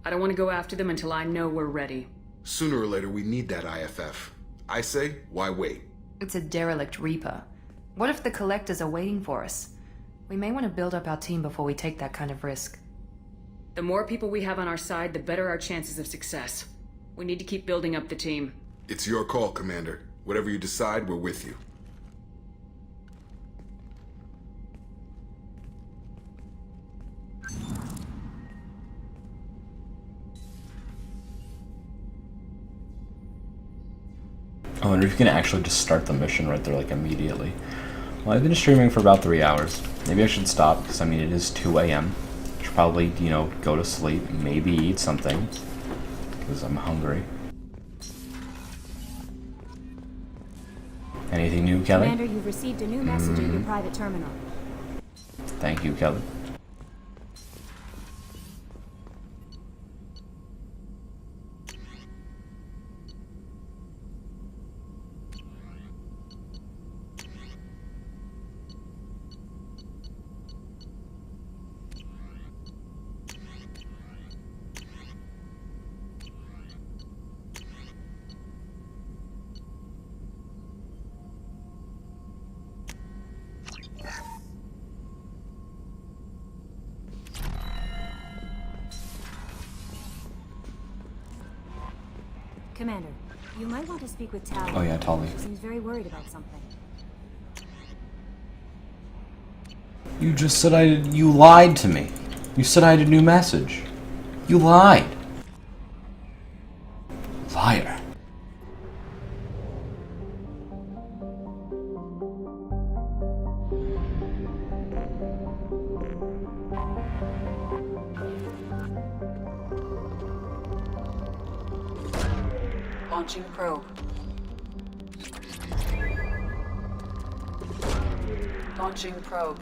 I don't want to go after them until I know we're ready. Sooner or later, we need that IFF. I say, why wait? It's a derelict Reaper. What if the Collectors are waiting for us? We may want to build up our team before we take that kind of risk. The more people we have on our side, the better our chances of success. We need to keep building up the team. It's your call, Commander. Whatever you decide, we're with you. I wonder if you can actually just start the mission right there, like, immediately. Well, I've been streaming for about 3 hours. Maybe I should stop, because, I mean, it is 2 a.m. I should probably, you know, go to sleep, maybe eat something, because I'm hungry. Anything new, Kelly? Commander, you've received a new message at your private terminal. Thank you, Kelly. Commander, you might want to speak with Tali. Oh yeah, Tali. She seems very worried about something. You just said you lied to me. You said I had a new message. You lied. Liar. Launching probe. Launching probe.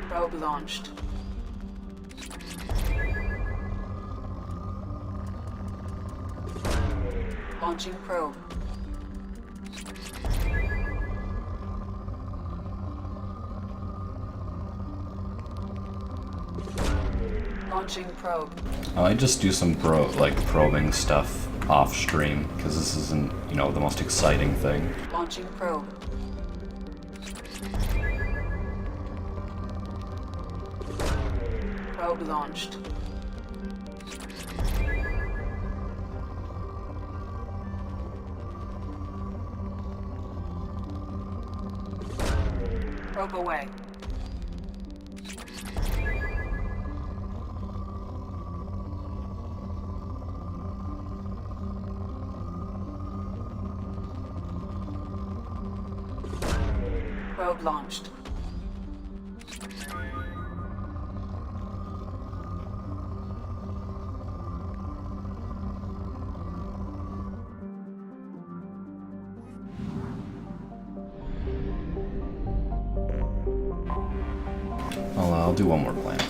Probe launched. Launching probe. Launching probe. I might just do some probing stuff off stream, because this isn't, you know, the most exciting thing. Launching probe. Probe launched. Probe away. Probe launched. I'll do one more planet.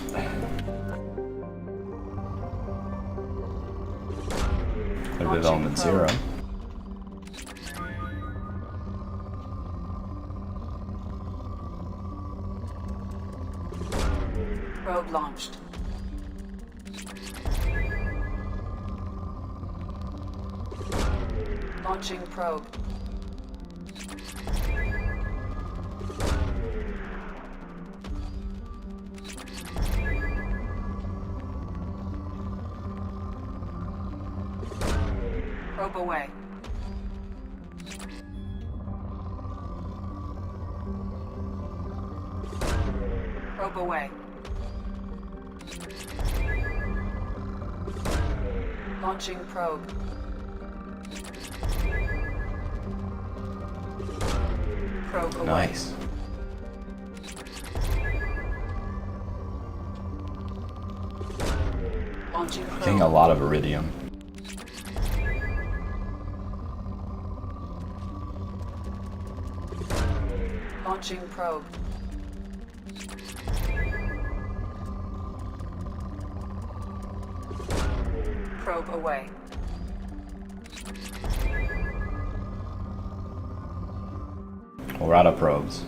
Go to development 0. Probe launched. Launching probe. Probe away. Probe away. Launching probe. Probe away. Nice. Launching probe. Getting a lot of iridium. Launching probe. Probe away. Well, we're out of probes.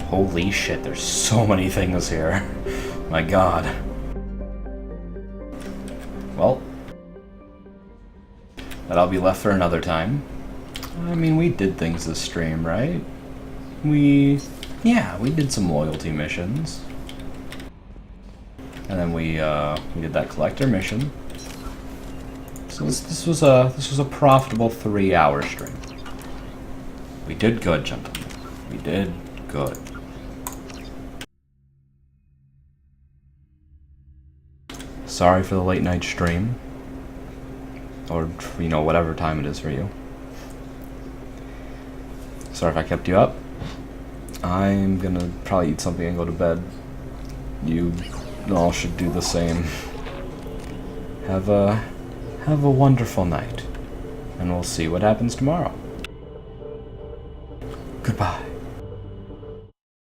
Holy shit, there's so many things here. My god. Well, that'll be left for another time. I mean, we did things this stream, right? We did some loyalty missions. And then we did that collector mission. So this was a profitable 3-hour stream. We did good, gentlemen. We did good. Sorry for the late night stream. Or, you know, whatever time it is for you. Sorry if I kept you up. I'm gonna probably eat something and go to bed. You all should do the same. Have a wonderful night. And we'll see what happens tomorrow. Goodbye.